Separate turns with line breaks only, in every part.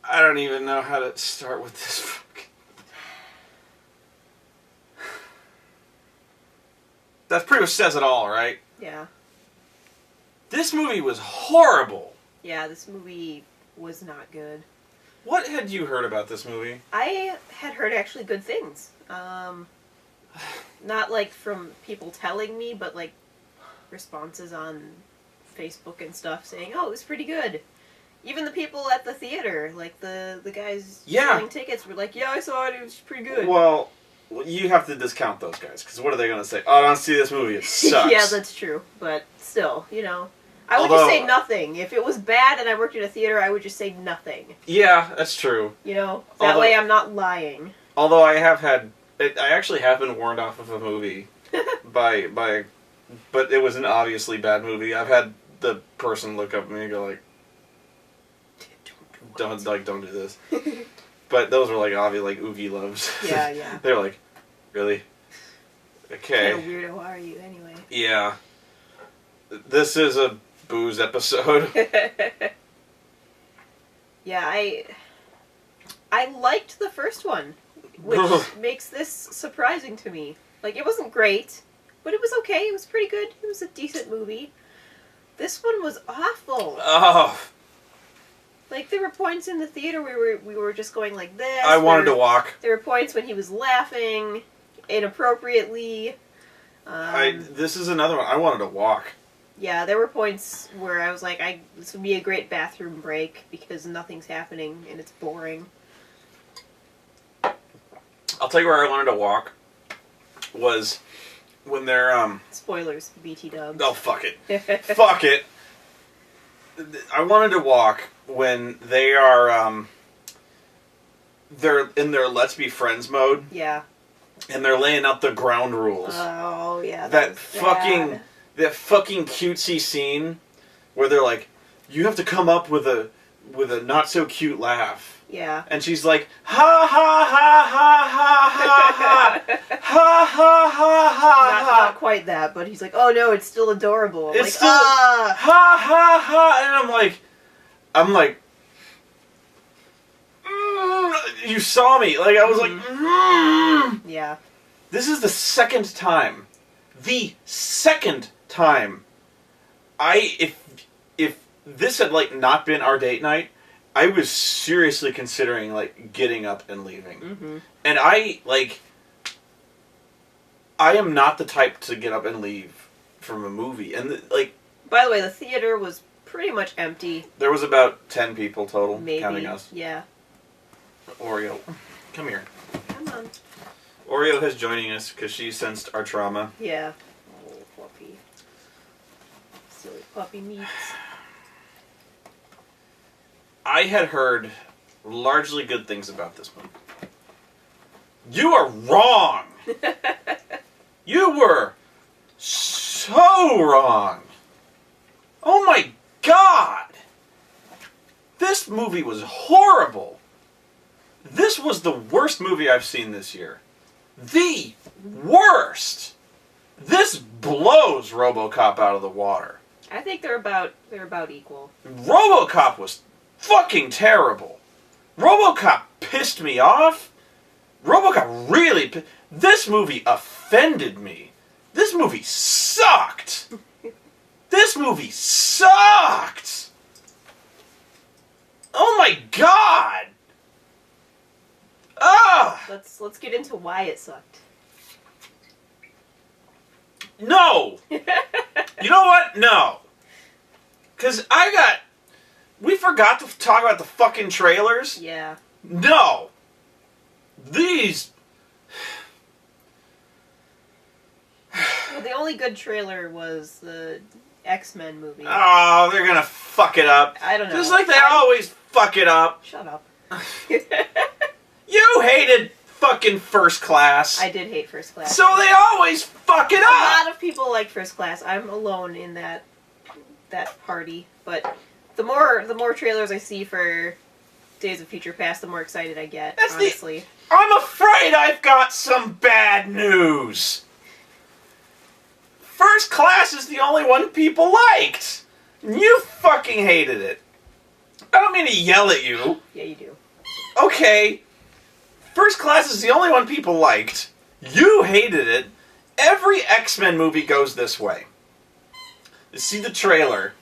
I don't even know how to start with this fucking... That pretty much says it all, right?
Yeah.
This movie was horrible.
Yeah, this movie was not good.
What had you heard about this movie?
I had heard actually good things. Not like from people telling me, but like responses on Facebook and stuff saying, "Oh, it was pretty good." Even the people at the theater, like the guys selling tickets, were like, "Yeah, I saw it. It was pretty good."
Well, you have to discount those guys, because what are they going to say? "Oh, I don't see this movie. It sucks."
Yeah, that's true. But still, you know. I would just say nothing. If it was bad and I worked in a theater, I would just say nothing.
Yeah, that's true.
You know? That way I'm not lying.
Although I have had... I actually have been warned off of a movie by... But it was an obviously bad movie. I've had the person look up at me and go like... Don't do this. But those were like obvious, like Oogie Loves.
Yeah, yeah.
They were like, really? Okay.
What kind of weirdo are you anyway?
Yeah. This is a booze episode.
Yeah, I liked the first one, which makes this surprising to me. Like, it wasn't great, but it was okay. It was pretty good. It was a decent movie. This one was awful.
Oh.
Like, there were points in the theater where we were just going like this.
I wanted to walk.
There were points when he was laughing inappropriately.
This is another one. I wanted to walk.
Yeah, there were points where I was like, this would be a great bathroom break because nothing's happening and it's boring.
I'll tell you where I wanted to walk was when they're
Spoilers, BT dubs.
Oh, fuck it. Fuck it. I wanted to walk when they are they're in their Let's Be Friends mode.
Yeah.
And they're laying out the ground rules.
Oh, yeah.
That fucking cutesy scene where they're like, you have to come up with a not so cute laugh.
Yeah.
And she's like, ha ha ha ha ha ha ha ha ha ha.
Not quite that, but he's like, oh no, it's still adorable.
It's like, still ha ha ha, and I'm like, you saw me. Like, I was like,
yeah.
This is the second time if this had like not been our date night, I was seriously considering like getting up and leaving. And I am not the type to get up and leave from a movie. And like,
by the way, the theater was pretty much empty.
There was about 10 people total,
maybe,
counting us.
Yeah.
Oreo, come here.
Come on.
Oreo is joining us because she sensed our trauma.
Yeah. Oh, puppy. Silly puppy meats.
I had heard largely good things about this movie. You are wrong! You were so wrong! Oh my god! This movie was horrible! This was the worst movie I've seen this year. The worst! This blows RoboCop out of the water.
I think they're about equal.
RoboCop was fucking terrible. RoboCop pissed me off. RoboCop really... This movie offended me. This movie sucked. This movie sucked. Oh my god. Ah.
Let's get into why it sucked.
No. You know what? No. Because we forgot to talk about the fucking trailers.
Yeah.
No. These...
Well, the only good trailer was the X-Men movie.
Oh, they're gonna fuck it up.
I don't know.
Just like they always fuck it up.
Shut up.
You hated fucking First Class.
I did hate First Class.
So they always fuck it up.
A lot of people like First Class. I'm alone in that party. But the more trailers I see for Days of Future Past, the more excited I get. Honestly.
I'm afraid I've got some bad news. First Class is the only one people liked. You fucking hated it. I don't mean to yell at you.
Yeah, you do.
Okay, First Class is the only one people liked. You hated it. Every X-Men movie goes this way. You see the trailer.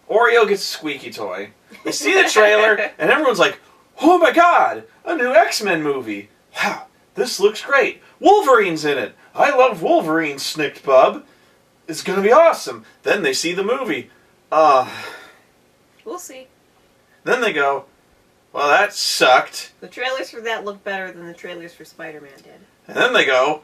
Oreo gets a squeaky toy. You see the trailer, and everyone's like, oh my god, a new X-Men movie. Wow, this looks great. Wolverine's in it. I love Wolverine, snicked Bub. It's gonna be awesome. Then they see the movie.
We'll see.
Then they go, well, that sucked.
The trailers for that look better than the trailers for Spider-Man did.
And then they go,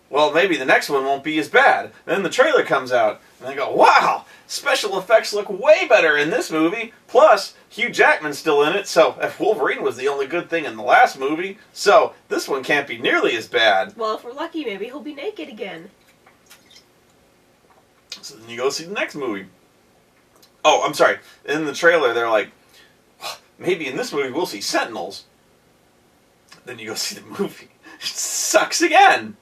well, maybe the next one won't be as bad. And then the trailer comes out, and they go, wow, special effects look way better in this movie. Plus, Hugh Jackman's still in it, so if Wolverine was the only good thing in the last movie, so this one can't be nearly as bad.
Well, if we're lucky, maybe he'll be naked again.
So then you go see the next movie. Oh, I'm sorry. In the trailer, they're like, well, maybe in this movie we'll see Sentinels. Then you go see the movie. It sucks again.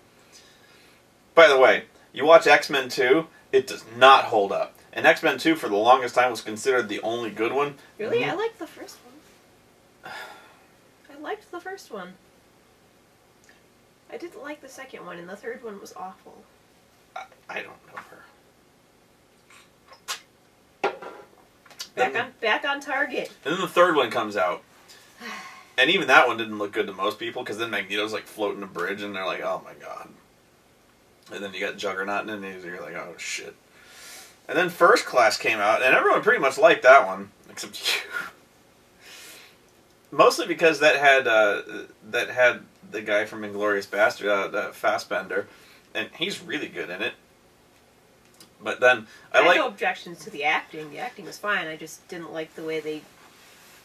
By the way, you watch X-Men 2, it does not hold up. And X-Men 2 for the longest time was considered the only good one.
Really? I liked the first one. I liked the first one. I didn't like the second one, and the third one was awful.
I don't know her.
Back on target.
And then the third one comes out. And even that one didn't look good to most people, because then Magneto's like floating a bridge, and they're like, oh my god. And then you got Juggernaut, and then you're like, oh shit. And then First Class came out, and everyone pretty much liked that one, except you. Mostly because that had the guy from Inglourious Bastard, Fassbender, and he's really good in it. But then
I had no objections to the acting. The acting was fine. I just didn't like the way they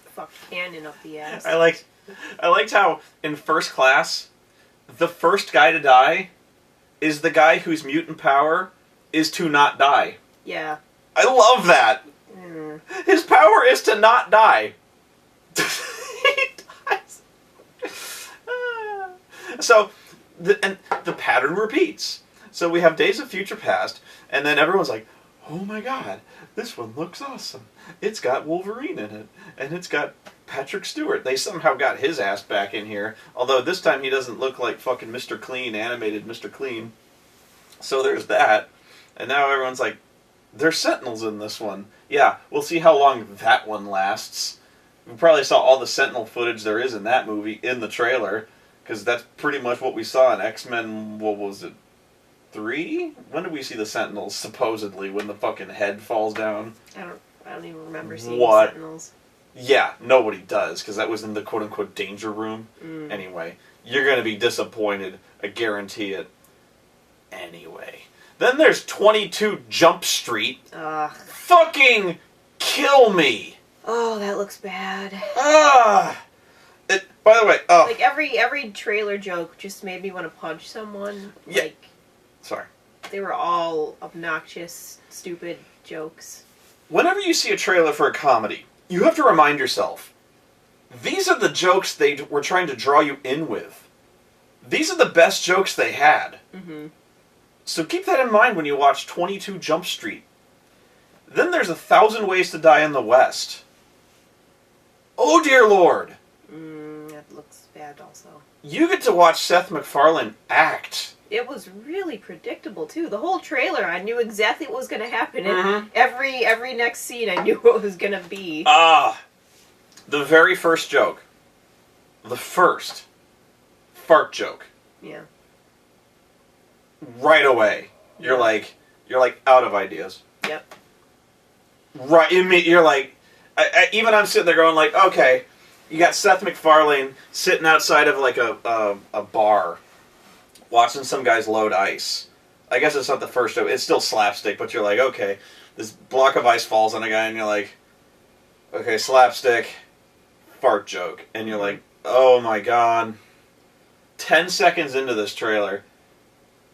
fucked Cannon up the ass.
I liked how in First Class, the first guy to die is the guy whose mutant power is to not die.
Yeah.
I love that.
Mm.
His power is to not die. He dies. So, the pattern repeats. So we have Days of Future Past, and then everyone's like, oh my god, this one looks awesome. It's got Wolverine in it, and it's got Patrick Stewart. They somehow got his ass back in here, although this time he doesn't look like fucking Mr. Clean, animated Mr. Clean. So there's that. And now everyone's like, there's Sentinels in this one. Yeah, we'll see how long that one lasts. We probably saw all the Sentinel footage there is in that movie in the trailer, because that's pretty much what we saw in X-Men, what was it, 3? When did we see the Sentinels, supposedly, when the fucking head falls down?
I don't even remember seeing
What?
the Sentinels.
Yeah, nobody does, because that was in the quote-unquote danger room.
Mm.
Anyway, you're going to be disappointed. I guarantee it. Anyway. Then there's 22 Jump Street.
Ugh.
Fucking kill me!
Oh, that looks bad.
By the way,
like every trailer joke just made me want to punch someone.
Yeah.
Like,
sorry.
they were all obnoxious, stupid jokes.
Whenever you see a trailer for a comedy, you have to remind yourself, these are the jokes they were trying to draw you in with. These are the best jokes they had.
Mm-hmm.
So keep that in mind when you watch 22 Jump Street. Then there's 1,000 Ways to Die in the West. Oh dear Lord!
That looks bad also.
You get to watch Seth MacFarlane act.
It was really predictable too. The whole trailer, I knew exactly what was going to happen.
Mm-hmm.
Every next scene, I knew what was going to be.
The very first joke. The first fart joke.
Yeah.
Right away, you're like out of ideas.
Yep.
Right, you're like, even I'm sitting there going like, okay, you got Seth MacFarlane sitting outside of like a bar, watching some guys load ice. I guess it's not the first joke. It's still slapstick, but you're like, okay, this block of ice falls on a guy, and you're like, okay, slapstick, fart joke, and you're like, oh my god. 10 seconds into this trailer,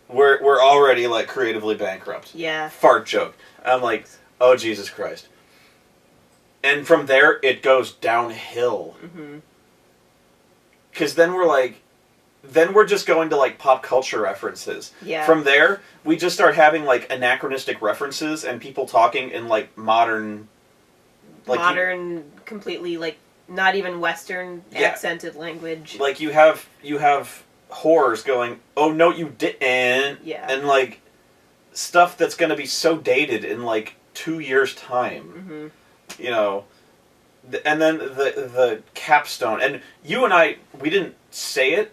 we're already like creatively bankrupt.
Yeah.
Fart joke. I'm like, oh Jesus Christ. And from there, it goes downhill.
Mm-hmm.
Because then we're just going to like pop culture references.
Yeah.
From there, we just start having like anachronistic references and people talking in like modern,
completely like not even Western accented language.
Like you have whores going, "Oh no, you didn't," and like stuff that's going to be so dated in like 2 years' time, you know. And then the capstone, and you and I, we didn't say it,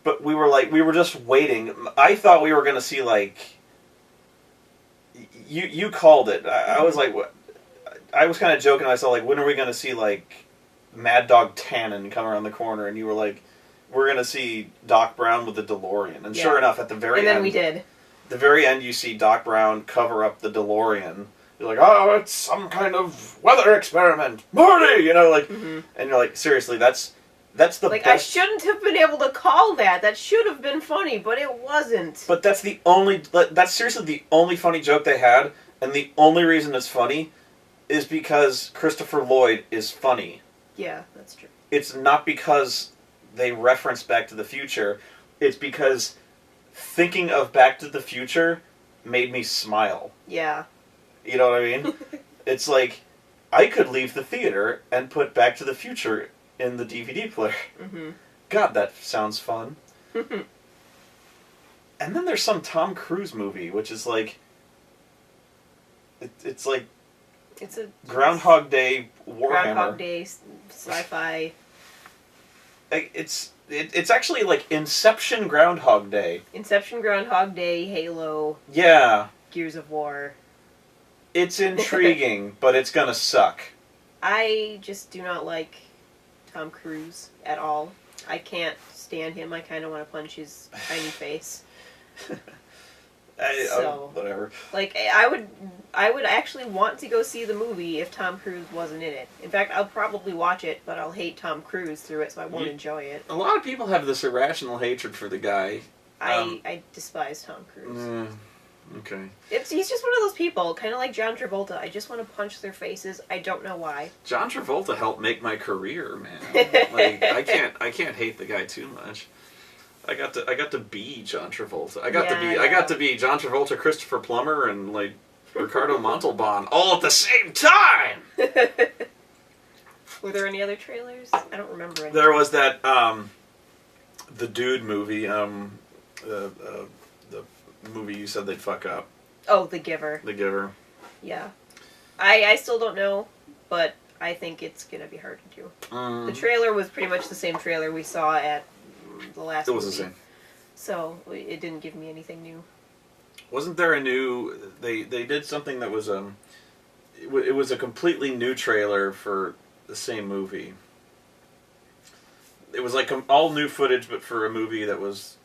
but we were just waiting. I thought we were going to see like. You called it. I was like, what? I was kind of joking. I saw like, when are we going to see like Mad Dog Tannen come around the corner? And you were like, we're going to see Doc Brown with the DeLorean. And sure enough, at the very end,
and then we did.
The very end, you see Doc Brown cover up the DeLorean. You're like, oh, it's some kind of weather experiment, Marty. You know, like, and you're like, seriously, that's the
like,
best.
I shouldn't have been able to call that. That should have been funny, but it wasn't.
But that's seriously the only funny joke they had, and the only reason it's funny is because Christopher Lloyd is funny.
Yeah, that's true.
It's not because they reference Back to the Future. It's because thinking of Back to the Future made me smile.
Yeah.
You know what I mean? It's like, I could leave the theater and put Back to the Future in the DVD player. God, that sounds fun. And then there's some Tom Cruise movie, which is like, it's like,
it's a
Groundhog Day Warhammer.
Groundhog Day sci-fi.
It's actually like Inception Groundhog Day.
Inception Groundhog Day, Halo.
Yeah.
Gears of War.
It's intriguing, but it's gonna suck.
I just do not like Tom Cruise at all. I can't stand him. I kind of want to punch his tiny face.
Whatever.
Like, I would actually want to go see the movie if Tom Cruise wasn't in it. In fact, I'll probably watch it, but I'll hate Tom Cruise through it, so I won't enjoy it.
A lot of people have this irrational hatred for the guy.
I despise Tom Cruise.
Okay.
He's just one of those people, kind of like John Travolta. I just want to punch their faces. I don't know why.
John Travolta helped make my career, man. Like, I can't hate the guy too much. I got to be John Travolta. I got to be John Travolta, Christopher Plummer, and like Ricardo Montalban all at the same time.
Were there any other trailers? I don't remember any.
There was that the Dude movie, the movie you said they'd fuck up.
Oh, The Giver.
The Giver.
Yeah. I still don't know, but I think it's going to be hard to do. The trailer was pretty much the same trailer we saw at the last movie.
It was the same.
So, it didn't give me anything new.
Wasn't there a new... They did something that was... It was a completely new trailer for the same movie. It was like all new footage, but for a movie that was...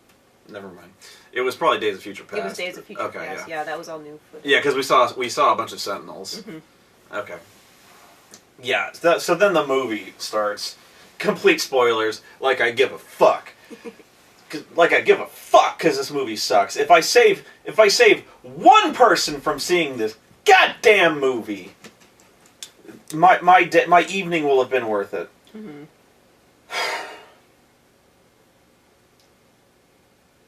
Never mind. It was probably Days of Future Past.
It was Days of Future Past. Yeah, that was all new footage.
Yeah, because we saw a bunch of Sentinels. Okay. Yeah, so then the movie starts. Complete spoilers. Like I give a fuck. Like I give a fuck because this movie sucks. If I save one person from seeing this goddamn movie, my evening will have been worth it.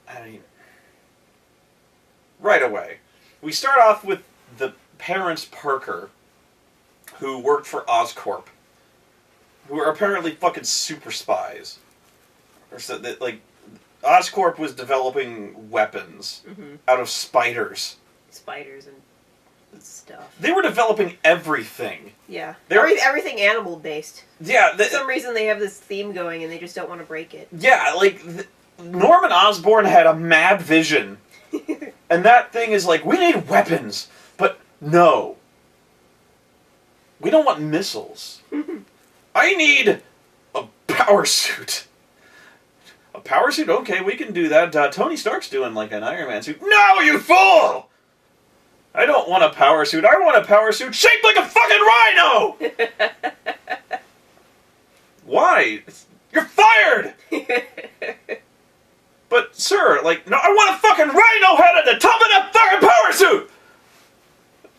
I mean, right away, we start off with the parents Parker, who worked for Oscorp, who are apparently fucking super spies. Or so that, like, Oscorp was developing weapons out of spiders.
Spiders and stuff.
They were developing everything.
Yeah. Everything animal-based.
Yeah.
For some reason they have this theme going and they just don't want to break it.
Yeah, like, Norman Osborn had a mad vision. And that thing is like, we need weapons. But no. We don't want missiles. I need a power suit. A power suit? Okay, we can do that. Tony Stark's doing like an Iron Man suit. No, you fool! I don't want a power suit. I want a power suit shaped like a fucking rhino! Why? You're fired! But, sir, like, no, I want a fucking rhino head at the top of that fucking power suit!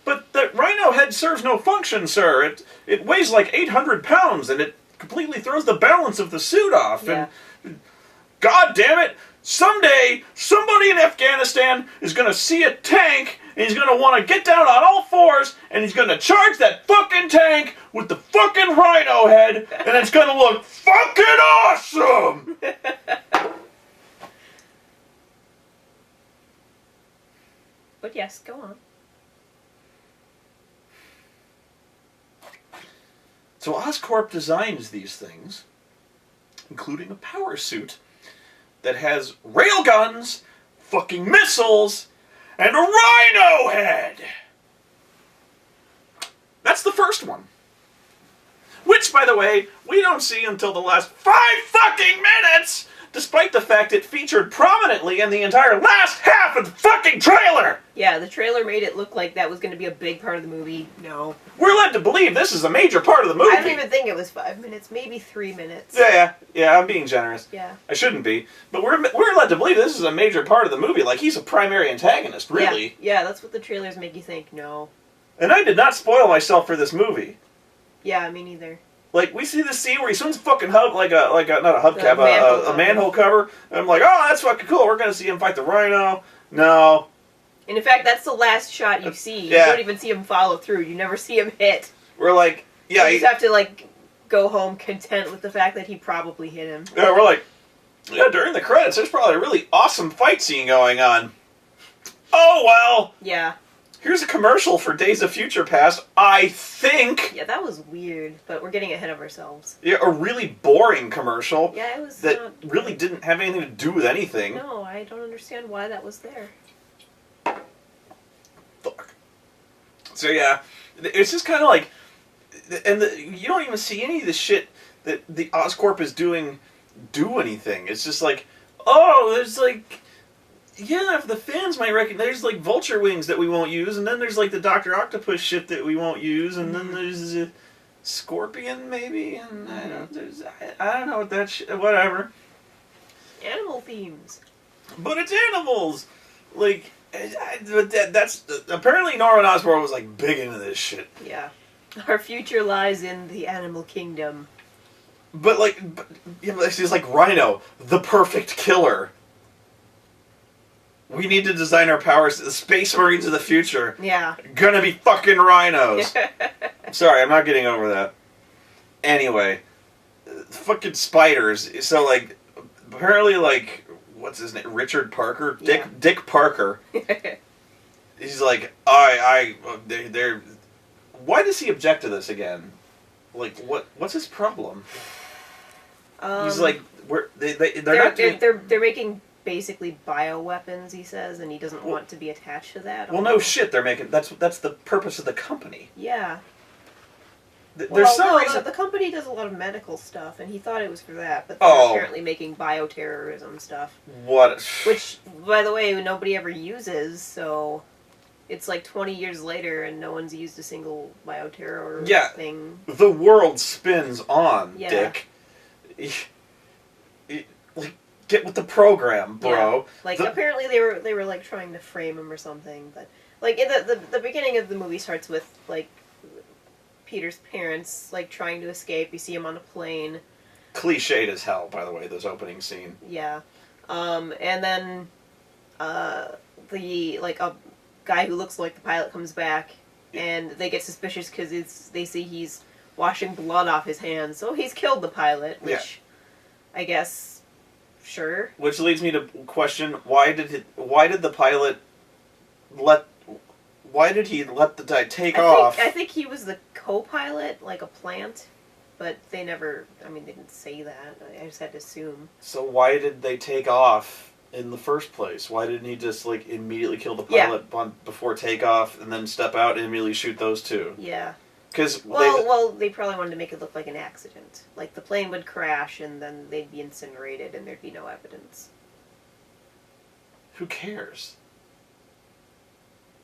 But the rhino head serves no function, sir. It weighs like 800 pounds, and it completely throws the balance of the suit off.
Yeah.
And, God damn it, someday, somebody in Afghanistan is going to see a tank and he's gonna want to get down on all fours, and he's gonna charge that fucking tank with the fucking rhino head, and it's gonna look fucking awesome!
But yes, go on.
So Oscorp designs these things, including a power suit that has railguns, fucking missiles, and a rhino head! That's the first one. Which, by the way, we don't see until the last 5 fucking minutes! Despite the fact it featured prominently in the entire last half of the fucking trailer!
Yeah, the trailer made it look like that was going to be a big part of the movie. No.
We're led to believe this is a major part of the movie!
I don't even think it was 5 minutes, maybe 3 minutes.
Yeah, I'm being generous.
Yeah.
I shouldn't be. But we're led to believe this is a major part of the movie, like he's a primary antagonist, really.
Yeah, that's what the trailers make you think, no.
And I did not spoil myself for this movie.
Yeah, me neither.
Like, we see this scene where he swims a fucking hub, not a hubcap, a manhole cover. And I'm like, oh, that's fucking cool. We're going to see him fight the rhino. No.
And in fact, that's the last shot you see. You don't even see him follow through. You never see him hit.
We're like, yeah.
You just have to, like, go home content with the fact that he probably hit him.
Yeah, we're like, yeah, during the credits, there's probably a really awesome fight scene going on. Oh, well.
Yeah.
Here's a commercial for Days of Future Past, I think.
Yeah, that was weird, but we're getting ahead of ourselves.
Yeah, a really boring commercial.
Yeah, it was
that really didn't have anything to do with anything.
No, I don't understand why that was there.
Fuck. So yeah, it's just kind of like, and you don't even see any of the shit that the Oscorp is doing do anything. It's just like, oh, there's like, yeah, the fans might recognize, there's like vulture wings that we won't use, and then there's like the Dr. Octopus shit that we won't use, and then there's a scorpion maybe, and I don't know what that shit, whatever.
Animal themes.
But it's animals! Like, that's, apparently Norman Osborn was like big into this shit.
Yeah. Our future lies in the animal kingdom.
But like, she's like, Rhino, the perfect killer. We need to design our powers. The Space Marines of the future.
Yeah.
Gonna be fucking rhinos. Sorry, I'm not getting over that. Anyway, fucking spiders. So like, apparently like, what's his name? Richard Parker?
Yeah.
Dick Parker. He's like, they're. Why does he object to this again? Like, what's his problem? He's like, they're
making basically bioweapons, he says, and he doesn't want to be attached to that.
Well, no shit, they're making, that's the purpose of the company.
Yeah.
There's some reason
the company does a lot of medical stuff, and he thought it was for that, but they're apparently making bioterrorism stuff.
What?
Which, by the way, nobody ever uses, so it's like 20 years later, and no one's used a single bioterror thing.
The world spins on, Dick. Like, get with the program, bro.
Yeah. Like, apparently they were like trying to frame him or something, but like in the beginning of the movie starts with like Peter's parents like trying to escape. You see him on a plane.
Cliched as hell, by the way, this opening scene.
Yeah. And then the like a guy who looks like the pilot comes back, and they get suspicious because they see he's washing blood off his hands, so he's killed the pilot, which I guess. Sure. Which
leads me to question, why did the pilot let the guy take off?
I think he was the co-pilot, like a plant, but they never, they didn't say that. I just had to assume.
So why did they take off in the first place? Why didn't he just like immediately kill the pilot before takeoff and then step out and immediately shoot those two?
Yeah.
Because
they probably wanted to make it look like an accident. Like the plane would crash and then they'd be incinerated and there'd be no evidence.
Who cares?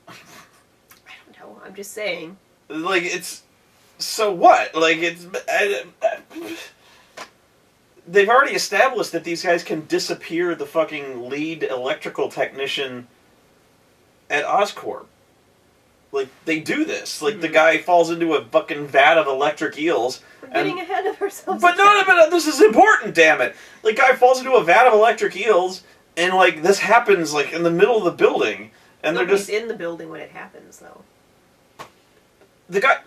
I don't know. I'm just saying.
Like, it's... So what? Like, it's... They've already established that these guys can disappear the fucking lead electrical technician at Oscorp. Like, they do this. Like, the guy falls into a fucking vat of electric eels.
We're getting ahead of ourselves.
But no, this is important, damn it. Like, guy falls into a vat of electric eels, and, like, this happens, like, in the middle of the building. and
Nobody's
they're just
in the building when it happens, though.
the guy.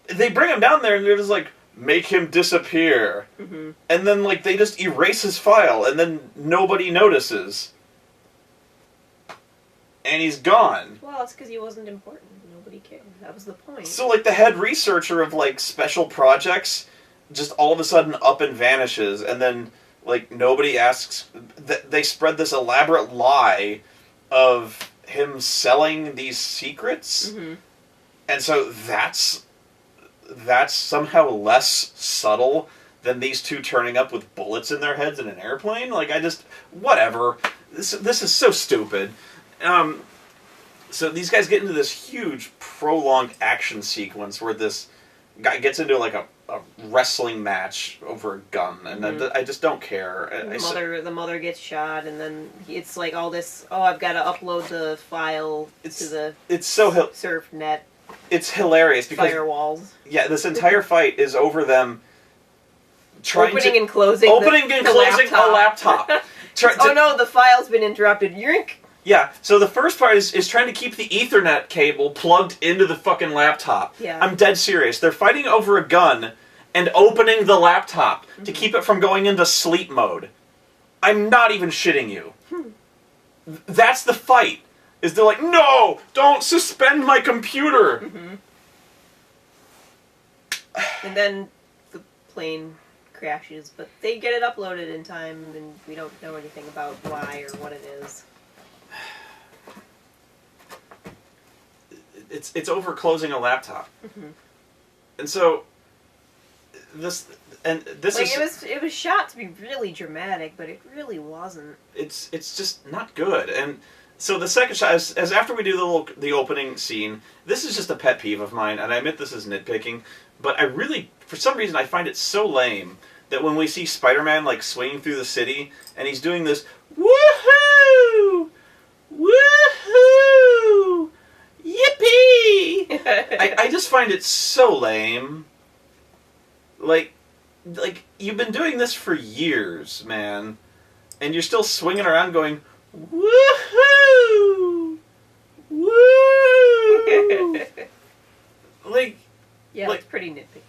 They bring him down there, and they're just like, make him disappear,
Mm-hmm.
and then like they just erase his file, and then nobody notices, and he's gone.
Well, it's because he wasn't important. Nobody cared. That was the point.
So like the head researcher of like special projects, just all of a sudden up and vanishes, and then like nobody asks. They spread this elaborate lie of him selling these secrets,
Mm-hmm.
and so that's somehow less subtle than these two turning up with bullets in their heads in an airplane. Like whatever. This is so stupid. So these guys get into this huge prolonged action sequence where this guy gets into like a wrestling match over a gun, and I just don't care.
The mother gets shot, and then it's like all this. Oh, I've got to upload the file to the surf net.
It's hilarious because
firewalls.
Yeah, this entire fight is over them
opening and closing a
laptop.
Oh no, the file's been interrupted. Yoink!
Yeah, so the first part is trying to keep the Ethernet cable plugged into the fucking laptop.
Yeah.
I'm dead serious. They're fighting over a gun and opening the laptop to keep it from going into sleep mode. I'm not even shitting you. That's the fight. Is they're like, no, don't suspend my computer.
Mm-hmm. And then the plane crashes, but they get it uploaded in time, and we don't know anything about why or what it is.
It's over closing a laptop.
Mm-hmm.
And so this is
it was shot to be really dramatic, but it really wasn't.
It's just not good. And so the second shot as after we do the opening scene, this is just a pet peeve of mine, and I admit this is nitpicking, but I really, for some reason, I find it so lame that when we see Spider-Man like swinging through the city and he's doing this woohoo, woohoo, yippee, I just find it so lame. Like you've been doing this for years, man, and you're still swinging around going woohoo, woo.
It's pretty nitpicky.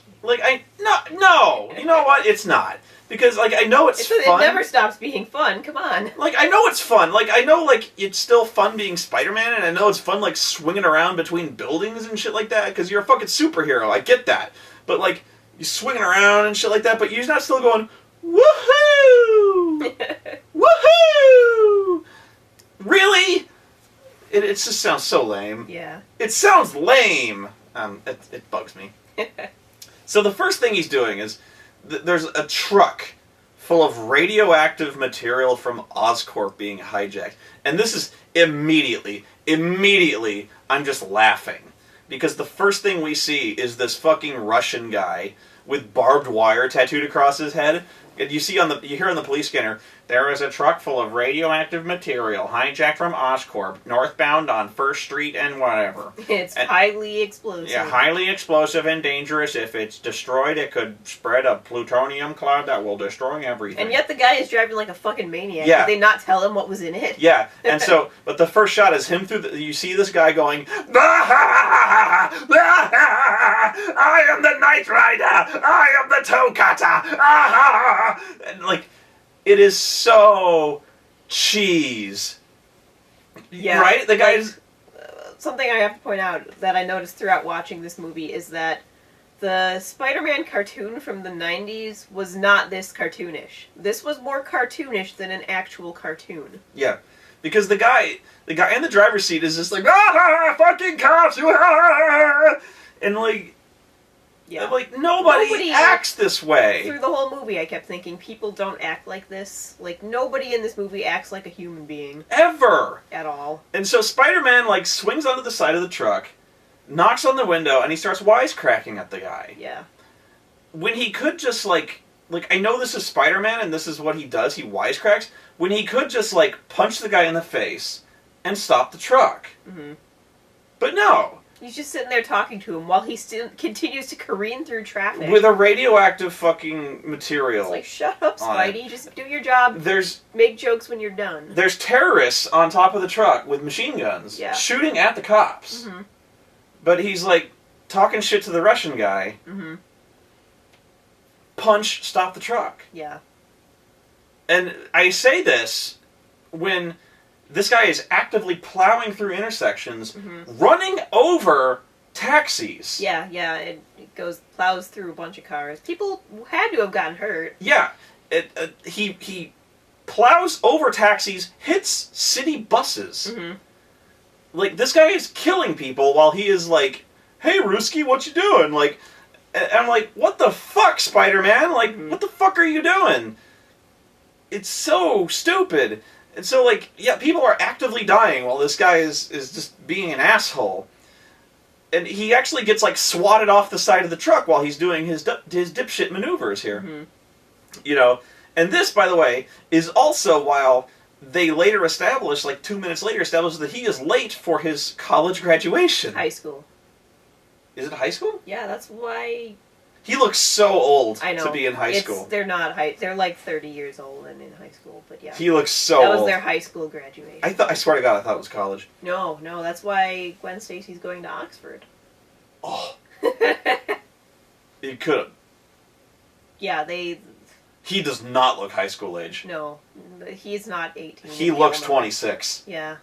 No, you know what? It's not. Because, I know it's fun.
It never stops being fun, come on.
I know it's fun. I know, it's still fun being Spider-Man, and I know it's fun, swinging around between buildings and shit like that, because you're a fucking superhero. I get that. But, you're swinging around and shit like that, but you're not still going, woohoo! Woohoo! Really? It just sounds so lame.
Yeah.
It sounds lame! It bugs me. So the first thing he's doing is there's a truck full of radioactive material from Oscorp being hijacked. And this is immediately, I'm just laughing. Because the first thing we see is this fucking Russian guy with barbed wire tattooed across his head. And you hear on the police scanner, there is a truck full of radioactive material hijacked from Oscorp, northbound on 1st Street and whatever.
It's highly explosive.
Yeah, highly explosive and dangerous. If it's destroyed, it could spread a plutonium cloud that will destroy everything.
And yet the guy is driving like a fucking maniac.
Yeah.
Did they not tell him what was in it?
Yeah, and so, but the first shot is him you see this guy going, I am the Knight Rider! I am the Toe Cutter! And it is so cheese.
Yeah.
Right? The guy's...
something I have to point out that I noticed throughout watching this movie is that the Spider-Man cartoon from the 90s was not this cartoonish. This was more cartoonish than an actual cartoon.
Yeah. Because the guy in the driver's seat is just fucking cops! And
yeah.
Nobody acts this way.
Through the whole movie, I kept thinking, people don't act like this. Nobody in this movie acts like a human being.
Ever!
At all.
And so Spider-Man, swings onto the side of the truck, knocks on the window, and he starts wisecracking at the guy.
Yeah.
When he could just, I know this is Spider-Man, and this is what he does, he wisecracks, when he could just, punch the guy in the face and stop the truck.
Mm-hmm.
But no.
He's just sitting there talking to him while he still continues to careen through traffic.
With a radioactive fucking material.
It's like, shut up, Spidey. Just do your job. Make jokes when you're done.
There's terrorists on top of the truck with machine guns shooting at the cops.
Mm-hmm.
But he's like talking shit to the Russian guy.
Mm-hmm.
Punch, stop the truck.
Yeah.
And I say this when this guy is actively plowing through intersections, running over taxis.
Yeah, it plows through a bunch of cars. People had to have gotten hurt.
Yeah. He plows over taxis, hits city buses.
Mm-hmm.
Like, this guy is killing people while he is like, hey, Ruski, what you doing? Like, and I'm like, what the fuck, Spider-Man? Like, what the fuck are you doing? It's so stupid. And so, like, yeah, people are actively dying while this guy is just being an asshole. And he actually gets, like, swatted off the side of the truck while he's doing his dipshit maneuvers here.
Mm-hmm.
You know? And this, by the way, is also while they later established, like 2 minutes later, established that he is late for his college graduation.
High school.
Is it high school?
Yeah, that's why...
He looks so old
I know.
to be in high school.
They're not they're like 30 years old and in high school, but yeah.
He looks so old.
That was their high school graduation.
I swear to God, I thought it was college.
No, that's why Gwen Stacy's going to Oxford.
Oh. He could have.
Yeah,
He does not look high school age.
No, he's not 18.
He looks 26.
Yeah.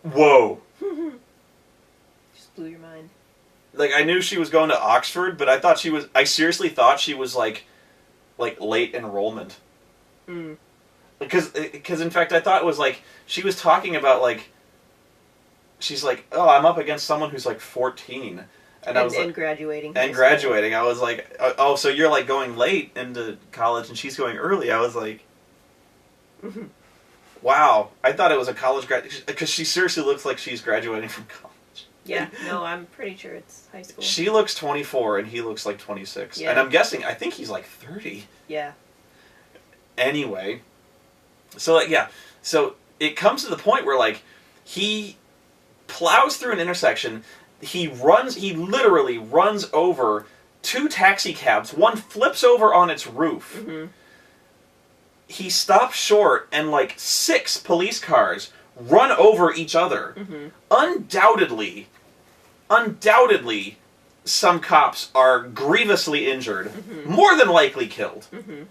Whoa.
Just blew your mind.
Like, I knew she was going to Oxford, but I seriously thought she was, like late enrollment.
Mm.
Because in fact, I thought it was, like, she was talking about, like, she's like, oh, I'm up against someone who's, like, 14. And I was like,
graduating.
And graduating. I was like, oh, so you're, like, going late into college and she's going early. I was like, wow. I thought it was a college grad, because she seriously looks like she's graduating from college.
Yeah, no, I'm pretty sure it's high school.
She looks 24 and he looks like 26.
Yeah.
And I'm guessing, I think he's like 30.
Yeah.
Anyway. So, like, yeah. So, it comes to the point where, like, he plows through an intersection. He literally runs over 2 taxi cabs. One flips over on its roof.
Mm-hmm.
He stops short and, like, 6 police cars run over each other.
Mm-hmm.
Undoubtedly, some cops are grievously injured, more than likely killed.
Mm-hmm.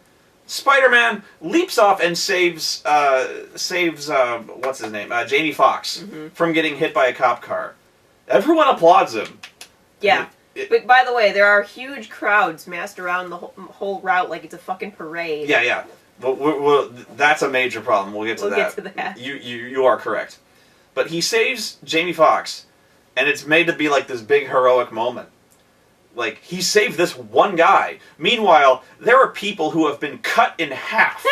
Spider-Man leaps off and saves what's his name, Jamie Foxx, from getting hit by a cop car. Everyone applauds him.
Yeah. But by the way, there are huge crowds massed around the whole route like it's a fucking parade.
Yeah. But that's a major problem. We'll get to that. You are correct. But he saves Jamie Foxx, and it's made to be like this big heroic moment. Like, he saved this one guy. Meanwhile, there are people who have been cut in half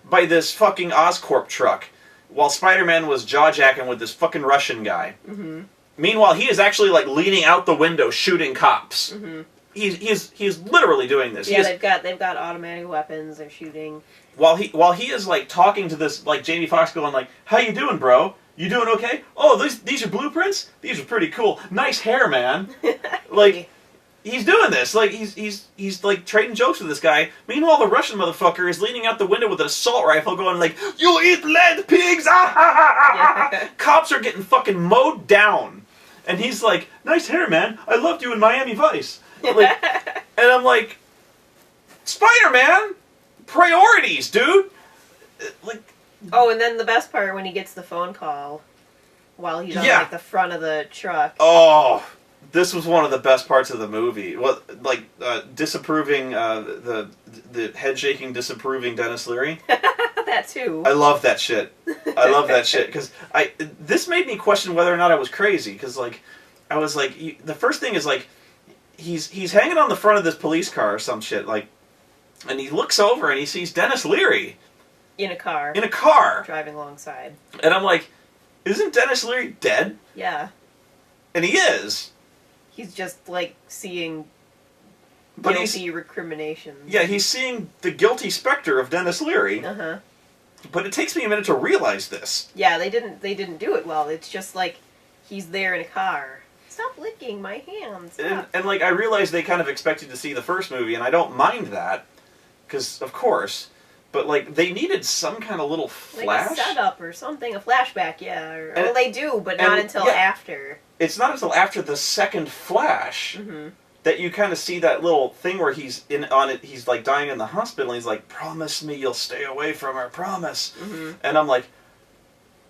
by this fucking Oscorp truck, while Spider-Man was jaw-jacking with this fucking Russian guy. Mm-hmm. Meanwhile, he is actually, like, leaning out the window shooting cops. Mm-hmm. He's literally doing this.
Yeah, they've got automatic weapons. They're shooting.
While he is, like, talking to this, like, Jamie Foxx, going like, "How you doing, bro? You doing okay? Oh, these are blueprints? These are pretty cool. Nice hair, man." Like, he's doing this. Like, he's like trading jokes with this guy. Meanwhile, the Russian motherfucker is leaning out the window with an assault rifle, going like, "You eat lead, pigs!" Ah, ha, ha, ha, ha. Cops are getting fucking mowed down, and he's like, "Nice hair, man. I loved you in Miami Vice." Like, and I'm like, Spider-Man, priorities, dude. Like,
oh, and then the best part when he gets the phone call while he's on like the front of the truck.
Oh, this was one of the best parts of the movie. What, like, disapproving the head shaking, disapproving Dennis Leary.
That too.
I love that shit. I love that shit because this made me question whether or not I was crazy because like I was like the first thing is like he's hanging on the front of this police car or some shit like, and he looks over and he sees Dennis Leary
in a car driving alongside,
and I'm like, isn't Dennis Leary dead?
Yeah, and
he is.
He's just like seeing guilty recriminations.
Yeah, he's seeing the guilty specter of Dennis Leary.
Uh-huh.
But it takes me a minute to realize this.
Yeah, they didn't do it well. It's just like he's there in a car. Stop licking my hands.
And like, I realize they kind of expected to see the first movie, and I don't mind that, because, of course, but, like, they needed some kind of little flash.
Like a setup or something, a flashback, yeah. Well, they do, but not until after.
It's not until after the second flash that you kind of see that little thing where he's he's, like, dying in the hospital, and he's like, promise me you'll stay away from her, promise. And I'm like,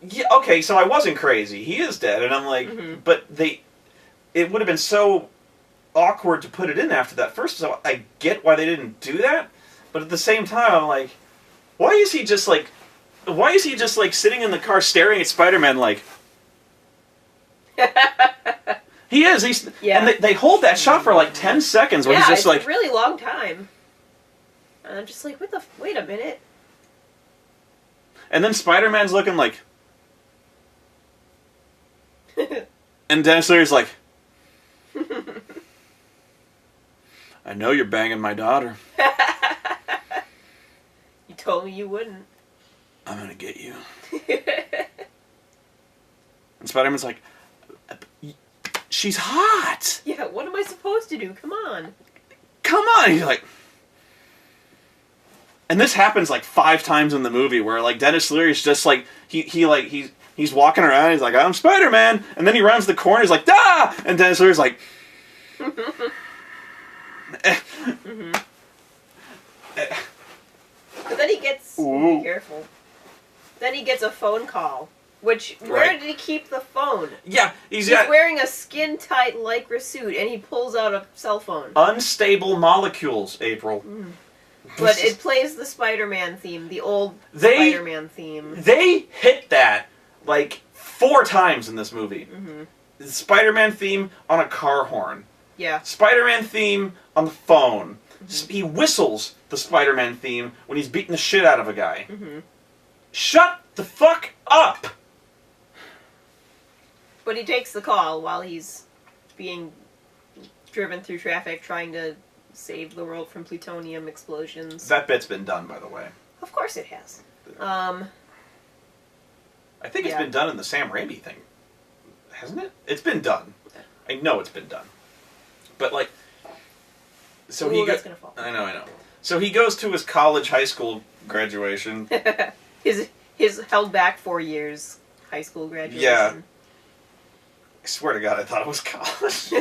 yeah, okay, so I wasn't crazy. He is dead. And I'm like, but it would have been so awkward to put it in after that first, so I get why they didn't do that, but at the same time, I'm like, why is he just like sitting in the car staring at Spider-Man like... He is, and they hold that shot for like 10 seconds where he's just like...
it's a really long time. And I'm just like, wait a minute.
And then Spider-Man's looking like... And Dennis Leary's like... I know you're banging my daughter.
You told me you wouldn't.
I'm gonna get you. And Spider-Man's like, she's hot!
Yeah, what am I supposed to do? Come on.
Come on! He's like... And this happens like 5 times in the movie where like Dennis Leary's just like, he's walking around, he's like, I'm Spider-Man! And then he rounds the corner, he's like, "Dah!" And Dennis Leary's like...
But then he gets... Be careful. Then he gets a phone call. Which, where did he keep the phone?
Yeah, he's
wearing a skin-tight Lycra suit, and he pulls out a cell phone.
Unstable molecules, April.
But it plays the Spider-Man theme, the old Spider-Man theme.
They hit that, like, 4 times in this movie. The Spider-Man theme on a car horn.
Yeah.
Spider-Man theme on the phone. He whistles the Spider-Man theme when he's beating the shit out of a guy. Shut the fuck up!
But he takes the call while he's being driven through traffic trying to save the world from plutonium explosions.
That bit's been done, by the way.
Of course it has.
I think it's been done in the Sam Raimi thing. Hasn't it? It's been done. I know it's been done. But, like... So
that's gonna fall.
I know. So he goes to his college, high school graduation.
his held back 4 years high school graduation.
Yeah. I swear to God, I thought it was college.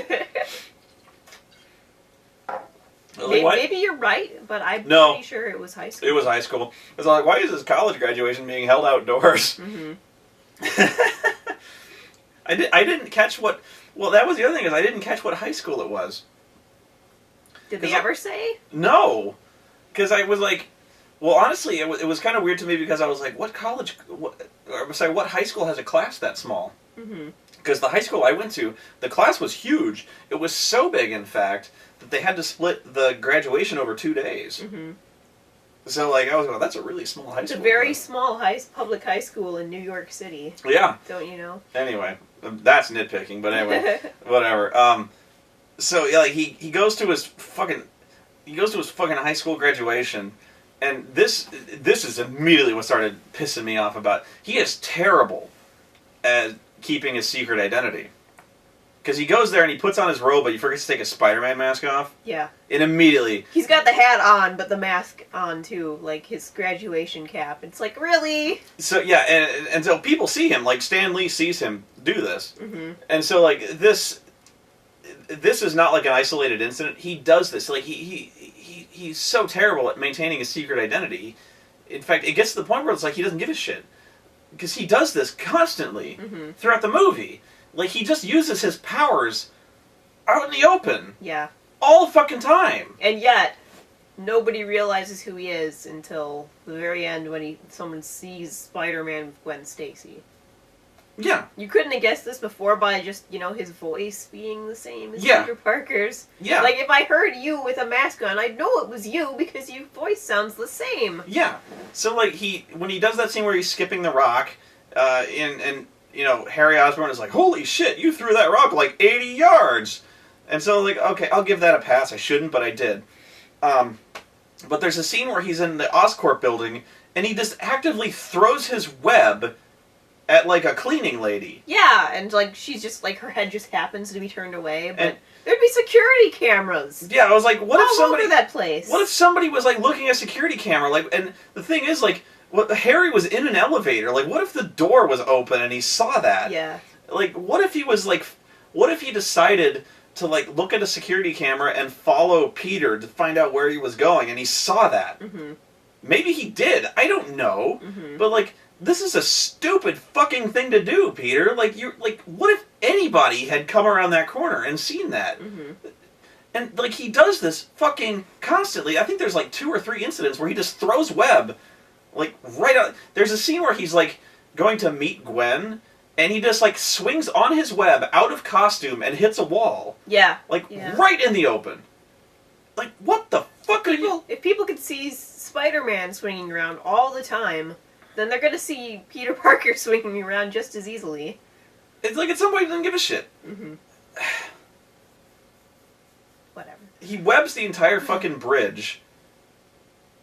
Maybe you're right, but I'm pretty sure it was high school.
It was high school. I was like, why is his college graduation being held outdoors? I didn't catch what... Well, that was the other thing, is I didn't catch what high school it was.
Did they ever say?
No. Because I was like... Well, honestly, it was kind of weird to me because I was like, what high school has a class that small? Because the high school I went to, the class was huge. It was so big, in fact, that they had to split the graduation over 2 days. So, like, I was going, that's a really small high school.
It's a very small public high school in New York City.
Yeah.
Don't you know?
Anyway, that's nitpicking, but anyway, whatever. So, yeah, like, he goes to his fucking high school graduation, and this is immediately what started pissing me off about. He is terrible at keeping his secret identity. Because he goes there and he puts on his robe, but he forgets to take his Spider-Man mask off.
Yeah.
And immediately...
He's got the hat on, but the mask on, too. Like, his graduation cap. It's like, really?
So, yeah, and so people see him. Like, Stan Lee sees him do this. And so, like, this is not, like, an isolated incident. He does this. Like, he's so terrible at maintaining his secret identity. In fact, it gets to the point where it's like he doesn't give a shit. Because he does this constantly throughout the movie. Like, he just uses his powers out in the open.
Yeah.
All the fucking time.
And yet, nobody realizes who he is until the very end when someone sees Spider-Man with Gwen Stacy.
Yeah.
You couldn't have guessed this before by just, his voice being the same as Peter Parker's.
Yeah.
Like, if I heard you with a mask on, I'd know it was you because your voice sounds the same.
Yeah. So, like, when he does that scene where he's skipping the rock, and Harry Osborn is like, holy shit, you threw that rock like 80 yards! And so, like, okay, I'll give that a pass. I shouldn't, but I did. But there's a scene where he's in the Oscorp building, and he just actively throws his web at like a cleaning lady.
Yeah, and like she's just like her head just happens to be turned away, but
And-
there'd be security cameras
Yeah, I was like, what if
all
somebody
over that place.
What if somebody was like looking at a security camera, like, and the thing is, like, Harry was in an elevator. Like, what if the door was open and he saw that?
Yeah.
Like, what if he was like, what if he decided to like look at a security camera and follow Peter to find out where he was going, and he saw that?
Mm-hmm.
Maybe he did. I don't know.
Mm-hmm.
But like, this is a stupid fucking thing to do, Peter. Like, you're like, what if anybody had come around that corner and seen that?
Mm-hmm.
And, like, he does this fucking constantly. I think there's, like, 2 or 3 incidents where he just throws web, like, right out. There's a scene where he's, like, going to meet Gwen, and he just, like, swings on his web out of costume and hits a wall.
Yeah.
Like,
Yeah.
right in the open. Like, what the fuck are you...
If people could see Spider-Man swinging around all the time, then they're gonna see Peter Parker swinging around just as easily.
It's like, it's somebody who doesn't give a shit.
Mm-hmm. Whatever.
He webs the entire fucking bridge,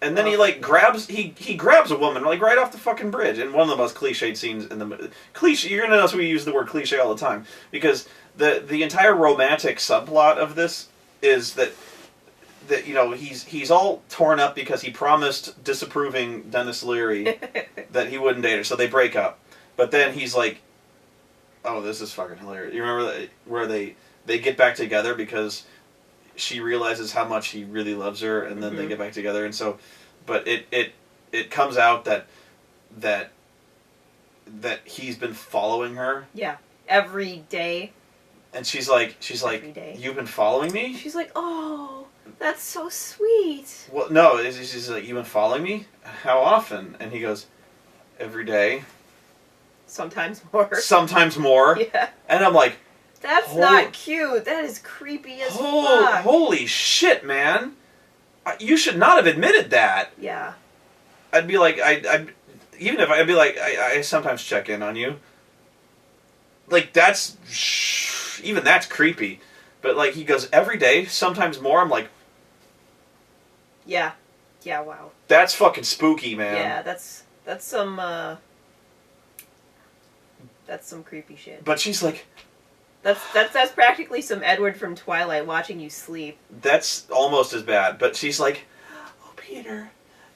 and then he
Oh.
like grabs he grabs a woman like right off the fucking bridge. And one of the most cliched scenes in the cliche. You're gonna notice we use the word cliche all the time because the entire romantic subplot of this is that you know he's all torn up because he promised disapproving Dennis Leary that he wouldn't date her, so they break up. But then he's like, "Oh, this is fucking hilarious." You remember that, where they get back together because she realizes how much he really loves her, and then they get back together, and so, but it comes out that he's been following her,
Yeah. Every day.
and she's like,
Every day.
"You've been following me?"
She's like, oh, that's so sweet.
Well, no, she's like, "You've been following me? How often?" And he goes, "Every day,
Sometimes more.
sometimes more."
Yeah.
And I'm like,
That's not cute. That is creepy as fuck.
holy shit, man! You should not have admitted that.
Yeah.
I'd be like, I'd even if I'd be like, I sometimes check in on you. Like even that's creepy. But like he goes every day, sometimes more. I'm like,
Yeah. Yeah, wow.
that's fucking spooky, man.
Yeah, that's some creepy shit.
But she's like,
That's practically some Edward from Twilight watching you sleep.
that's almost as bad. But she's like, "Oh, Peter,"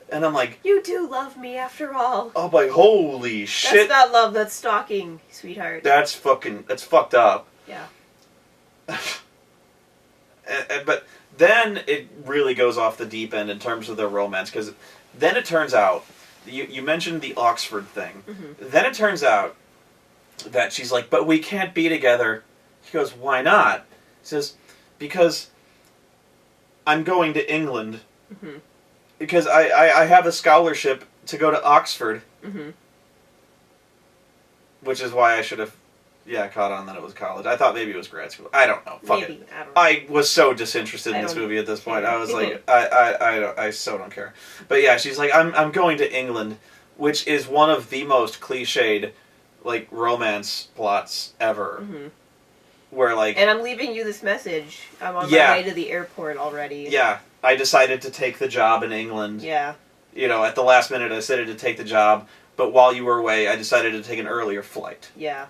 and I'm like,
You do love me after all.
"Oh my, holy shit!"
That's not love, that's stalking, sweetheart.
That's fucked up.
Yeah.
But then it really goes off the deep end in terms of their romance, because then it turns out, you mentioned the Oxford thing, then it turns out that she's like, "But we can't be together." He goes, "Why not?" He says, "Because I'm going to England, because I have a scholarship to go to Oxford," which is why I should have caught on that it was college. I thought maybe it was grad school. I don't know. Fuck
Maybe.
it.
I don't know.
I was so disinterested in this movie at this point. I was like, I so don't care. But yeah, she's like, I'm going to England, which is one of the most cliched, like, romance plots ever. Where, like...
And I'm leaving you this message. I'm on my way to the airport already.
Yeah. I decided to take the job in England.
Yeah.
You know, at the last minute I decided to take the job, but while you were away, I decided to take an earlier flight.
Yeah.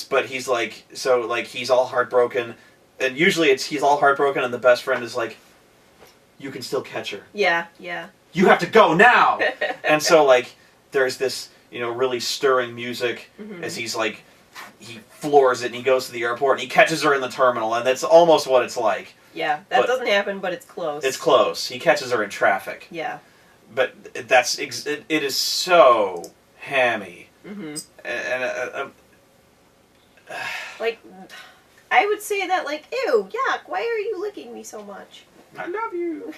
But he's like, so, like, he's all heartbroken, and usually he's all heartbroken, and the best friend is like, "You can still catch her.
Yeah, yeah.
You have to go now!" And so, like, there's this, you know, really stirring music as he's like, he floors it, and he goes to the airport, and he catches her in the terminal, and that's almost what it's like.
Yeah, that doesn't happen, but it's close.
It's close. He catches her in traffic.
Yeah.
But it is so hammy. And
like, I would say that, like, ew, yuck, why are you licking me so much?
I love you.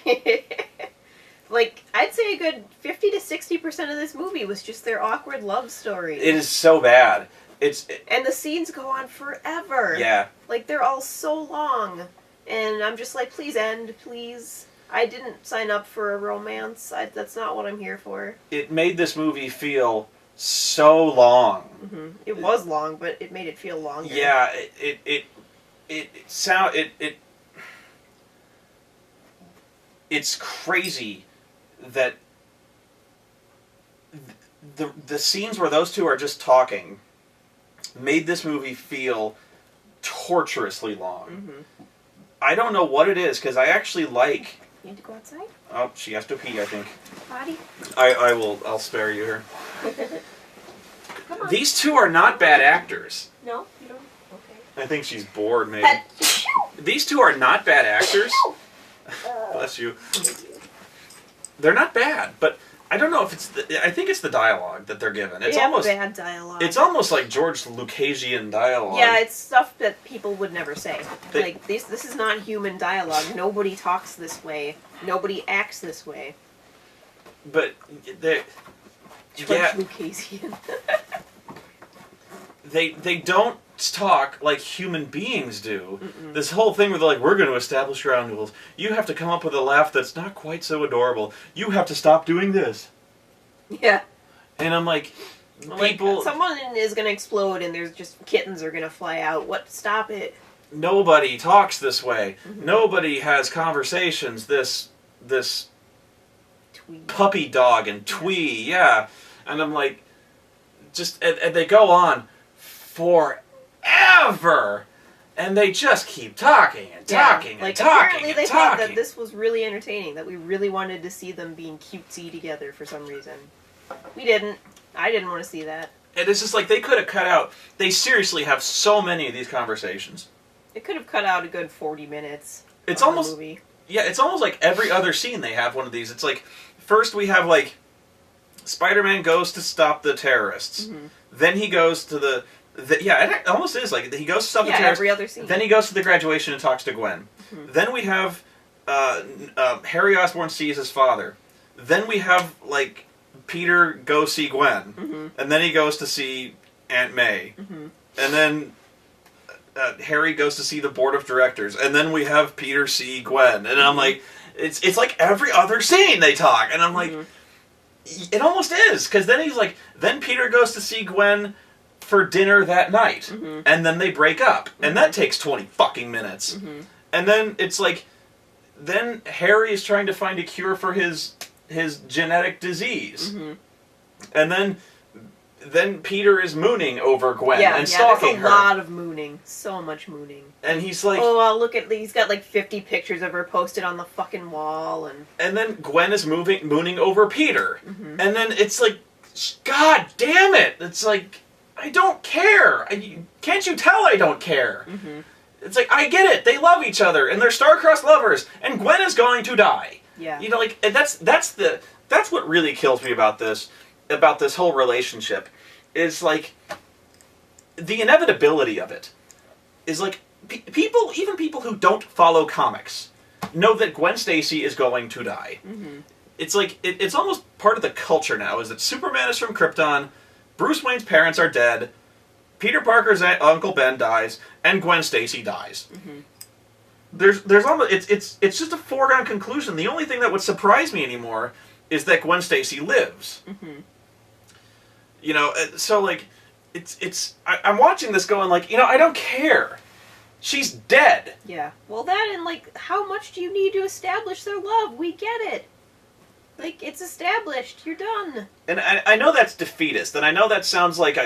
Like, I'd say a good 50 to 60% of this movie was just their awkward love story.
It is so bad.
And the scenes go on forever.
Yeah.
Like, they're all so long. And I'm just like, please end, please. I didn't sign up for a romance. That's not what I'm here for.
It made this movie feel so long.
It was long, but it made it feel longer.
Yeah, it's crazy that the scenes where those two are just talking made this movie feel torturously long.
Mm-hmm.
I don't know what it is, because I actually like...
You need to go outside?
Oh, she has to pee, I think.
Potty?
I'll spare you her.
Come on.
These two are not bad actors.
No? You don't? Okay.
I think she's bored, maybe.
Pet.
These two are not bad actors. Bless you. They're not bad, but I don't know if it's I think it's the dialogue that they're given. It's almost
bad dialogue.
It's almost like George Lucasian dialogue.
Yeah, it's stuff that people would never say. Like this is not human dialogue. Nobody talks this way. Nobody acts this way.
But they
George Lucasian.
they don't talk like human beings do.
Mm-mm.
This whole thing where they're like, we're going to establish ground rules. You have to come up with a laugh that's not quite so adorable. You have to stop doing this.
Yeah.
And I'm like, people...
someone is going to explode and there's just kittens are going to fly out. What? Stop it.
Nobody talks this way.
Mm-hmm.
Nobody has conversations this
Twee.
puppy dog and twee, yeah. And I'm like, and they go on forever, and they just keep talking and talking and talking
apparently
and
they
talking.
thought that this was really entertaining, that we really wanted to see them being cutesy together for some reason. We didn't. I didn't want to see that.
And it's just like, they could have cut out, they seriously have so many of these conversations.
It could have cut out a good 40 minutes.
It's
of
almost,
the movie.
yeah, it's almost like every other scene they have one of these. It's like, first we have like, Spider-Man goes to stop the terrorists.
Mm-hmm.
Then he goes to yeah, it almost is like, he goes to stop the terrorists.
Every other scene.
Then he goes to the graduation and talks to Gwen.
Mm-hmm.
Then we have Harry Osborn sees his father. Then we have, like, Peter go see Gwen.
Mm-hmm.
And then he goes to see Aunt May.
Mm-hmm.
And then Harry goes to see the board of directors. And then we have Peter see Gwen. And I'm like, it's like every other scene they talk. And I'm like, it almost is. Because then he's like, then Peter goes to see Gwen for dinner that night.
Mm-hmm.
And then they break up.
Mm-hmm.
And that takes 20 fucking minutes.
Mm-hmm.
And then it's like, then Harry is trying to find a cure for his genetic disease.
Mm-hmm.
And then Peter is mooning over Gwen and stalking her.
There's a lot of mooning. So much mooning.
And he's like...
oh, well, look at... he's got like 50 pictures of her posted on the fucking wall.
And then Gwen is mooning over Peter.
Mm-hmm.
And then it's like, God damn it! It's like, I don't care! Can't you tell I don't care?
Mm-hmm.
It's like, I get it! They love each other, and they're star-crossed lovers, and Gwen is going to die.
Yeah.
You know, like, and that's what really kills me about this whole relationship, is like, the inevitability of it is like, even people who don't follow comics know that Gwen Stacy is going to die.
Mm-hmm.
It's like, it's almost part of the culture now, is that Superman is from Krypton, Bruce Wayne's parents are dead, Peter Parker's Uncle Ben dies, and Gwen Stacy dies.
Mm-hmm.
There's almost, it's just a foregone conclusion. The only thing that would surprise me anymore is that Gwen Stacy lives.
Mm-hmm.
You know, so like, I'm watching this going like, you know, I don't care. She's dead.
Yeah. Well, that and like, how much do you need to establish their love? We get it. Like, it's established. You're done.
And I know that's defeatist, and I know that sounds like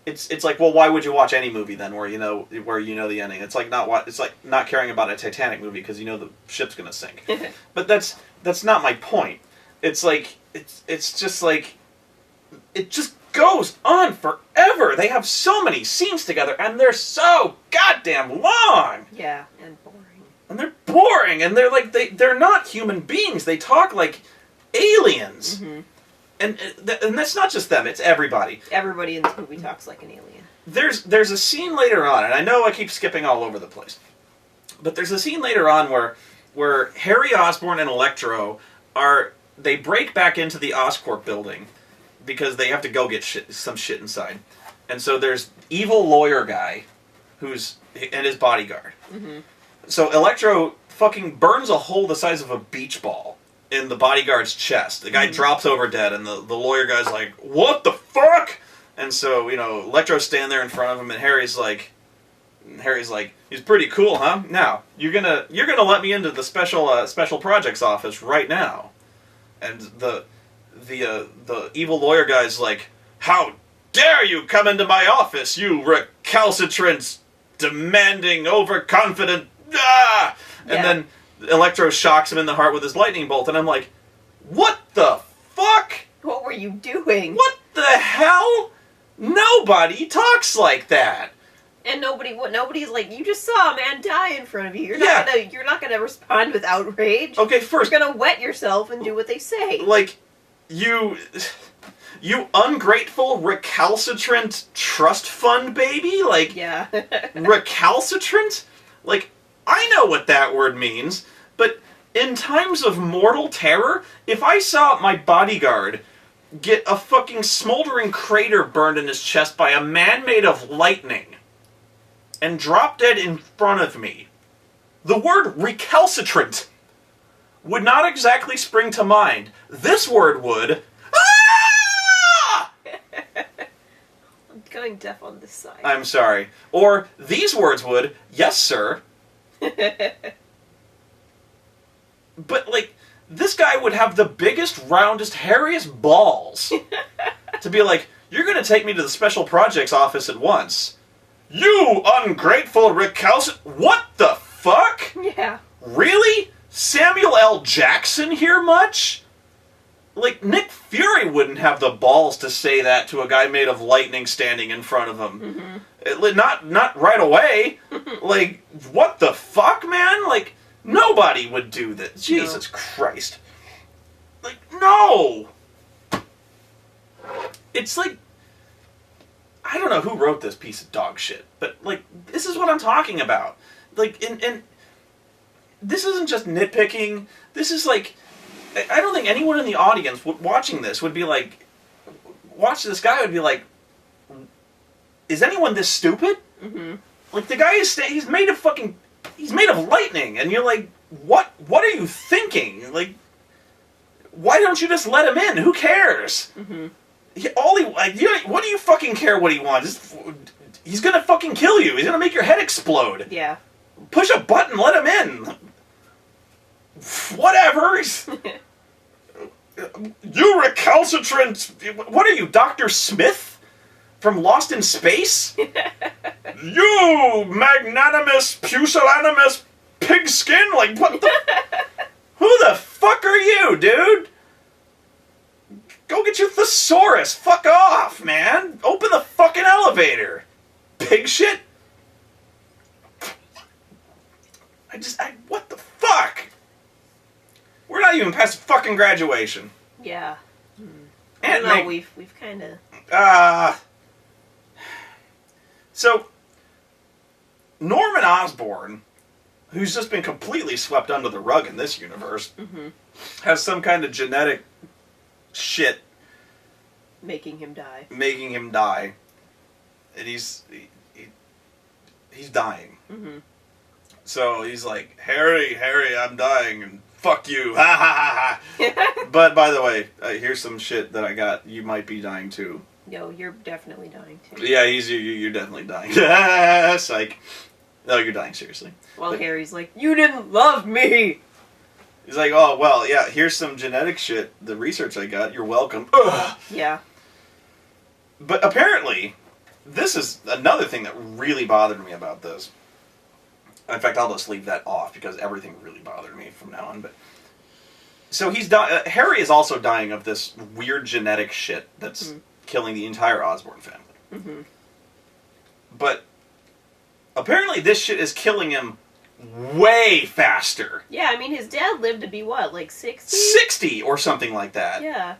it's like, well, why would you watch any movie then where you know the ending? It's like not caring about a Titanic movie because you know the ship's gonna sink. But that's not my point. It's like it's just like it just goes on forever. They have so many scenes together, and they're so goddamn long.
Yeah, and boring.
And they're boring, and they're like they're not human beings. They talk like aliens.
Mm-hmm.
And that's not just them, it's everybody.
Everybody in this movie talks like an alien.
There's a scene later on, and I know I keep skipping all over the place, but there's a scene later on where Harry Osborn and Electro they break back into the Oscorp building because they have to go get some shit inside. And so there's evil lawyer guy and his bodyguard.
Mm-hmm.
So Electro fucking burns a hole the size of a beach ball in the bodyguard's chest. The guy drops over dead, and the lawyer guy's like, what the fuck? And so, you know, Electro's standing there in front of him, and Harry's like, he's pretty cool, huh? Now, you're gonna let me into the special projects office right now. And the evil lawyer guy's like, "How dare you come into my office, you recalcitrant, demanding, overconfident, ah!" And then Electro shocks him in the heart with his lightning bolt, and I'm like, what the fuck?
What were you doing?
What the hell? Nobody talks like that.
And nobody's like, you just saw a man die in front of you. You're not gonna respond with outrage.
Okay, first,
you're gonna wet yourself and do what they say.
Like, you ungrateful, recalcitrant trust fund baby? Like,
yeah.
recalcitrant? Like, I know what that word means, but in times of mortal terror, if I saw my bodyguard get a fucking smoldering crater burned in his chest by a man made of lightning and drop dead in front of me, the word recalcitrant would not exactly spring to mind. This word would. Ah!
I'm going deaf on this side.
I'm sorry. Or these words would. Yes, sir. But, like, this guy would have the biggest, roundest, hairiest balls to be like, "You're going to take me to the special projects office at once. You ungrateful recalcitrant..." What the fuck?
Yeah.
Really? Samuel L. Jackson here much? Like, Nick Fury wouldn't have the balls to say that to a guy made of lightning standing in front of him. Mm-hmm. Not right away. Like, what the fuck, man? Like, nobody would do that. Jesus Christ. Like, no! It's like, I don't know who wrote this piece of dog shit, but, like, this is what I'm talking about. Like, and this isn't just nitpicking. This is like, I don't think anyone in the audience watching this would be like, watch this guy would be like, is anyone this stupid? Mm-hmm. Like, the guy is, he's made of lightning, and you're like, what are you thinking? Like, why don't you just let him in? Who cares? Mm-hmm. What do you fucking care what he wants? He's gonna fucking kill you. He's gonna make your head explode.
Yeah.
Push a button, let him in. Whatever. You recalcitrant... What are you, Dr. Smith? From Lost in Space? You magnanimous, pusillanimous pigskin? Like, what the... Who the fuck are you, dude? Go get your thesaurus. Fuck off, man. Open the fucking elevator. Pig shit? What the fuck? We're not even past fucking graduation.
Yeah.
And
no, we've kind of...
So, Norman Osborn, who's just been completely swept under the rug in this universe, has some kind of genetic shit
making him die.
And he's dying. Mm-hmm. So he's like, Harry, I'm dying, and fuck you, ha ha ha ha. But by the way, here's some shit that I got. You might be dying too.
No, you're definitely dying too.
Yeah, you're definitely dying. Psych. No, you're dying seriously.
Well, Harry's like, you didn't love me.
He's like, oh well, yeah. Here's some genetic shit. The research I got. You're welcome. Ugh.
Yeah.
But apparently, this is another thing that really bothered me about this. In fact, I'll just leave that off because everything really bothered me from now on. But so Harry is also dying of this weird genetic shit that's killing the entire Osborn family. Mm-hmm. But apparently, this shit is killing him way faster.
Yeah, I mean, his dad lived to be what, like 60?
60 or something like that.
Yeah,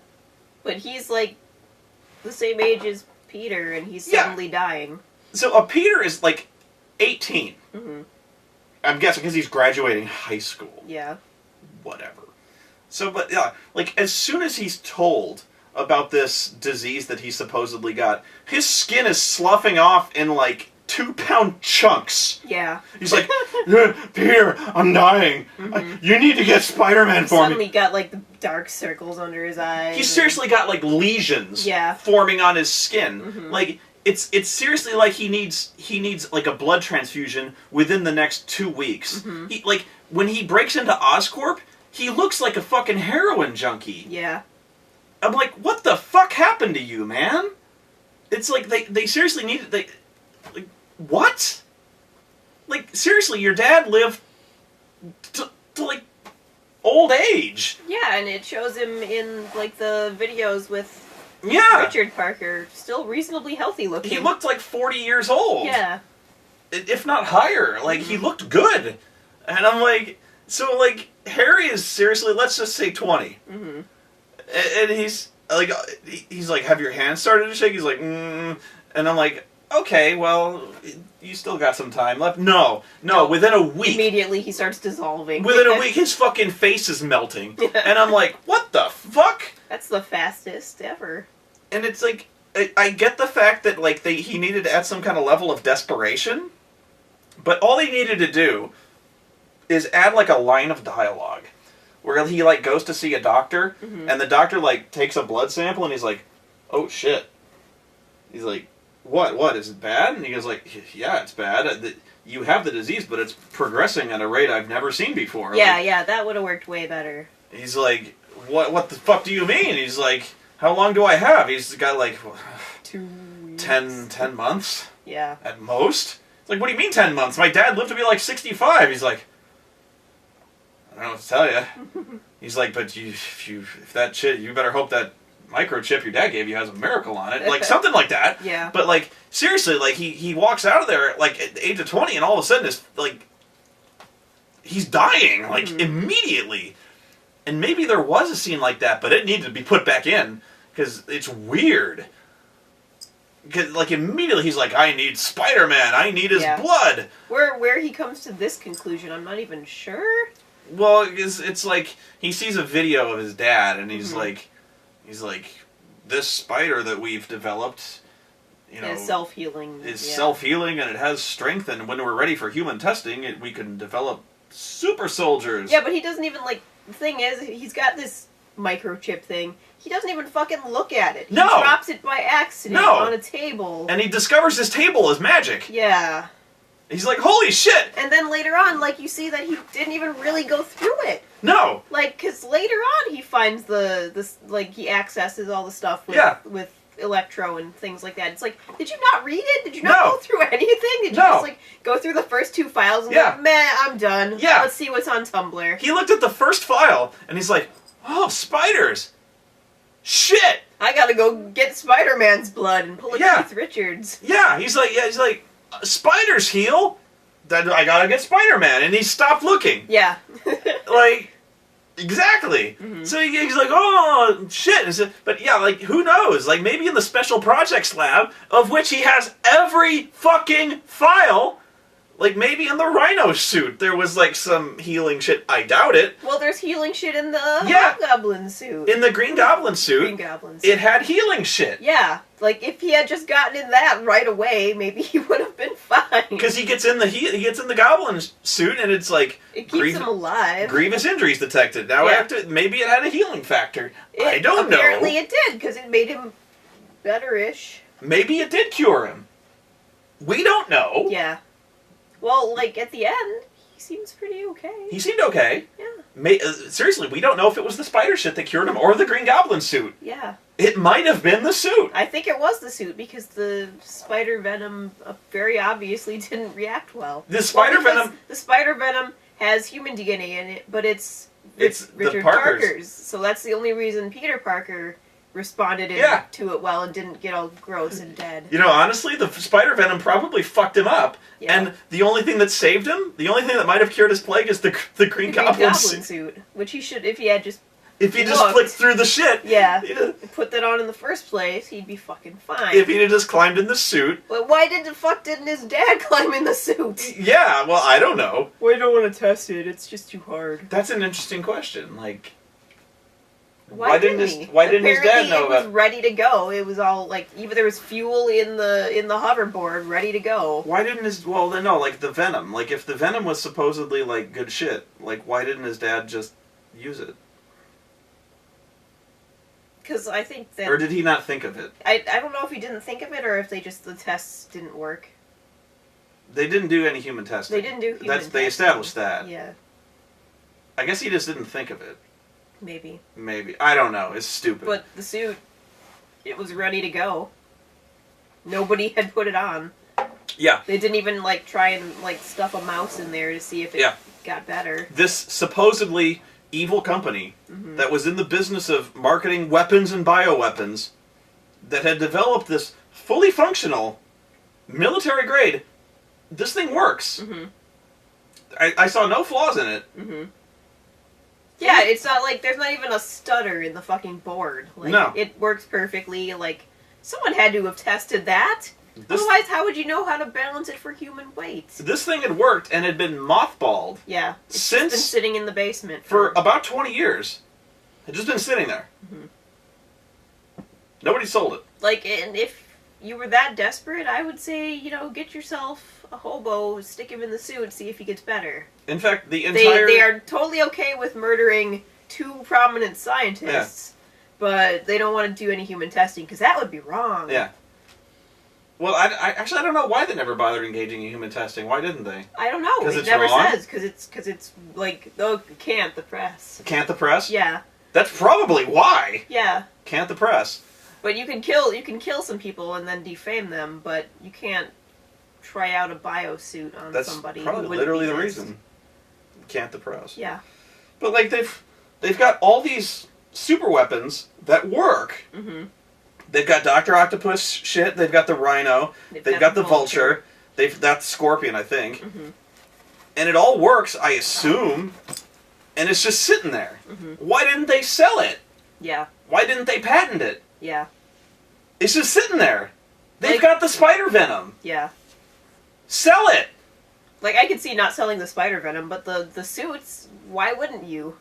but he's like the same age as Peter, and he's suddenly dying.
So Peter is like 18. Mm-hmm. I'm guessing because he's graduating high school.
Yeah.
Whatever. So, but yeah, like as soon as he's told about this disease that he supposedly got, his skin is sloughing off in like 2-pound chunks.
Yeah.
He's like, Peter, I'm dying. Mm-hmm. You need to get Spider-Man for me.
Suddenly got like the dark circles under his eyes.
He's seriously got like lesions forming on his skin. Mm-hmm. Like, it's seriously like he needs like a blood transfusion within the next 2 weeks. Mm-hmm. He, like, when he breaks into Oscorp, he looks like a fucking heroin junkie.
Yeah.
I'm like, what the fuck happened to you, man? It's like they seriously needed like what? Like seriously, your dad lived to like old age.
Yeah, and it shows him in like the videos with Richard Parker, still reasonably healthy looking.
He looked like 40 years old.
Yeah.
If not higher. Like, he looked good. And I'm like, so, like, Harry is seriously, let's just say 20.
Mm-hmm.
And he's like, have your hands started to shake? He's like, And I'm like, okay, well, you still got some time left. No, within a week.
Immediately he starts dissolving.
Within a week, his fucking face is melting. And I'm like, what the fuck?
That's the fastest ever.
And it's like, I get the fact that, like, he needed to add some kind of level of desperation, but all he needed to do is add, like, a line of dialogue where he, like, goes to see a doctor, and the doctor, like, takes a blood sample, and he's like, oh, shit. He's like, what, is it bad? And he goes, like, yeah, it's bad. You have the disease, but it's progressing at a rate I've never seen before.
Yeah,
like,
that would have worked way better.
He's like, what the fuck do you mean? He's like, how long do I have? He's got, like,
2 weeks.
10 months?
Yeah.
At most? It's like, what do you mean 10 months? My dad lived to be, like, 65. He's like, I don't know what to tell you. He's like, but if that shit, you better hope that microchip your dad gave you has a miracle on it. Like, something like that.
Yeah.
But, like, seriously, like, he walks out of there, like, at the age of 20, and all of a sudden, it's, like, he's dying, like, immediately. And maybe there was a scene like that, but it needed to be put back in, because it's weird. Because, like, immediately he's like, I need Spider-Man, I need his blood.
Where he comes to this conclusion, I'm not even sure.
Well, it's like, he sees a video of his dad, and he's like, this spider that we've developed, you know,
is self-healing.
Is self-healing, and it has strength, and when we're ready for human testing, we can develop super soldiers.
Yeah, but he doesn't even, like, the thing is, he's got this microchip thing. He doesn't even fucking look at it. He drops it by accident on a table.
And he discovers his table is magic.
Yeah.
He's like, holy shit!
And then later on, like, you see that he didn't even really go through it.
No!
Like, because later on he finds he accesses all the stuff with Electro and things like that. It's like, did you not read it? Did you not go through anything? Did you just, like, go through the first 2 files and go, meh, I'm done.
Yeah.
Let's see what's on Tumblr.
He looked at the first file, and he's like, oh, spiders! Shit!
I gotta go get Spider-Man's blood and pull a Keith Richards.
Yeah, he's like, spiders heal? I gotta get Spider-Man, and he stopped looking.
Yeah.
Like, exactly. So he's like, oh, shit. But yeah, like, who knows? Like, maybe in the Special Projects Lab, of which he has every fucking file, like, maybe in the Rhino suit, there was, like, some healing shit. I doubt it.
Well, there's healing shit in the Hobgoblin suit.
In the Green Goblin suit, it had healing shit.
Yeah. Like, if he had just gotten in that right away, maybe he would have been fine.
Because he gets in the Goblin suit, and it's like...
It keeps him alive.
Grievous injuries detected. Now maybe it had a healing factor. I don't know.
Apparently it did, because it made him better-ish.
Maybe it did cure him. We don't know.
Yeah. Well, like, at the end, he seems pretty okay.
He seemed okay.
Yeah.
Seriously, we don't know if it was the spider shit that cured him or the Green Goblin suit.
Yeah.
It might have been the suit.
I think it was the suit, because the spider venom very obviously didn't react well.
The spider venom
has human DNA in it, but it's
the
Richard
Parker's.
Parker's. So that's the only reason Peter Parker responded to it well and didn't get all gross and dead.
You know, honestly, the spider venom probably fucked him up. Yeah. And the only thing that saved him, the only thing that might have cured his plague is the Green Goblin suit.
Which he should, if he had just
flicked through the shit.
Yeah. Put that on in the first place, he'd be fucking fine.
If he'd have just climbed in the suit.
But why didn't his dad climb in the suit?
Yeah, well, I don't know.
Well, I don't want to test it. It's just too hard.
That's an interesting question. Like,
why didn't his dad know about it? It was ready to go. It was all, like, even there was fuel in the hoverboard ready to go.
Why didn't the venom. Like, if the venom was supposedly, like, good shit, like, why didn't his dad just use it?
Because I think that...
Or did he not think of it?
I don't know if he didn't think of it or if the tests didn't work.
They didn't do any human testing.
They didn't do human testing.
They established that.
Yeah.
I guess he just didn't think of it.
Maybe.
Maybe. I don't know. It's stupid.
But the suit, it was ready to go. Nobody had put it on.
Yeah.
They didn't even, like, try and, like, stuff a mouse in there to see if it got better.
This supposedly evil company that was in the business of marketing weapons and bioweapons that had developed this fully functional, military-grade, this thing works.
Mm-hmm.
I saw no flaws in it.
Mm-hmm. Yeah, it's not like, there's not even a stutter in the fucking board. Like,
no.
It works perfectly, like, someone had to have tested that. Otherwise, how would you know how to balance it for human weight?
This thing had worked and had been mothballed.
Yeah. It's just been sitting in the basement.
For about 20 years. It had just been sitting there.
Mm-hmm.
Nobody sold it.
Like, and if you were that desperate, I would say, you know, get yourself a hobo, stick him in the suit, see if he gets better.
In fact, the entire...
They are totally okay with murdering 2 prominent scientists, but they don't want to do any human testing, because that would be wrong.
Yeah. Well, I don't know why they never bothered engaging in human testing. Why didn't they?
I don't know. It never says, because it's like, oh, can't the press.
Can't the press?
Yeah.
That's probably why.
Yeah.
Can't the press.
But you can kill some people and then defame them, but you can't try out a biosuit on somebody.
That's probably literally the reason. Can't the press.
Yeah.
But like they've got all these super weapons that work.
Mm-hmm.
They've got Dr. Octopus shit. They've got the Rhino. They've got the Vulture. They've got the Scorpion, I think.
Mm-hmm.
And it all works, I assume. And it's just sitting there.
Mm-hmm.
Why didn't they sell it?
Yeah.
Why didn't they patent it?
Yeah.
It's just sitting there. They've got the spider venom.
Yeah.
Sell it.
Like, I could see not selling the spider venom, but the suits, why wouldn't you?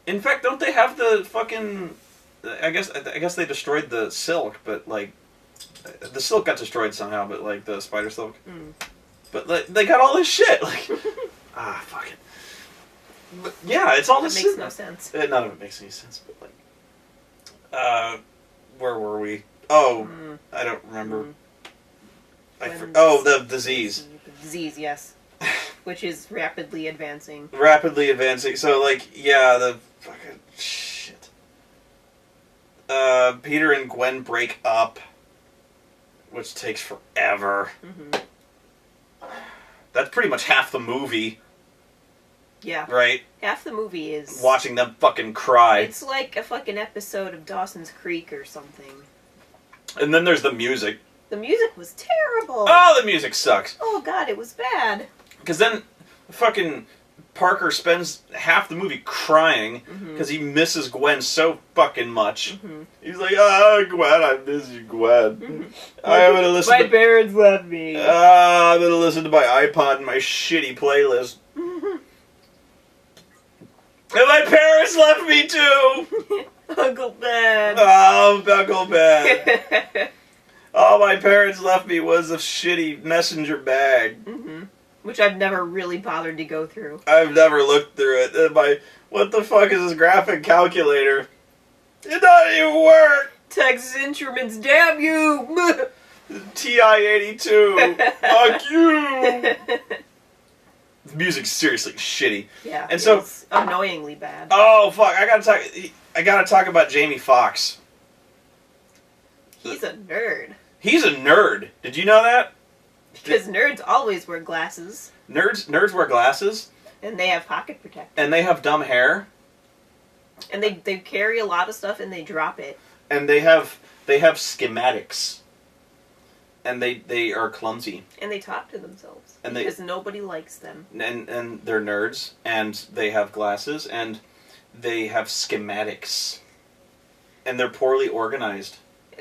In fact, don't they have the fucking... I guess they destroyed the silk, but, like... The silk got destroyed somehow, but, like, the spider silk.
Mm.
But, like, they got all this shit. Like, fuck it. But, yeah, it's all
That
this...
makes no sense.
None of it makes any sense, but, like... where were we? Oh, I don't remember. The disease.
The disease, yes. Which is rapidly advancing.
Rapidly advancing. So, like, yeah, the fucking shit. Peter and Gwen break up, which takes forever.
Mm-hmm.
That's pretty much half the movie.
Yeah.
Right?
Half the movie is...
watching them fucking cry.
It's like a fucking episode of Dawson's Creek or something.
And then there's the music.
The music was terrible.
Oh, the music sucks.
Oh, God, it was bad.
Because then fucking Parker spends half the movie crying because he misses Gwen so fucking much. Mm-hmm. He's like, Gwen, I miss you, Gwen. Mm-hmm. I'm gonna listen
my parents left me.
I'm gonna listen to my iPod and my shitty playlist. Mm-hmm. And my parents left me too!
Uncle Ben.
Oh, Uncle Ben. All my parents left me was a shitty messenger bag.
Mm-hmm. Which I've never really bothered to go through.
I've never looked through it. What the fuck is this graphic calculator? It doesn't even work!
Texas Instruments, damn you!
TI-82, fuck you! The music's seriously shitty.
Yeah,
and so
it's annoyingly bad.
Oh fuck! I gotta talk about Jamie Foxx.
He's a nerd.
He's a nerd. Did you know that?
Because nerds always wear glasses.
Nerds wear glasses.
And they have pocket protectors.
And they have dumb hair.
And they carry a lot of stuff and they drop it.
And they have schematics. And they are clumsy.
And they talk to themselves.
And
because nobody likes them.
And they're nerds. And they have glasses. And they have schematics. And they're poorly organized.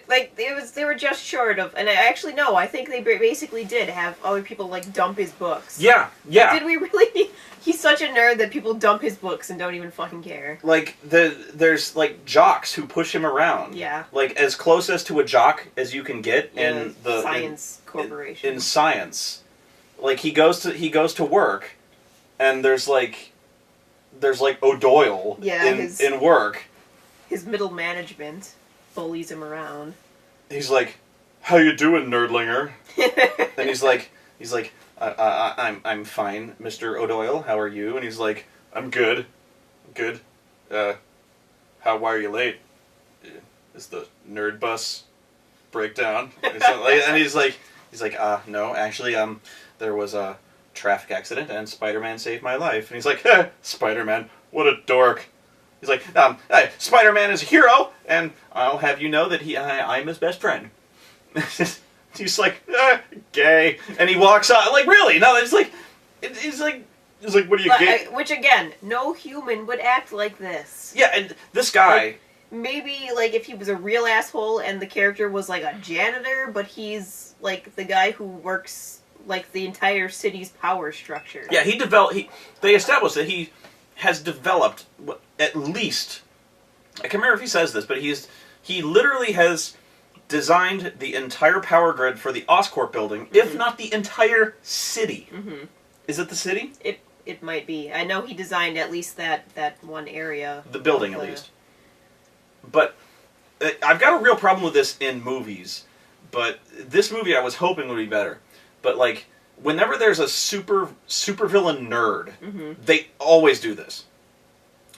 Like, they were just short of... And actually, no, I think they basically did have other people, like, dump his books.
Yeah, yeah.
Did we really... He's such a nerd that people dump his books and don't even fucking care.
Like, there's, like, jocks who push him around.
Yeah.
Like, as close as to a jock as you can get in the...
Science Corporation.
In science. Like, he goes to work, and there's O'Doyle in work.
His middle management bullies him around.
He's like, "How you doing, nerdlinger?" And he's like, I'm fine, Mr. O'Doyle. How are you? And he's like, "I'm good, good." why are you late? Is the nerd bus breakdown? And he's like, no, actually, there was a traffic accident and Spider-Man saved my life. And he's like, Spider-Man, what a dork. He's like, Spider-Man is a hero, and I'll have you know that I'm his best friend. He's like, gay, and he walks out. Like, really? No, it's like, he's like, what are you gay?
Which again, no human would act like this.
Yeah, and this guy.
Maybe, like, if he was a real asshole and the character was, like, a janitor, but he's, like, the guy who works, like, the entire city's power structure.
Yeah, they established that he has developed, at least, I can't remember if he says this, but he literally has designed the entire power grid for the Oscorp building, if not the entire city. Mm-hmm. Is it the city?
It might be. I know he designed at least that one area.
The building, at least. But I've got a real problem with this in movies. But this movie I was hoping would be better. But, like, whenever there's a super villain nerd, they always do this.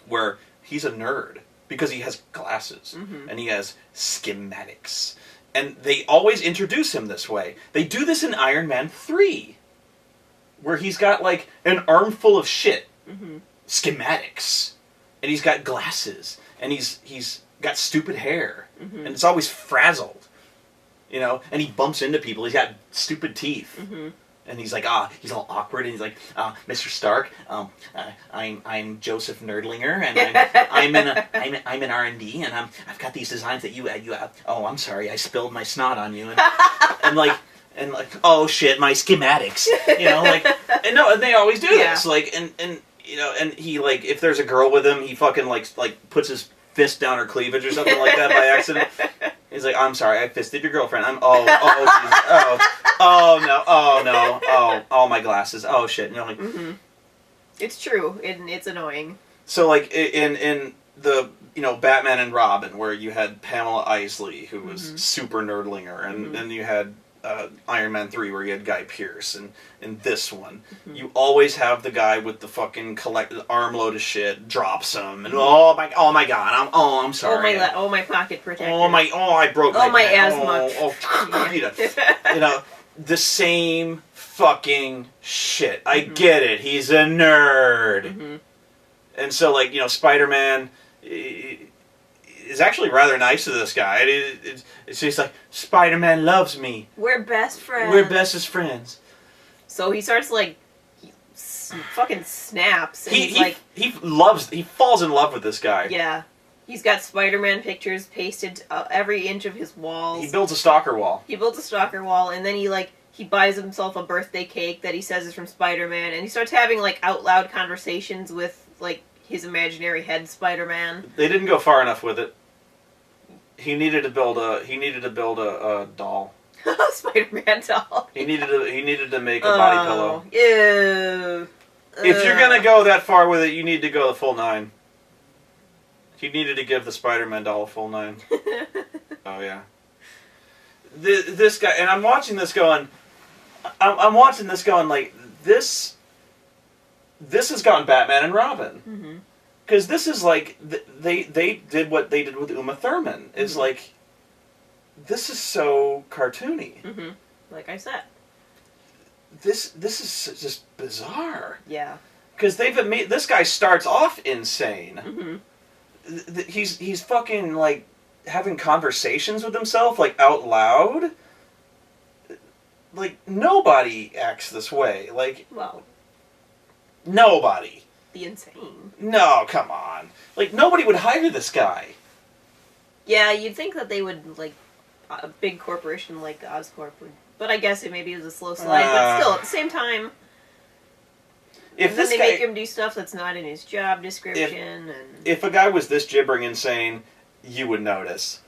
Where he's a nerd because he has glasses and he has schematics. And they always introduce him this way. They do this in Iron Man 3. Where he's got, like, an armful of shit. Schematics. And he's got glasses. And he's got stupid hair, and it's always frazzled, you know. And he bumps into people. He's got stupid teeth, and he's like, he's all awkward. And he's like, Mr. Stark, I'm Joseph Nerdlinger, and I'm in R&D, and I've got these designs that you have. Oh, I'm sorry, I spilled my snot on you, and like, oh shit, my schematics, you know, like, and they always do this, like, and you know, and he, like, if there's a girl with him, he fucking like puts his fist down her cleavage or something like that by accident. He's like, I'm sorry, I fisted your girlfriend. Oh my glasses. Oh shit. You know, like,
it's true, and it's annoying.
So, like, in the, you know, Batman and Robin, where you had Pamela Isley, who was super nerdlinger, and then you had Iron Man 3, where you had Guy Pearce, and in this one, you always have the guy with the fucking armload of shit, drops him, and oh my god, I'm sorry.
My pocket protector.
I broke
my asthma.
You know, the same fucking shit. I get it. He's a nerd. And so, like, you know, Spider-Man is actually rather nice to this guy. It's just like, Spider-Man loves me.
We're best friends.
We're bestest friends.
So he starts, like, fucking snaps. And
he falls in love with this guy.
Yeah. He's got Spider-Man pictures pasted every inch of his walls.
He builds a stalker wall.
And then he buys himself a birthday cake that he says is from Spider-Man, and he starts having, like, out loud conversations with, like, his imaginary head Spider-Man.
They didn't go far enough with it. He needed to build a doll.
Spider-Man doll.
He needed to make a body pillow.
Ew.
If you're gonna go that far with it, you need to go the full 9. He needed to give the Spider-Man doll a full 9. Oh yeah. This guy, and I'm watching this going. I'm watching this going, like, this has gone Batman and Robin. Because this is like, they did what they did with Uma Thurman. Is like, this is so cartoony.
Like I said.
This is just bizarre.
Yeah.
Because this guy starts off insane. He's fucking, like, having conversations with himself, like, out loud. Like, nobody acts this way. Like,
well,
nobody.
The insane.
No, come on. Like, nobody would hire this guy.
Yeah, you'd think that they would, like, a big corporation like Oscorp would. But I guess maybe it was a slow slide. But still, at the same time,
if
they make him do stuff that's not in his job description.
If a guy was this gibbering insane, you would notice.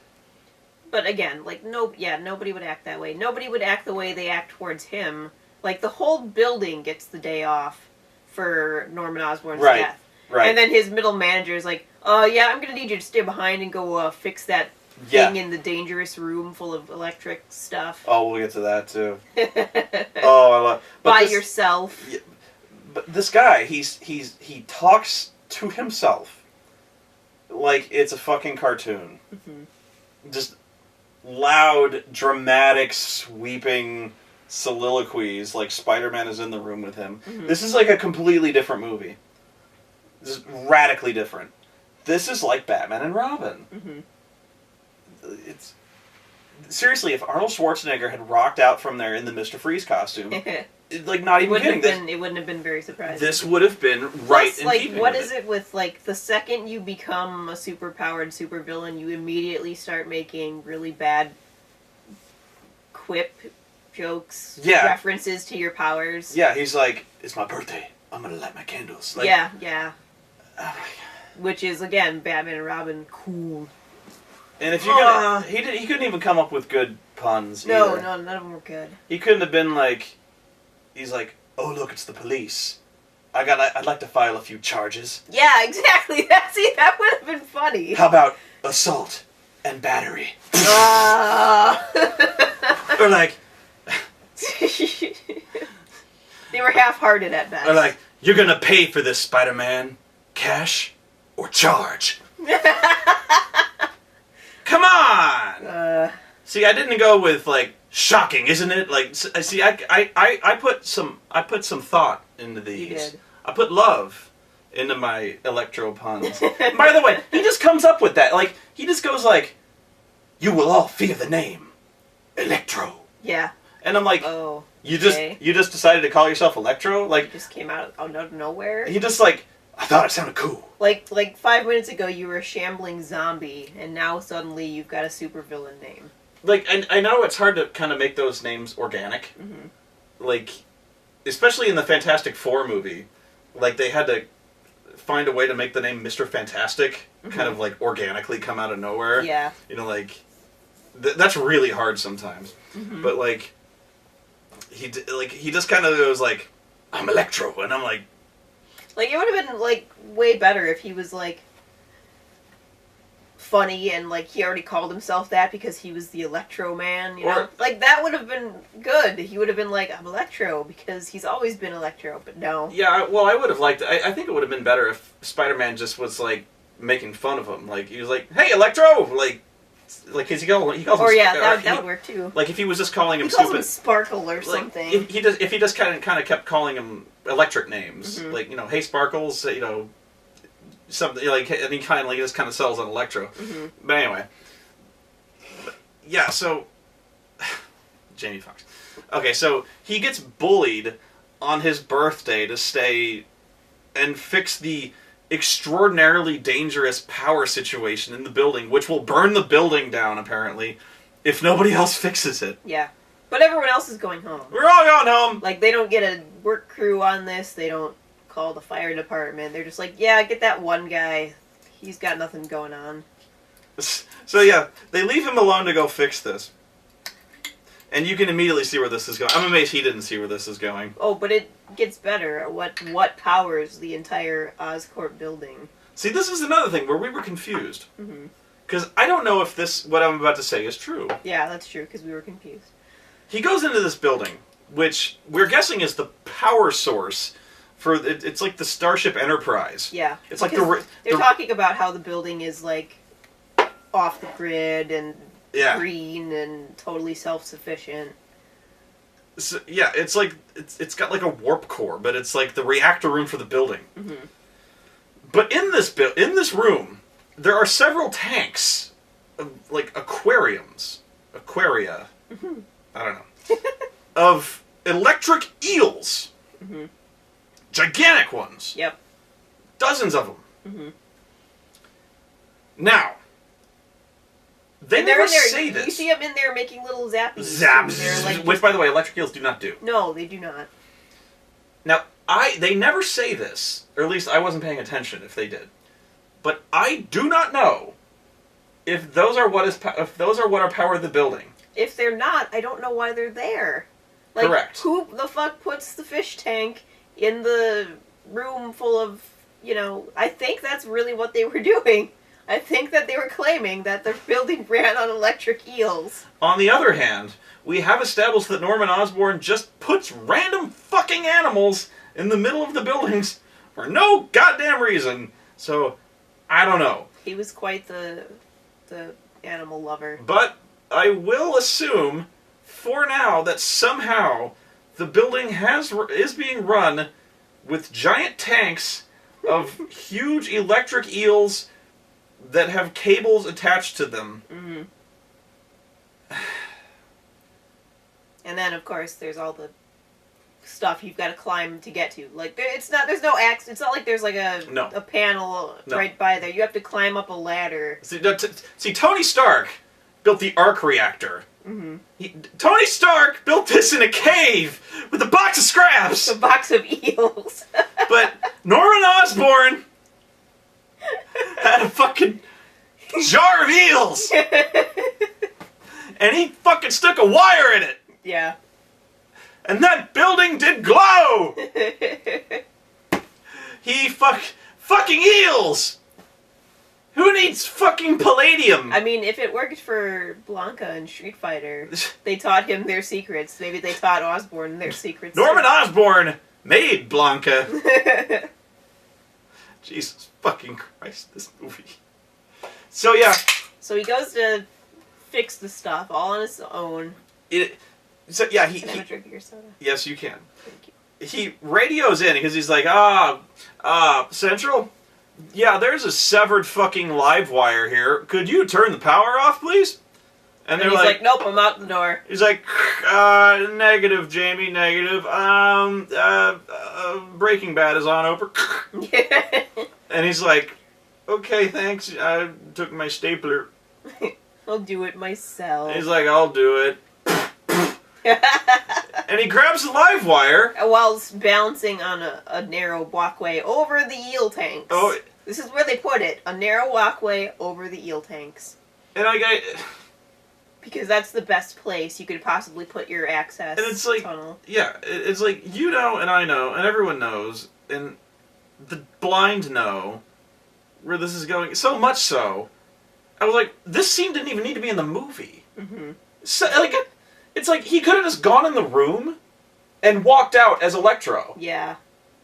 But again, like, nobody would act that way. Nobody would act the way they act towards him. Like, the whole building gets the day off for Norman Osborn's death.
Right.
And then his middle manager is like, yeah, I'm going to need you to stay behind and go fix that thing in the dangerous room full of electric stuff.
Oh, we'll get to that, too. Oh, I love...
By yourself.
Yeah, but this guy, he talks to himself like it's a fucking cartoon.
Mm-hmm.
Just loud, dramatic, sweeping soliloquies like Spider-Man is in the room with him.
Mm-hmm.
This is like a completely different movie. This is radically different. This is like Batman and Robin.
Mm-hmm.
It's seriously, if Arnold Schwarzenegger had rocked out from there in the Mr. Freeze costume, like not even kidding,
it wouldn't have been very surprising.
this would have been right in
like,
keeping
what
with
is it with, like, the second you become a superpowered supervillain, you immediately start making really bad quip jokes, references to your powers.
Yeah, he's like, it's my birthday, I'm gonna light my candles. Like,
yeah.
Oh
which is, again, Batman and Robin, cool.
And if you're gonna, he couldn't even come up with good puns.
No,
either.
none of them were good.
He couldn't have been like, he's like, oh look, it's the police. I'd like to file a few charges.
Yeah, exactly. That would have been funny.
How about assault and battery? Or like,
they were half-hearted at best.
or like, you're gonna pay for this, Spider-Man. Cash or charge? Come on! See, I didn't go with, like, shocking, isn't it? Like, see, I put some thought into these.
You did.
I put love into my electro puns. By the way, he just comes up with that. Like, he just goes like, you will all fear the name Electro.
Yeah.
And I'm like,
oh,
you just decided to call yourself Electro? Like,
it just came out of nowhere.
He just like, I thought it sounded cool.
Like 5 minutes ago you were a shambling zombie, and now suddenly you've got a supervillain name.
Like, I know it's hard to kind of make those names organic.
Mm-hmm.
Like, especially in the Fantastic Four movie, like, they had to find a way to make the name Mr. Fantastic kind of, like, organically come out of nowhere.
Yeah.
You know, like, that's really hard sometimes.
Mm-hmm.
But, like, he just kind of goes, like, I'm Electro, and I'm like...
Like, it would have been, like, way better if he was, like, funny and, like, he already called himself that because he was the Electro Man, you know? Like, that would have been good. He would have been like, I'm Electro, because he's always been Electro, but no.
Yeah, well, I would have liked... I think it would have been better if Spider-Man just was, like, making fun of him. Like, he was like, hey, Electro! Like, cause he calls him...
Or, yeah, that would work, too.
Like, if he was just calling him
stupid... He calls him Sparkle or
like,
something.
If he just kind of kept calling him electric names. Mm-hmm. Like, you know, hey, Sparkles, you know... Something like, and he just kind of sells on Electro.
Mm-hmm.
But anyway, yeah. So Jamie Foxx. Okay, so he gets bullied on his birthday to stay and fix the extraordinarily dangerous power situation in the building, which will burn the building down apparently if nobody else fixes it.
Yeah, but everyone else is going home.
We're all going home.
Like, they don't get a work crew on this. They don't call the fire department. They're just like, yeah, get that one guy. He's got nothing going on.
So yeah, they leave him alone to go fix this. And you can immediately see where this is going. I'm amazed he didn't see where this is going.
Oh, but it gets better. What powers the entire Oscorp building?
See, this is another thing where we were confused.
Mm-hmm.
Because I don't know if what I'm about to say is true.
Yeah, that's true, because we were confused.
He goes into this building, which we're guessing is the power source for it's like the Starship Enterprise.
Yeah,
it's like
they're talking about how the building is like off the grid and green and totally self-sufficient.
So, yeah, it's like it's got like a warp core, but it's like the reactor room for the building.
Mm-hmm.
But in this room, there are several tanks, like aquaria.
Mm-hmm.
I don't know, of electric eels.
Mm-hmm.
Gigantic ones.
Yep.
Dozens of them.
Mm-hmm.
Now, they never say this.
You see them in there making little zappies.
Zaps.
Like,
which, by the way, electric eels do not do.
No, they do not.
Now, they never say this, or at least I wasn't paying attention if they did. But I do not know if those are what are power the building.
If they're not, I don't know why they're there. Like,
correct.
Who the fuck puts the fish tank in the room full of, you know... I think that's really what they were doing. I think that they were claiming that the building ran on electric eels.
On the other hand, we have established that Norman Osborn just puts random fucking animals in the middle of the buildings for no goddamn reason. So, I don't know.
He was quite the animal lover.
But I will assume, for now, that somehow the building is being run with giant tanks of huge electric eels that have cables attached to them.
Mm-hmm. And then, of course, there's all the stuff you've got to climb to get to. Like, there's no axe. It's not like there's like a panel right by there. You have to climb up a ladder.
See, Tony Stark built the arc reactor.
Mm-hmm.
Tony Stark built this in a cave with a box of scraps.
A box of eels.
But Norman Osborn had a fucking jar of eels. And he fucking stuck a wire in it.
Yeah.
And that building did glow! He fucking eels! Who needs fucking palladium?
I mean, if it worked for Blanca and Street Fighter, they taught him their secrets. Maybe they taught Osborn their secrets.
Norman Osborn made Blanca. Jesus fucking Christ, this movie. So yeah.
So he goes to fix the stuff all on his own.
So yeah,
Can I have a drink of your soda?
Yes, you can.
Thank you.
He radios in because he's like, Central? Yeah, there's a severed fucking live wire here. Could you turn the power off, please? And they're
he's like, nope, I'm out the door.
He's like, negative, Jamie, negative. Breaking Bad is on over. And he's like, okay, thanks. I took my stapler.
I'll do it myself.
He's like, I'll do it. And he grabs the live wire
while balancing on a narrow walkway over the eel tanks.
Oh,
this is where they put it. A narrow walkway over the eel tanks.
And
because that's the best place you could possibly put your access
and it's like,
tunnel.
Yeah, it's like, you know and I know and everyone knows and the blind know where this is going. So much so, I was like, this scene didn't even need to be in the movie.
Mm-hmm.
So, like, it's like he could have just gone in the room and walked out as Electro.
Yeah.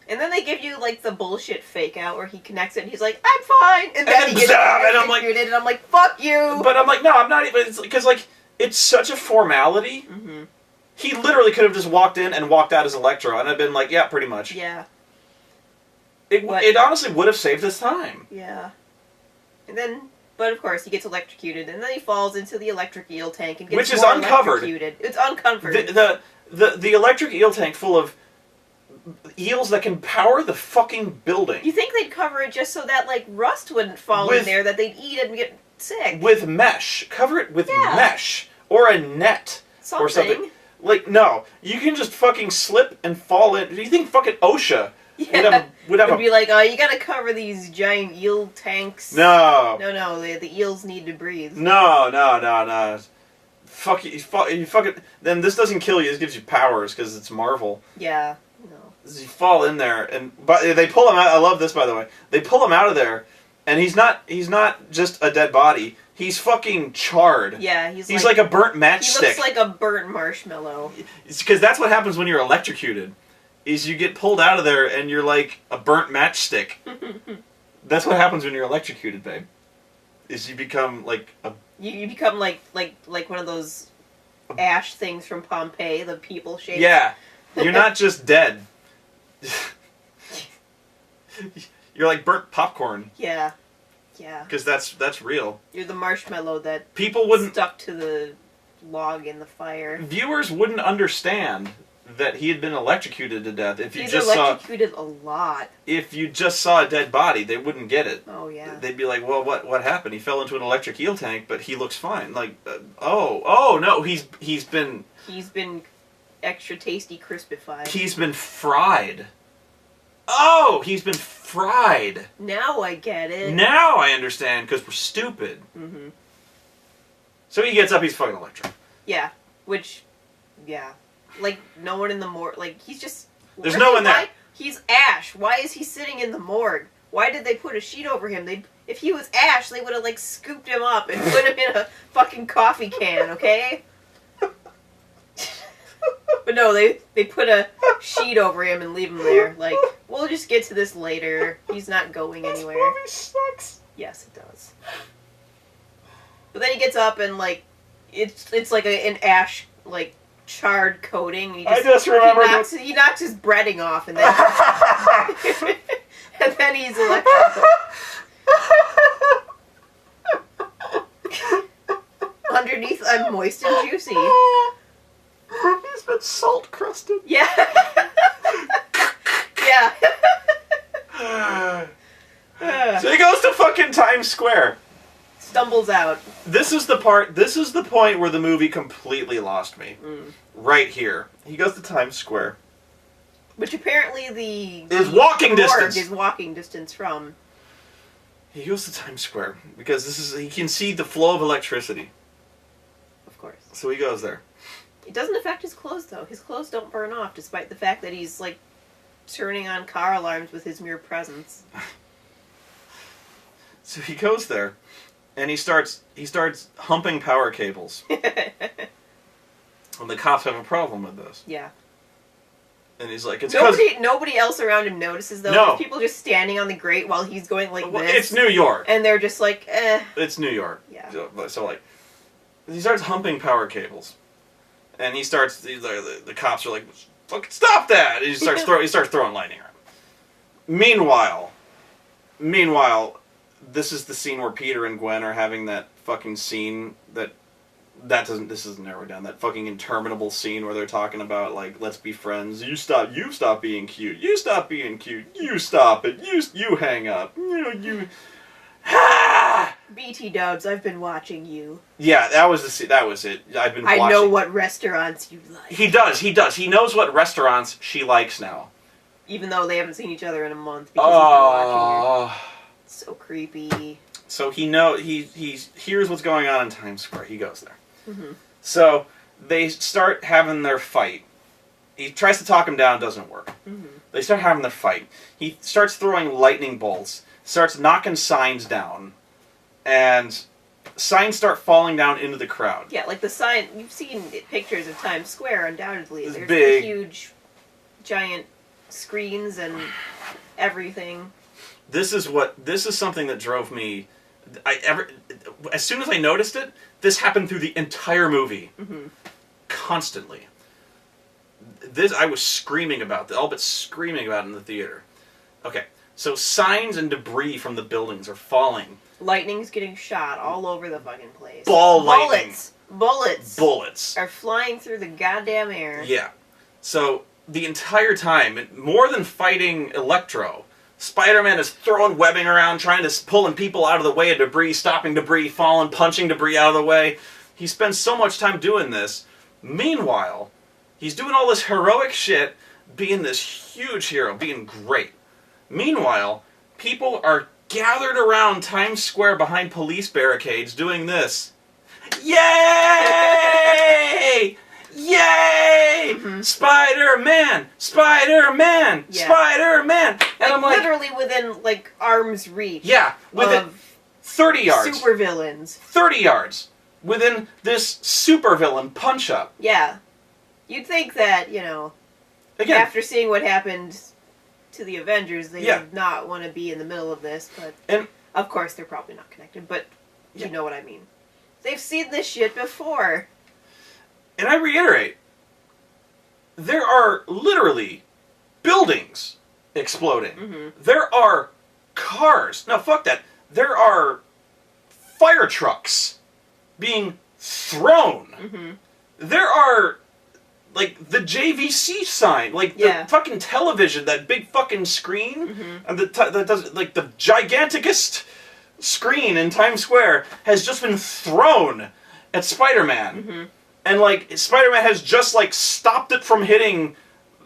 And then they give you, like, the bullshit fake out where he connects it and he's like, I'm fine! And then he gets executed and I'm like, fuck you!
But I'm like, no, I'm not even... Because, like, it's such a formality.
Mm-hmm.
He literally could have just walked in and walked out as Electro, and I'd been like, yeah, pretty much.
Yeah.
It honestly would have saved his time.
Yeah. And then... But of course, he gets electrocuted, and then he falls into the electric eel tank and gets
uncovered.
Electrocuted. It's uncovered.
The electric eel tank full of eels that can power the fucking building.
You think they'd cover it just so that, like, rust wouldn't fall in there, that they'd eat and get sick?
With mesh. Cover it with mesh. Or a net.
Something.
Or something. Like, no. You can just fucking slip and fall in. Do you think fucking OSHA would
be like, oh, you gotta cover these giant eel tanks.
No.
No, the eels need to breathe.
No. Fuck you fucking... Then this doesn't kill you, this gives you powers, because it's Marvel.
Yeah, no.
You fall in there, but they pull him out. I love this, by the way. They pull him out of there, and he's not just a dead body. He's fucking charred.
Yeah, he's
like a burnt matchstick.
He looks like a burnt marshmallow.
It's because that's what happens when you're electrocuted. Is you get pulled out of there and you're like a burnt matchstick. That's what happens when you're electrocuted, babe. Is you become like a...
You become like one of those ash things from Pompeii, the people shape.
Yeah. You're not just dead. You're like burnt popcorn.
Yeah.
Because that's real.
You're the marshmallow that
people wouldn't
stuck to the log in the fire.
Viewers wouldn't understand that he had been electrocuted to death if you
He's
just
electrocuted a lot.
If you just saw a dead body, they wouldn't get it.
Oh yeah.
They'd be like, "Well, what happened? He fell into an electric eel tank, but he looks fine." Like, oh no, he's been
extra tasty crispified.
He's been fried. Oh, he's been fried.
Now I get it.
Now I understand, because we're stupid.
Mm-hmm.
So he gets up, he's fucking Electro.
Yeah, like no one in the morgue. Like he's just.
There's no one there.
He's Ash. Why is he sitting in the morgue? Why did they put a sheet over him? If he was Ash, they would have like scooped him up and put him in a fucking coffee can. Okay. But no, they put a sheet over him and leave him there. Like, we'll just get to this later. He's not going anywhere.
This movie sucks.
Yes, it does. But then he gets up and, like, it's like an ash, like, charred coating. And
I just remember...
He knocks his breading off, and then... and then he's electrocuted. Underneath, I'm moist and juicy.
He's been salt crusted.
Yeah. Yeah.
So he goes to fucking Times Square.
Stumbles out.
This is the point where the movie completely lost me. Right here. He goes to Times Square.
Which apparently
is walking distance.
Is walking distance from.
He goes to Times Square because he can see the flow of electricity.
Of course.
So he goes there.
It doesn't affect his clothes though. His clothes don't burn off, despite the fact that he's like turning on car alarms with his mere presence.
So he goes there, and he starts humping power cables. And the cops have a problem with this.
Yeah.
And he's like,
nobody else around him notices though.
No.
There's people just standing on the grate while he's going like this.
It's New York.
And they're just like, eh.
It's New York.
Yeah.
So like, he starts humping power cables, and the cops are like, "Fucking stop that!" And he starts throwing lightning around. Meanwhile, this is the scene where Peter and Gwen are having that fucking scene this isn't narrowed down. That fucking interminable scene where they're talking about, like, let's be friends. You stop being cute. You stop being cute. You stop it. You hang up. You.
BT Dubs, I've been watching you.
Yeah, that was it. I've been watching.
I know what restaurants you like.
He does. He knows what restaurants she likes now.
Even though they haven't seen each other in a month because he's been watching her. So creepy.
So he hears what's going on in Times Square. He goes there.
Mm-hmm.
So they start having their fight. He tries to talk him down, doesn't work.
Mm-hmm.
They start having their fight. He starts throwing lightning bolts, starts knocking signs down, and signs start falling down into the crowd.
Yeah, like the sign, you've seen pictures of Times Square, undoubtedly.
It's
There's
big.
Huge, giant screens and everything.
This is something that drove me. As soon as I noticed it, this happened through the entire movie, constantly. I was screaming about this, all but screaming about it in the theater. Okay, so signs and debris from the buildings are falling.
Lightning's getting shot all over the fucking place. Bullets are flying through the goddamn air.
Yeah. So the entire time, more than fighting Electro, Spider-Man is throwing webbing around, pulling people out of the way of debris, stopping debris, falling, punching debris out of the way. He spends so much time doing this. Meanwhile, he's doing all this heroic shit, being this huge hero, being great. Meanwhile, people are gathered around Times Square behind police barricades doing this. Yay! Yay! Mm-hmm. Spider-Man! Spider-Man! Yeah. Spider-Man! And I'm like,
literally within, like, arm's reach.
Yeah, within 30 yards.
Supervillains.
30 yards. Within this supervillain punch-up.
Yeah. You'd think that, again, after seeing what happened to the Avengers, they would not want to be in the middle of this, but of course they're probably not connected, but you know what I mean. They've seen this shit before.
And I reiterate, there are literally buildings exploding. Mm-hmm. There are cars. No, fuck that. There are fire trucks being thrown. Mm-hmm. There are, like, the JVC sign, like the fucking television, that big fucking screen, and that does, like, the giganticest screen in Times Square has just been thrown at Spider-Man. Mm-hmm. And, like, Spider-Man has just, like, stopped it from hitting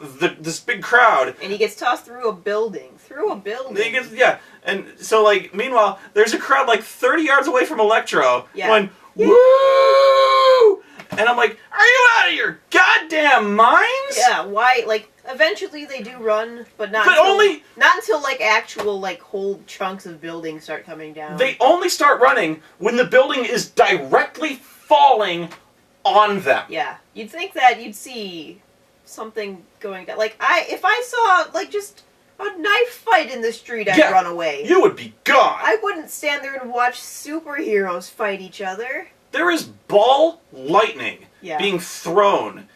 this big crowd.
And he gets tossed through a building.
And so, like, meanwhile, there's a crowd, like, 30 yards away from Electro going, woo! And I'm like, are you out of your goddamn minds?
Yeah, why? Like, eventually they do run, but not until, like, actual, like, whole chunks of buildings start coming down.
They only start running when the building is directly falling on them.
Yeah. You'd think that you'd see something going down. Like, if I saw, like, just a knife fight in the street, I'd
Yeah,
run away.
You would be gone.
I wouldn't stand there and watch superheroes fight each other.
There is ball lightning
Yeah.
being thrown.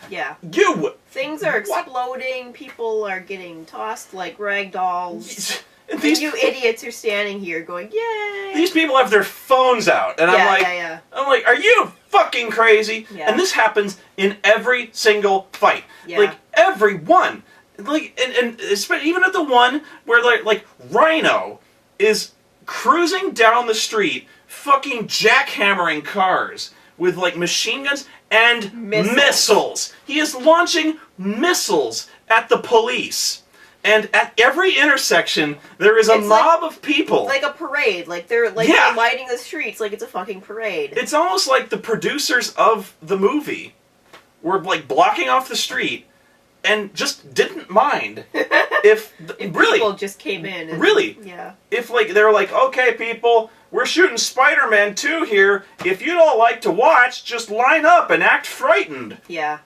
Yeah.
You.
Things are
What?
exploding. People are getting tossed like rag dolls. And
These,
you idiots are standing here going, "Yay!"
these people have their phones out, and
yeah.
I'm like, are you fucking crazy?
Yeah.
And this happens in every single fight.
Yeah.
Like every one. Like and even at the one where like Rhino is cruising down the street, fucking jackhammering cars with like machine guns and missiles. He is launching missiles at the police. And at every intersection, there is a mob of people.
Like a parade. Like they're lighting the streets like it's a fucking parade.
It's almost like the producers of the movie were like blocking off the street and just didn't mind if really
people just came in. And,
really.
Yeah.
If like they were like, okay, people, we're shooting Spider-Man 2 here. If you don't like to watch, just line up and act frightened.
Yeah.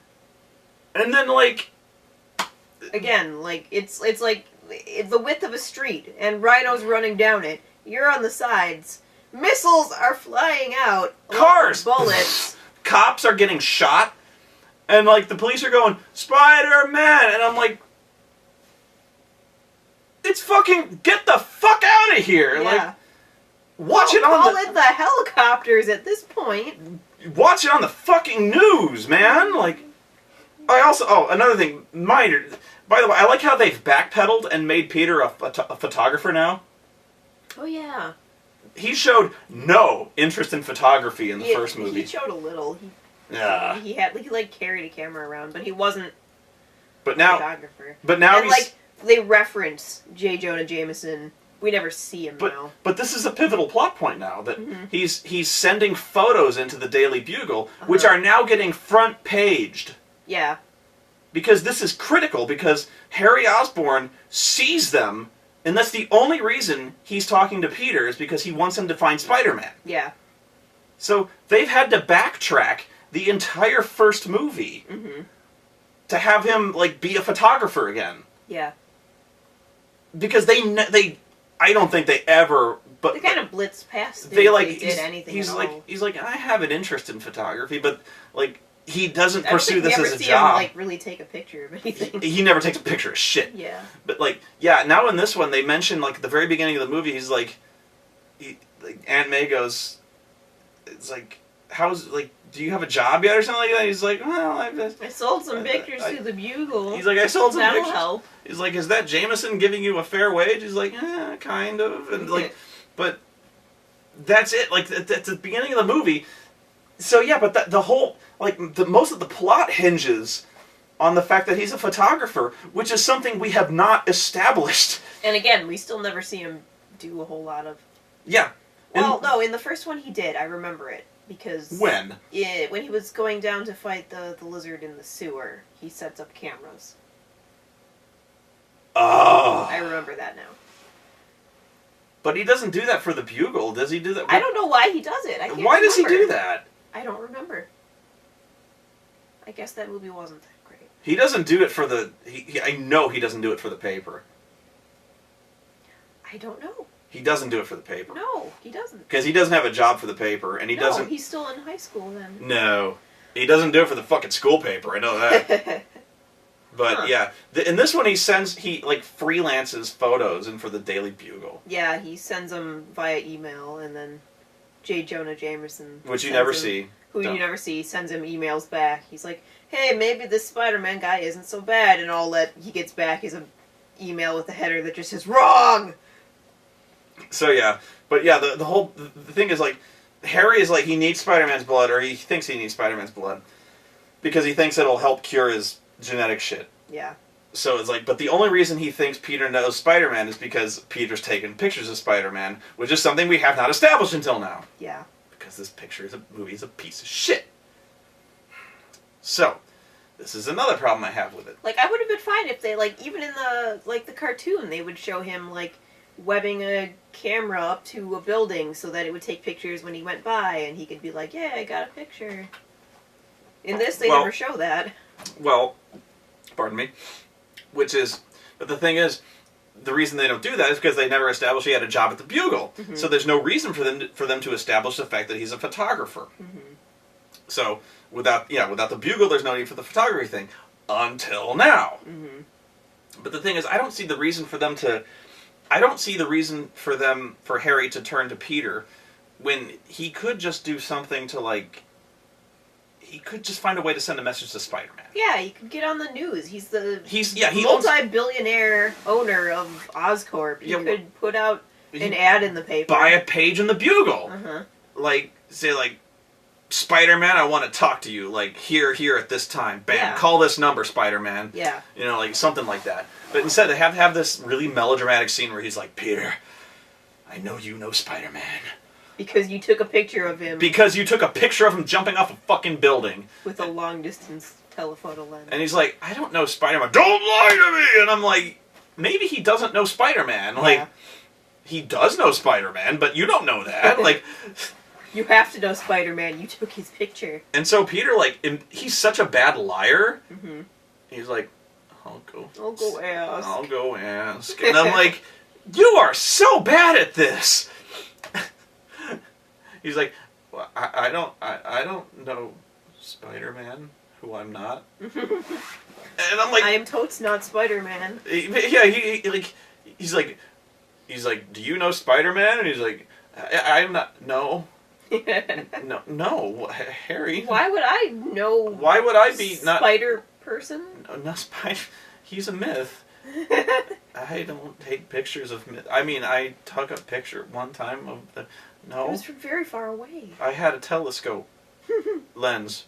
And then like.
Again, like it's like the width of a street, and Rhino's running down it. You're on the sides. Missiles are flying out.
Cars,
bullets.
Cops are getting shot, and like the police are going Spider-Man, and I'm like, it's fucking get the fuck out of here!
Yeah.
Like, watch it
call
on
in the helicopters at this point.
Watch it on the fucking news, man. Like, I also another thing, minor. By the way, I like how they've backpedaled and made Peter a photographer now.
Oh yeah.
He showed no interest in photography in the first movie.
He showed a little. He like carried a camera around, but he wasn't
a photographer. But now
and,
he's
like they reference J. Jonah Jameson. We never see him now.
But this is a pivotal plot point now that he's sending photos into the Daily Bugle, which are now getting front paged.
Yeah.
Because this is critical, because Harry Osborn sees them, and that's the only reason he's talking to Peter, is because he wants him to find Spider-Man.
Yeah.
So they've had to backtrack the entire first movie to have him like be a photographer again.
Yeah.
Because I don't think they ever. But
they kind of blitzed past it.
They like
did anything
he's
at
like
all.
he's like I have an interest in photography, but like. He doesn't pursue this as a
see
job.
Him, like, really take a picture of anything.
He never takes a picture of shit.
Yeah.
But like, yeah. Now in this one, they mention like at the very beginning of the movie, he's like, Aunt May goes, it's like, how's like, do you have a job yet or something like that? He's like, well,
I sold some pictures to the Bugle.
He's like, I sold some
That'll
pictures.
Help.
He's like, is that Jameson giving you a fair wage? He's like, kind of, and like, but that's it. Like at the beginning of the movie. So yeah, but the whole most of the plot hinges on the fact that he's a photographer, which is something we have not established.
And again, we still never see him do a whole lot of.
Yeah.
Well, no, in the first one he did. I remember it because
when
when he was going down to fight the lizard in the sewer, he sets up cameras.
Oh.
I remember that now.
But he doesn't do that for the Bugle, does he? Do that?
I don't know why he does it. I can't
Why does he
remember.
do that?
I don't remember. I guess that movie wasn't that great.
He doesn't do it for the. I know he doesn't do it for the paper.
I don't know.
He doesn't do it for the paper.
No, he doesn't.
Because he doesn't have a job for the paper, and he doesn't.
No, he's still in high school then.
No, he doesn't do it for the fucking school paper. I know that. But yeah, in this one he freelances photos in for the Daily Bugle.
Yeah, he sends them via email, and then J. Jonah Jameson,
which you never see.
Who you never see, sends him emails back. He's like, hey, maybe this Spider-Man guy isn't so bad, and all that he gets back is an email with a header that just says, wrong!
So yeah, but yeah, the whole thing is like, Harry is like, he needs Spider-Man's blood, or he thinks he needs Spider-Man's blood, because he thinks it'll help cure his genetic shit.
Yeah.
So it's like, but the only reason he thinks Peter knows Spider-Man is because Peter's taken pictures of Spider-Man, which is something we have not established until now.
Yeah.
Because this movie is a piece of shit. So, this is another problem I have with it.
Like, I would have been fine if they, like, even in the cartoon, they would show him, like, webbing a camera up to a building so that it would take pictures when he went by, and he could be like, yeah, I got a picture. In this, they never show that.
Well, pardon me. Which is, but the thing is, the reason they don't do that is because they never established he had a job at the Bugle. Mm-hmm. So there's no reason for them to establish the fact that he's a photographer. Mm-hmm. So without the Bugle, there's no need for the photography thing until now. Mm-hmm. But the thing is, I don't see the reason for Harry to turn to Peter when he could just do something to, like, he could just find a way to send a message to Spider-Man.
Yeah, he could get on the news. He's
he
multi-billionaire owner of Oscorp. He could put out an ad in the paper.
Buy a page in the Bugle. Uh-huh. Like, say, like, Spider-Man, I want to talk to you. Like, here at this time. Bam. Yeah. Call this number, Spider-Man.
Yeah.
You know, like, something like that. But instead, they have this really melodramatic scene where he's like, Peter, I know you know Spider-Man.
Because you took a picture of him.
Because you took a picture of him jumping off a fucking building.
With a long-distance telephoto lens.
And he's like, I don't know Spider-Man. Don't lie to me! And I'm like, maybe he doesn't know Spider-Man. Yeah. Like, he does know Spider-Man, but you don't know that. Like,
you have to know Spider-Man. You took his picture.
And so Peter, like, he's such a bad liar. Mm-hmm. He's like, I'll go ask. And I'm like, you are so bad at this! He's like, well, I don't know Spider-Man, who I'm not. And I'm like,
I am totes not Spider-Man.
Yeah, he's like, do you know Spider-Man? And he's like, I'm not. No. No, Harry.
Why would I know?
Why would I be not
Spider person?
No, not Spider. He's a myth. I don't take pictures of myth. I mean, I took a picture one time of the. No.
It was from very far away.
I had a telescope lens.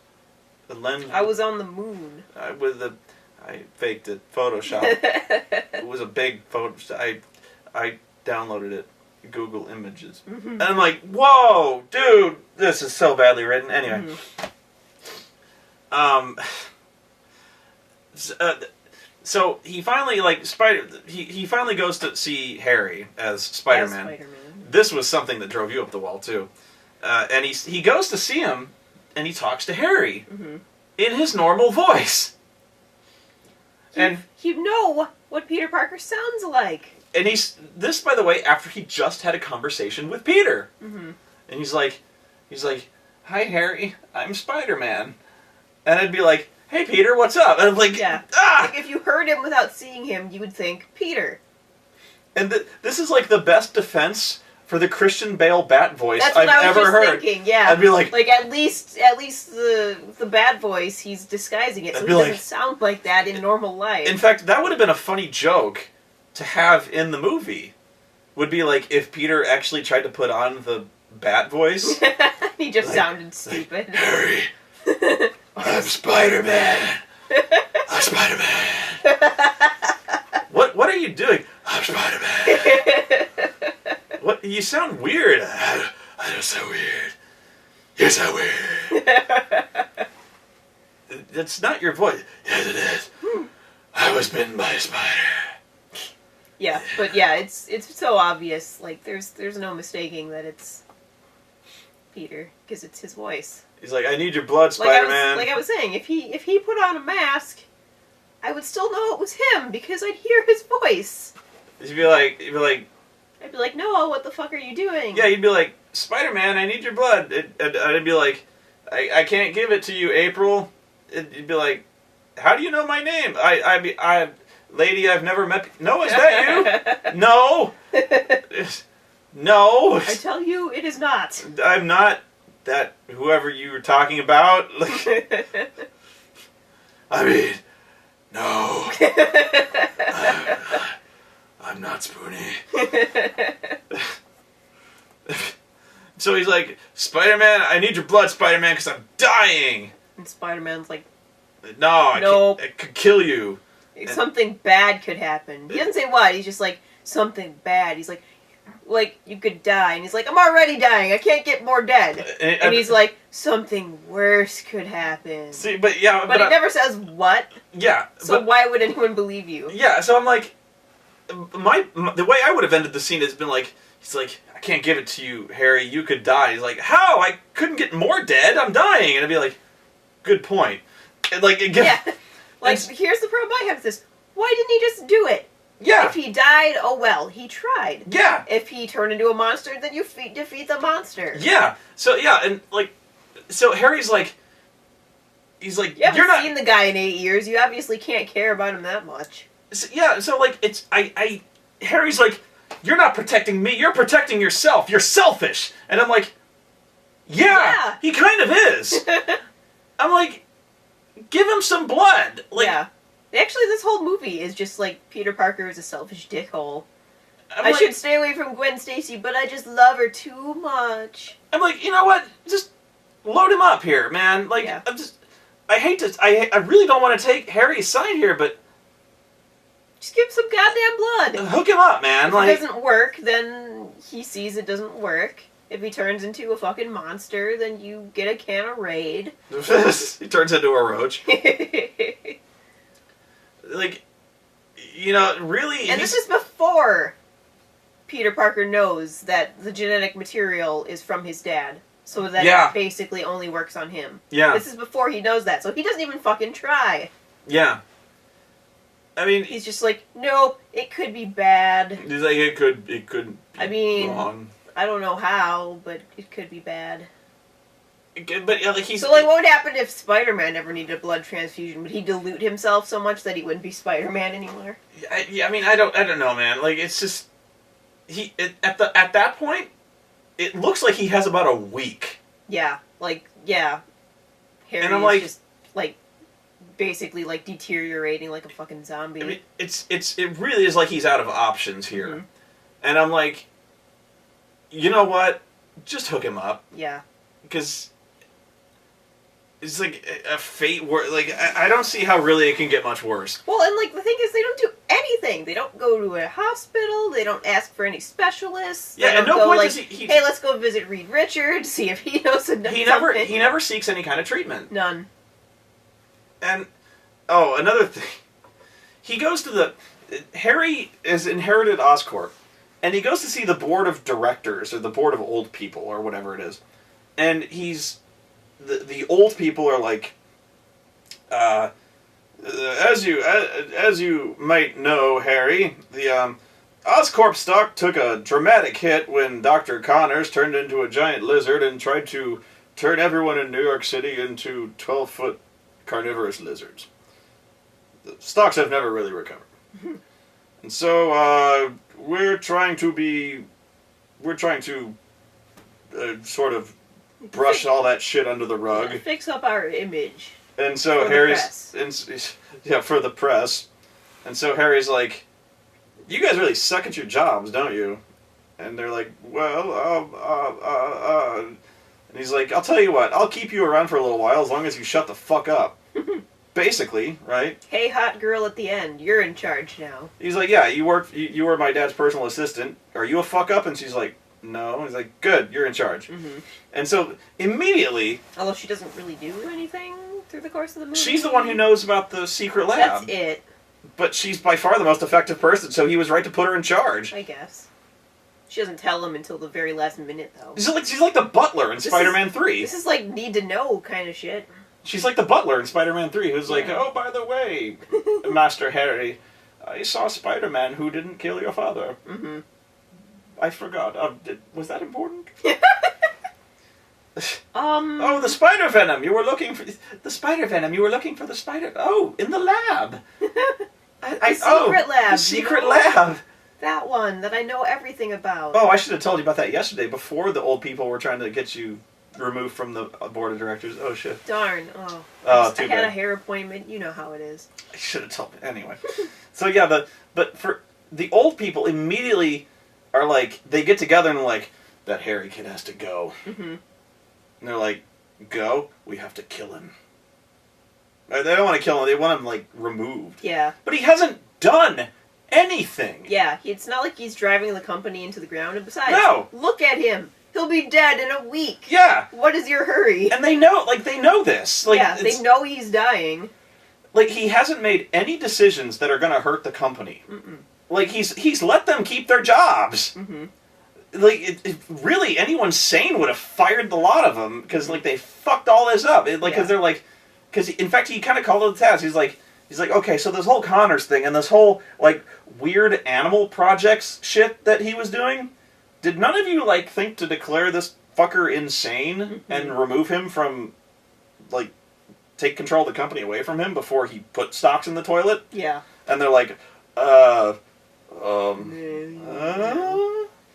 The lens.
I was on the moon.
I faked it. Photoshop. It was a big photo. I downloaded it. Google Images. Mm-hmm. And I'm like, whoa, dude, this is so badly written. Anyway. Mm-hmm. So he finally, like, he finally goes to see Harry as Spider-Man.
As Spider-Man.
This was something that drove you up the wall, too. And he goes to see him, and he talks to Harry in his normal voice.
You know what Peter Parker sounds like.
And this, by the way, after he just had a conversation with Peter. Mm-hmm. And he's like, hi, Harry, I'm Spider-Man. And I'd be like, hey, Peter, what's up? And I'm like,
Like, if you heard him without seeing him, you would think, Peter.
And this is like the best defense for the Christian Bale bat voice
I've ever heard. Thinking, yeah.
I'd be like
at least the bad voice, he's disguising it, so he doesn't sound like that in normal life.
In fact, that would have been a funny joke to have in the movie. Would be like if Peter actually tried to put on the bat voice.
He just sounded stupid.
Harry, I'm Spider-Man. I'm Spider-Man. What are you doing? I'm Spider-Man. What? You sound weird. I don't sound weird. You sound weird. That's not your voice. Yes, it is. I was bitten by a spider.
Yeah, but yeah, it's so obvious. Like, there's no mistaking that it's Peter because it's his voice.
He's like, I need your blood, Spider-Man.
Like I was saying, if he put on a mask, I would still know it was him because I'd hear his voice.
You'd be like,
I'd be like, Noah, what the fuck are you doing?
Yeah, you'd be like, Spider-Man, I need your blood. I'd be like, I can't give it to you, April. You'd be like, how do you know my name? Lady I've never met. No, is that you? No. No.
I tell you, it is not.
I'm not that whoever you were talking about. I mean, no. I'm not Spoony. So he's like, Spider-Man, I need your blood, Spider-Man, because I'm dying.
And Spider-Man's like,
no, I could kill you.
Something bad could happen. He doesn't say what. He's just like, something bad. He's like, you could die. And he's like, I'm already dying. I can't get more dead. And he's like, something worse could happen.
See, but yeah.
But he never says what.
Yeah.
So why would anyone believe you?
Yeah, so I'm like, the way I would have ended the scene has been like, he's like, I can't give it to you, Harry. You could die. He's like, how? I couldn't get more dead. I'm dying. And I'd be like, good point. And like, again.
Yeah. Like, here's the problem I have with this. Why didn't he just do it?
Yeah.
If he died, oh well, he tried.
Yeah.
If he turned into a monster, then you defeat the monster.
Yeah. So, yeah, and, like, so Harry's like, he's like,
You haven't
you're not...
seen the guy in 8 years, you obviously can't care about him that much.
So, yeah, so, like, it's, Harry's like, you're not protecting me, you're protecting yourself, you're selfish. And I'm like, yeah. He kind of is. I'm like, give him some blood. Like,
yeah. Actually, this whole movie is just like Peter Parker is a selfish dickhole.
I
like, should stay away from Gwen Stacy, but I just love her too much.
I'm like, you know what? Just load him up here, man. Like,
yeah.
I really don't want to take Harry's side here, but
just give him some goddamn blood.
Hook him up, man.
If it doesn't work, then he sees it doesn't work. If he turns into a fucking monster, then you get a can of Raid.
He turns into a roach. Like, you know, really...
And this is before Peter Parker knows that the genetic material is from his dad. So that it basically only works on him.
Yeah.
This is before he knows that, so he doesn't even fucking try.
Yeah. I mean...
He's just like, no, it could be bad.
He's like, it could be wrong.
I don't know how, but it could be bad.
But yeah, like
So, like, what would happen if Spider-Man ever needed a blood transfusion? Would he dilute himself so much that he wouldn't be Spider-Man anymore?
I mean, I don't know, man. Like, it's just at that point, it looks like he has about a week.
Yeah, Harry
and I'm like,
just like basically like deteriorating like a fucking zombie.
I mean, it really is like he's out of options here,
mm-hmm.
and I'm like, you know what? Just hook him up.
Yeah,
because. It's like a fate where, like, I don't see how really it can get much worse.
Well, and, like, the thing is, they don't do anything. They don't go to a hospital. They don't ask for any specialists.
Yeah, at no point does he...
Hey, let's go visit Reed Richards, see if he knows enough.
He never seeks any kind of treatment.
None.
And, another thing. He goes to the... Harry has inherited Oscorp, and he goes to see the board of directors, or the board of old people, or whatever it is. And he's... The old people are like, as you might know, Harry, the Oscorp stock took a dramatic hit when Dr. Connors turned into a giant lizard and tried to turn everyone in New York City into 12-foot carnivorous lizards. The stocks have never really recovered. And so we're trying to sort of brush all that shit under the rug.
Yeah, fix up our image.
And so Harry's... for the press. And so Harry's like, you guys really suck at your jobs, don't you? And they're like, well, And he's like, I'll tell you what, I'll keep you around for a little while as long as you shut the fuck up. Basically, right?
Hey, hot girl at the end, you're in charge now.
He's like, yeah, you were my dad's personal assistant. Are you a fuck up? And she's like, no. He's like, good, you're in charge.
Mm-hmm.
And so, immediately...
Although she doesn't really do anything through the course of the movie.
She's the one who knows about the secret lab.
That's it.
But she's by far the most effective person, so he was right to put her in charge.
I guess. She doesn't tell him until the very last minute, though.
She's like the butler in Spider-Man 3.
This is like need-to-know kind of shit.
She's like the butler in Spider-Man 3, who's like, oh, by the way, Master Harry, I saw Spider-Man who didn't kill your father.
Mm-hmm.
I forgot. Was that important?
Oh,
the spider venom. You were looking for the spider venom. You were looking for the spider. Oh, in the lab.
The secret lab.
The secret lab.
That one that I know everything about.
Oh, I should have told you about that yesterday before the old people were trying to get you removed from the board of directors. Oh shit.
Darn.
Oh,
I had a hair appointment. You know how it is.
I should have told me anyway. So yeah, but for the old people immediately are like, they get together and like, that Harry kid has to go.
Mm-hmm.
And they're like, go? We have to kill him. They don't want to kill him. They want him like removed.
Yeah.
But he hasn't done anything.
Yeah, it's not like he's driving the company into the ground. And besides,
no.
Look at him. He'll be dead in a week.
Yeah.
What is your hurry?
And they know this. Like,
yeah, they know he's dying.
Like, he hasn't made any decisions that are going to hurt the company.
Mm-mm.
Like, he's let them keep their jobs.
Mm-hmm.
Like, really, anyone sane would have fired the lot of them, because, like, they fucked all this up. Because they're like... Because, in fact, he kind of called it the task. He's he's like, okay, so this whole Connors thing and this whole, like, weird animal projects shit that he was doing, did none of you, like, think to declare this fucker insane and remove him from, like, take control of the company away from him before he put stocks in the toilet?
Yeah.
And they're like,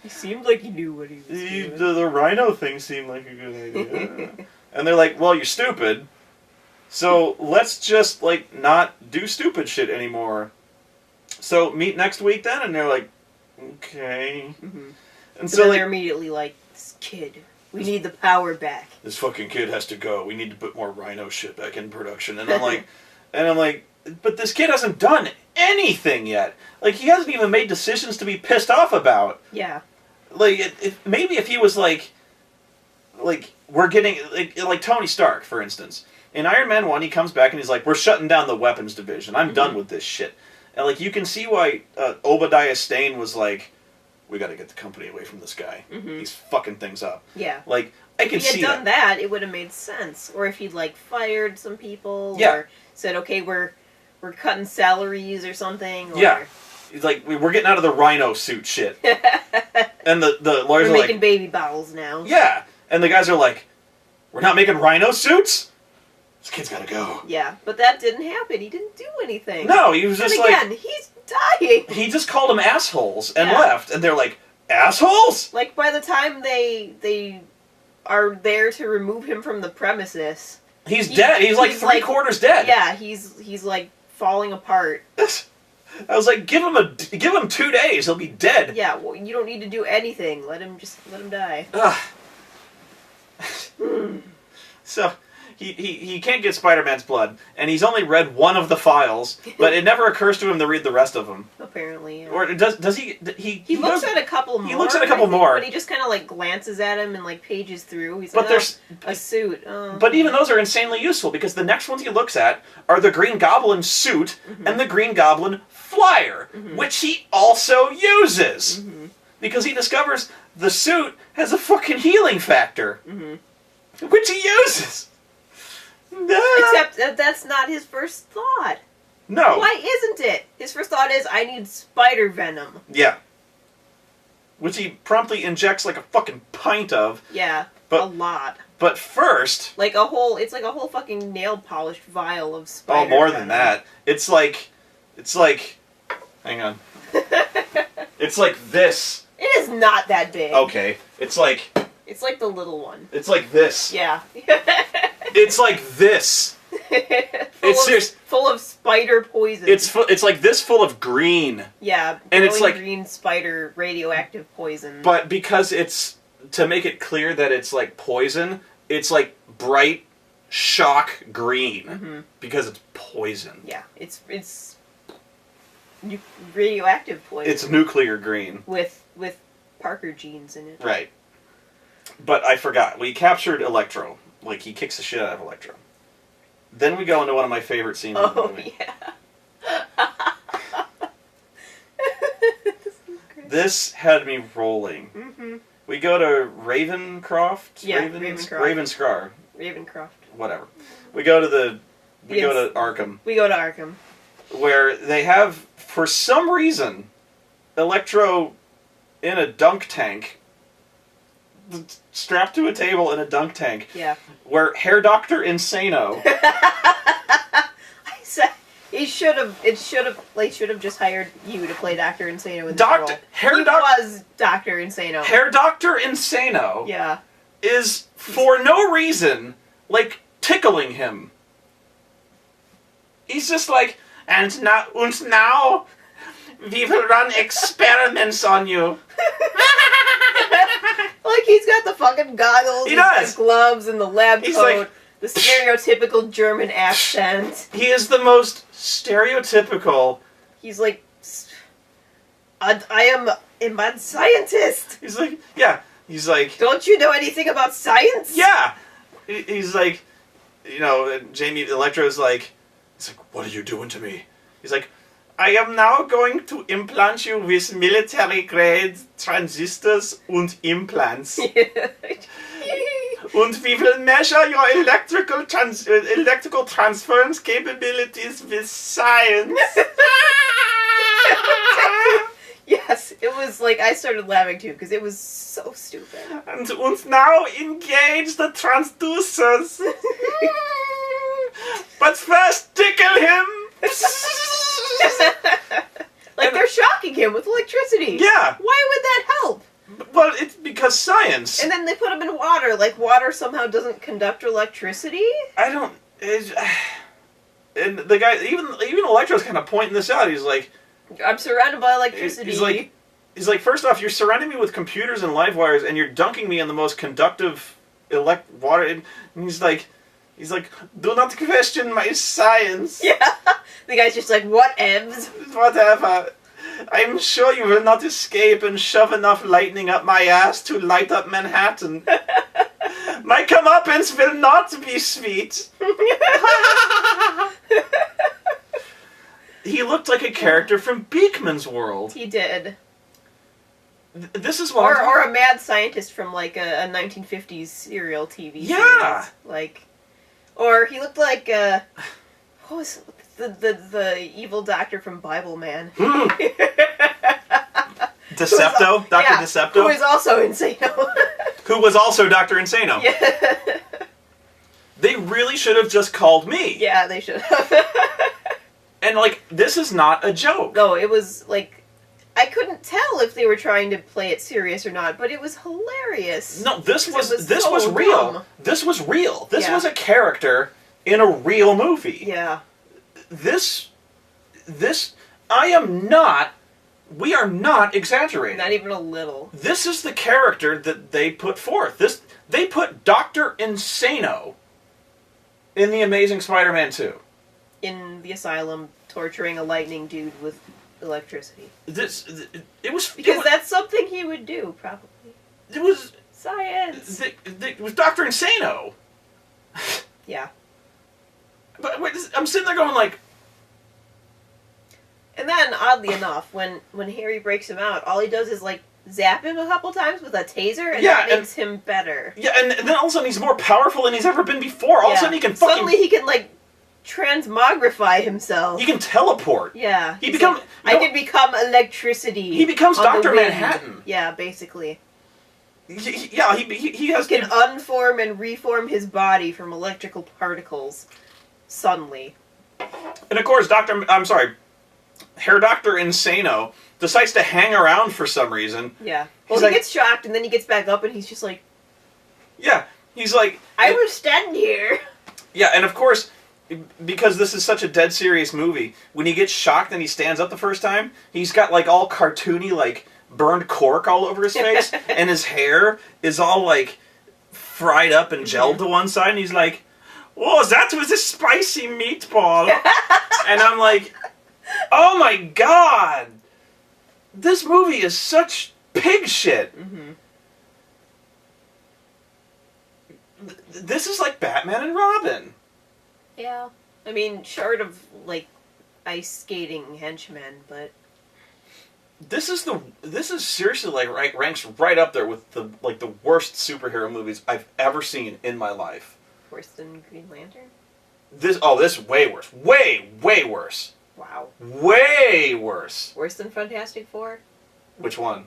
He seemed like he knew what he was doing.
the rhino thing seemed like a good idea. And they're like, well, you're stupid, so let's just, like, not do stupid shit anymore. So meet next week then? And they're like, okay.
Mm-hmm.
And
So
so,
then
like,
they're immediately like, this kid, we need the power back.
this fucking kid has to go. We need to put more rhino shit back in production. And I'm like, but this kid hasn't done anything yet. Like, he hasn't even made decisions to be pissed off about.
Yeah.
Like, maybe if he was like, we're getting, like Tony Stark, for instance. In Iron Man 1, he comes back and he's like, we're shutting down the weapons division. I'm done with this shit. And, like, you can see why Obadiah Stane was like, we gotta get the company away from this guy. He's fucking things up.
Yeah.
Like, I can see
If he had done that, it would have made sense. Or if he'd, like, fired some people.
Yeah.
Or said, okay, we're cutting salaries or something. Or,
Yeah. He's like, we're getting out of the rhino suit shit. And the lawyers
we're
are
making
like,
baby bottles now.
yeah. And the guys are like, we're not making rhino suits? This kid's gotta go.
Yeah, but that didn't happen. He didn't do anything.
No, he was just
and
like...
again, he's dying.
He just called them assholes and
Yeah.
left. And they're like, assholes?
Like, by the time they are there to remove him from the premises...
He's dead. He's like three-quarters dead.
Yeah, he's like falling apart.
I was like, give him 2 days. He'll be dead.
Yeah, well, you don't need to do anything. Let him die.
Ugh. So, he can't get Spider-Man's blood, and he's only read one of the files, but it never occurs to him to read the rest of them.
Apparently, yeah.
Or does he? He
looks at a couple more.
He looks at a couple more.
But he just kind of like glances at him and like pages through. He's
But
like,
there's
a suit. Oh.
But even those are insanely useful, because the next ones he looks at are the Green Goblin suit and the Green Goblin flyer, which he also uses. Because he discovers the suit has a fucking healing factor, which he uses.
Except that's not his first thought.
No.
Why isn't it? His first thought is, I need spider venom.
Yeah. Which he promptly injects like a fucking pint of.
Yeah,
but,
a lot.
But first...
It's like a whole fucking nail polish vial of spider
Oh, more
venom.
than that. It's like... Hang on. It's like this.
It is not that big.
Okay. It's like
the little one.
It's like this.
Yeah.
It's like this. It's serious.
Full of spider poison.
It's like this full of green.
Yeah,
and it's like
green spider radioactive poison.
But because it's to make it clear that it's like poison, it's like bright shock green because it's poison.
Yeah, it's radioactive poison.
It's nuclear green
with Parker genes in it.
Right. But I forgot. We captured Electro. Like, he kicks the shit out of Electro. Then we go into one of my favorite scenes in the movie.
Yeah.
This had me rolling. We go to Ravencroft?
Yeah,
Ravenscar.
Ravencroft.
Whatever. We go to Arkham.
We go to Arkham.
Where they have, for some reason, Electro in a dunk tank, strapped to a table in a dunk tank.
Yeah.
Where Hair Doctor Insano.
I said they should have just hired you to play Dr. Insano in this role. He was Dr. Insano.
Hair Doctor Insano.
Yeah.
Is for no reason like tickling him. He's just like, and now we will run experiments on you.
Like, he's got the fucking goggles,
He does.
the gloves, and the lab
He's
coat,
like,
the stereotypical German accent.
He is the most stereotypical.
He's like, I am a mad scientist.
He's like, yeah. He's like,
don't you know anything about science?
Yeah. He's like, Jamie Electro's like, he's like, what are you doing to me? He's like, I am now going to implant you with military-grade transistors and implants. And we will measure your electrical transference capabilities with science.
Yes, it was like I started laughing too because it was so stupid.
And now engage the transducers. But first tickle him.
Like they're shocking him with electricity.
Yeah.
Why would that help?
Well, it's because science.
And then they put him in water. Like water somehow doesn't conduct electricity.
I don't. And the guy, even Electro's kind of pointing this out. He's like,
I'm surrounded by electricity.
He's like, first off, you're surrounding me with computers and live wires, and you're dunking me in the most conductive water. And he's like, do not question my science.
Yeah. The guy's just like, whatevs.
Whatever. I'm sure you will not escape and shove enough lightning up my ass to light up Manhattan. My comeuppance will not be sweet. He looked like a character from Beekman's World.
He did.
This is what
or a mad scientist from like a 1950s serial TV
Yeah.
series. Like, or he looked like what was the evil doctor from Bible Man?
Decepto, Dr. Decepto,
who is also Insano.
Who was also Dr. Insano.
Yeah.
They really should have just called me.
Yeah, they should have.
And like, this is not a joke.
No, it was like, I couldn't tell if they were trying to play it serious or not, but it was hilarious.
No, this was
so
real.
dumb.
This was real. This was a character in a real movie.
Yeah.
We are not exaggerating.
Not even a little.
This is the character that they put forth. They put Dr. Insano in The Amazing Spider-Man 2.
In the asylum, torturing a lightning dude with electricity.
It was...
Because that's something he would do, probably.
It was...
Science!
It was Dr. Insano.
Yeah.
But wait, I'm sitting there going like...
And then, oddly enough, when Harry breaks him out, all he does is, like, zap him a couple times with a taser, and that makes him better.
Yeah, and then all of a sudden he's more powerful than he's ever been before. All of a sudden he can fucking...
Suddenly he can, like, transmogrify himself.
He can teleport.
Yeah.
He become...
Like, I can become electricity.
He becomes Dr. Manhattan.
Yeah, basically.
He has...
He can unform and reform his body from electrical particles. Suddenly.
And of course, Herr Dr. Insano decides to hang around for some reason.
Yeah. Well, he gets shocked, and then he gets back up, and he's just like...
Yeah, he's like...
I will stand here.
Yeah, and of course, because this is such a dead serious movie, when he gets shocked and he stands up the first time, he's got, like, all cartoony, like, burned cork all over his face, and his hair is all, like, fried up and gelled to one side, and he's like, "Oh, that was a spicy meatball." And I'm like... Oh my god! This movie is such pig shit. Mm-hmm. This is like Batman and Robin.
Yeah. I mean, short of, like, ice skating henchmen, but...
This is seriously, like, ranks right up there with the worst superhero movies I've ever seen in my life.
Worse than Green Lantern?
This is way worse. Way worse.
Wow.
Way worse.
Worse than Fantastic Four?
Which one?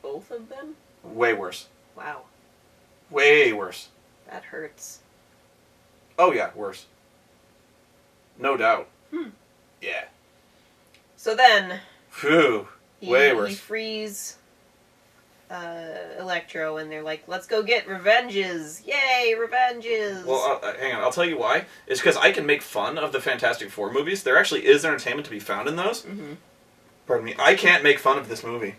Both of them?
Way worse.
Wow.
Way worse.
That hurts.
Oh yeah, worse. No doubt. Yeah.
So then...
Phew. Way worse.
He frees Electro, and they're like, let's go get revenges! Yay, revenges!
Well, hang on. I'll tell you why. It's because I can make fun of the Fantastic Four movies. There actually is entertainment to be found in those. Mm-hmm. Pardon me. I can't make fun of this movie.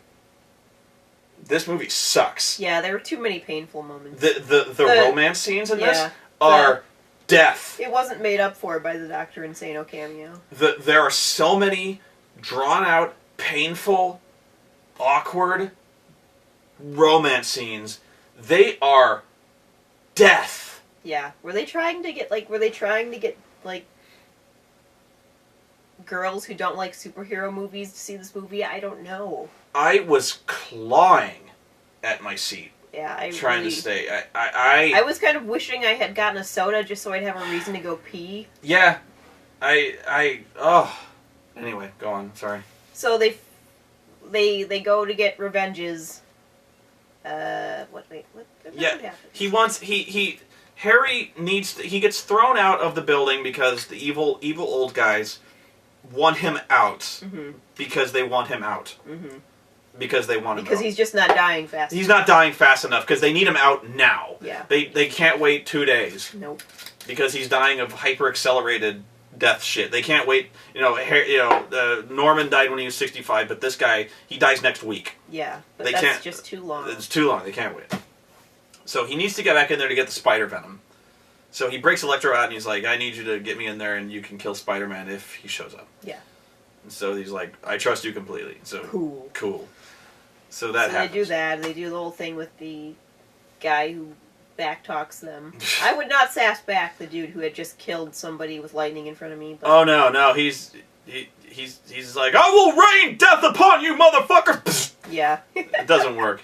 This movie sucks.
Yeah, there were too many painful moments.
The romance scenes in this are death.
It wasn't made up for by the Dr. Insano cameo.
There are so many drawn-out, painful, awkward romance scenes. They are death.
Yeah. Were they trying to get girls who don't like superhero movies to see this movie? I don't know.
I was clawing at my seat
Yeah, I
trying
really,
to stay.
I was kind of wishing I had gotten a soda just so I'd have a reason to go pee.
Yeah. Oh. Anyway, go on. Sorry.
So they go to get revenges. What
Yeah,
happens?
Harry he gets thrown out of the building because the evil old guys want him out.
Mm-hmm.
Because they want him out.
Mm-hmm.
Because they want him
Because
out.
he's just not dying fast
He's
enough.
not dying fast enough because they need him out now.
Yeah.
They can't wait 2 days.
Nope.
Because he's dying of hyper-accelerated death shit. They can't wait. Norman died when he was 65, but this guy, he dies next week.
Yeah, but
They
that's
can't-
just too long.
It's too long. They can't wait. So he needs to get back in there to get the spider venom. So he breaks Electro out and he's like, I need you to get me in there and you can kill Spider-Man if he shows up.
Yeah.
And so he's like, I trust you completely. So
Cool.
So that happens.
They do that. They do the whole thing with the guy who backtalks them. I would not sass back the dude who had just killed somebody with lightning in front of me. But
Oh no, he's like, I will rain death upon you, motherfucker!
yeah.
It doesn't work.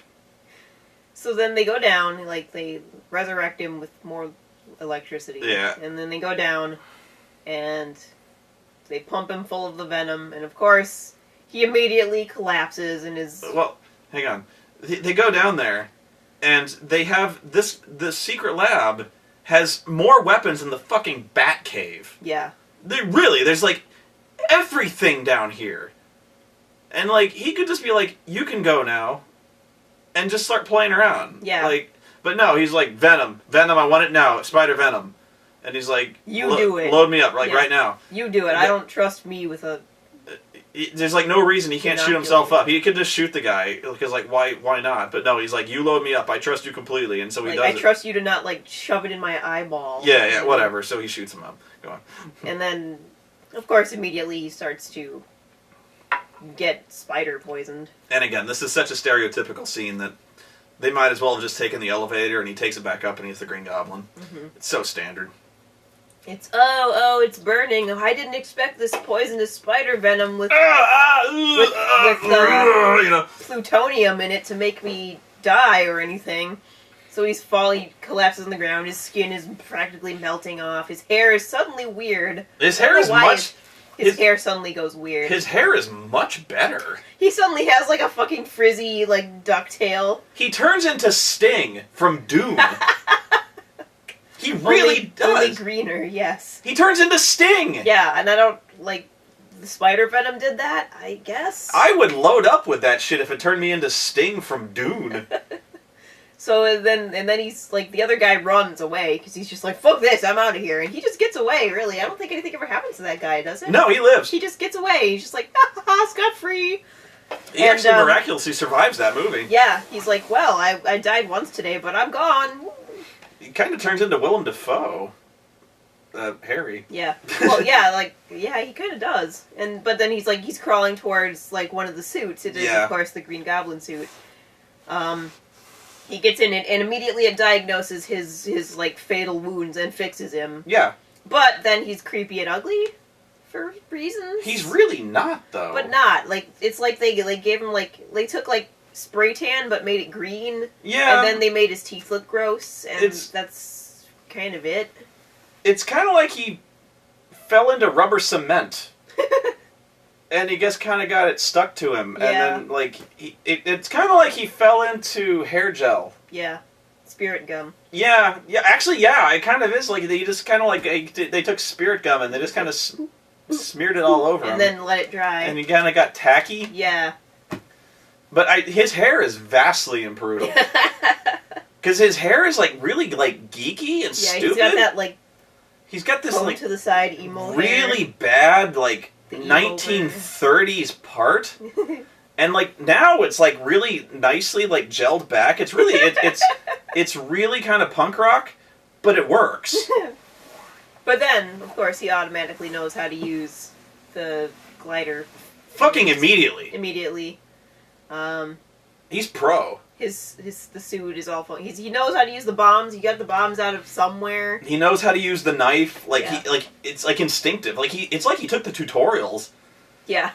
So then they go down, like they resurrect him with more electricity.
Yeah.
And then they go down and they pump him full of the venom, and of course he immediately collapses and is
Well, hang on. They go down there, and they have the secret lab has more weapons than the fucking Bat Cave.
yeah.
There's like everything down here. And like, he could just be like, you can go now, and just start playing around.
Yeah.
Like, but no, he's like, Venom, I want it now, Spider Venom. And he's like,
You do it.
Load me up, like,
Yeah.
right now.
You do it. I don't trust me with a
There's like no reason he can't shoot himself
Inoculate.
up. He could just shoot the guy, because like, why not? But no, he's like, you load me up, I trust you completely, and so he
like
does
I
it.
trust you to not like shove it in my eyeball.
Yeah, whatever. So he shoots him up. Go on.
And then of course immediately he starts to get spider poisoned.
And again, this is such a stereotypical scene that they might as well have just taken the elevator and he takes it back up and he's the Green Goblin.
Mm-hmm.
It's so standard.
It's it's burning. I didn't expect this poisonous spider venom with
You know.
plutonium in it to make me die or anything. So he collapses on the ground, his skin is practically melting off, his hair is suddenly weird.
His
I don't
hair
know
is
why
much.
His hair suddenly goes weird.
His hair is much better.
He suddenly has like a fucking frizzy, like, ducktail.
He turns into Sting from Doom. He really
Only
does.
greener, yes.
He turns into Sting.
Yeah, and I don't, like, the spider venom did that, I guess.
I would load up with that shit if it turned me into Sting from Dune.
So then he's like, the other guy runs away because he's just like, fuck this, I'm out of here, and he just gets away. Really, I don't think anything ever happens to that guy, does it?
No, he lives.
He just gets away. He's just like, ha ha ha, scot free.
He actually miraculously survives that movie.
Yeah, he's like, well, I died once today, but I'm gone.
He kind of turns into Willem Dafoe. Harry.
Yeah. Well, yeah, he kind of does. But then he's crawling towards like one of the suits. It is of course the Green Goblin suit. He gets in it, and immediately it diagnoses his like fatal wounds and fixes him.
Yeah.
But then he's creepy and ugly for reasons.
He's really not, though.
But not. Like, it's like they gave him like, they took like spray tan but made it green.
Yeah.
And then they made his teeth look gross, and that's kind of it.
It's kind of like he fell into rubber cement. And he just kind of got it stuck to him.
Yeah.
And then, like, it's kind of like he fell into hair gel.
Yeah. Spirit gum.
Yeah. Actually, yeah, it kind of is. Like, they just kind of, like, they took spirit gum and they just kind of smeared it all over him.
And then let it dry.
And he kind of got tacky.
Yeah.
But his hair is vastly improved. Because his hair is, like, really, like, geeky and stupid.
Yeah, he's got that, like,
he's got this, like,
to the side emo
really
hair.
bad, like,
The emo
1930s part. And, like, now it's, like, really nicely, like, gelled back. It's really, it's really kind of punk rock, but it works.
But then, of course, he automatically knows how to use the glider.
Fucking immediately.
Immediately.
He's pro.
The suit is all fun. He knows how to use the bombs. He got the bombs out of somewhere.
He knows how to use the knife. Like,
Yeah.
it's, like, instinctive. Like, it's like he took the tutorials.
Yeah.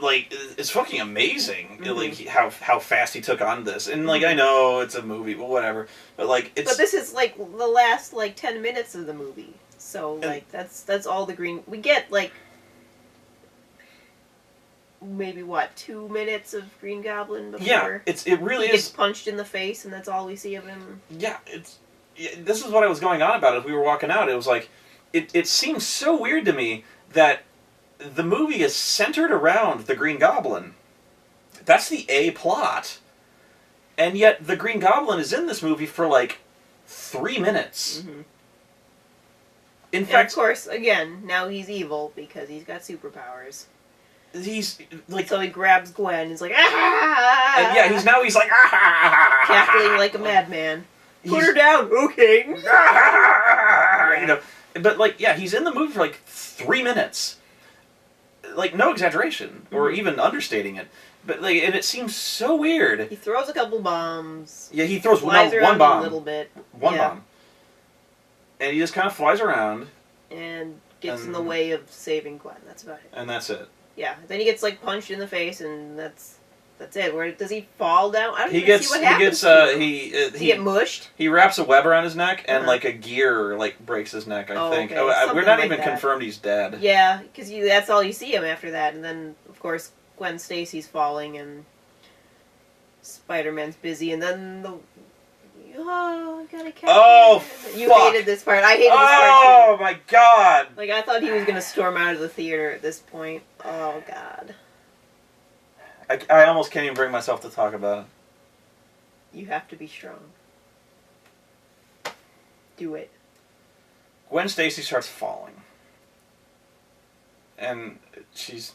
like, it's fucking amazing.
Mm-hmm.
Like how fast he took on this, and like I know it's a movie, but whatever. But like it's.
But this is like the last like 10 minutes of the movie, so like that's all the green we get. Like maybe what 2 minutes of Green Goblin before.
Yeah, it really
he
is
gets punched in the face, and that's all we see of him.
Yeah, this is what I was going on about as we were walking out. It was like it seems so weird to me that the movie is centered around the Green Goblin. That's the A plot. And yet the Green Goblin is in this movie for like 3 minutes.
Mm-hmm.
In
And
fact,
of course, again, now he's evil because he's got superpowers.
he's like,
So he grabs Gwen. He's like, ah!
and yeah, he's like, ah!
cackling like a madman. Put her down, okay?
You know, but like, yeah, he's in the movie for like 3 minutes. Like, no exaggeration, or even understating it. But like, and it seems so weird.
He throws a couple bombs.
Yeah, he throws
Flies
one
around
bomb.
a little bit.
One bomb. And he just kind of flies around.
And gets in the way of saving Gwen. That's about it.
And that's it.
Yeah. Then he gets like punched in the face, and that's it. Where does he fall down? I don't even see what happens. Does he get mushed?
He wraps a web around his neck, and like a gear like breaks his neck. I think.
Okay.
We're not
like
even
that.
confirmed he's dead.
Yeah, because that's all you see him after that, and then of course Gwen Stacy's falling, and Spider-Man's busy, and then I gotta catch him. You
fuck.
hated this part. I hated this part
Oh my god!
too. Like I thought he was gonna storm out of the theater at this point. Oh god.
I almost can't even bring myself to talk about it.
You have to be strong. Do it.
Gwen Stacy starts falling. And she's...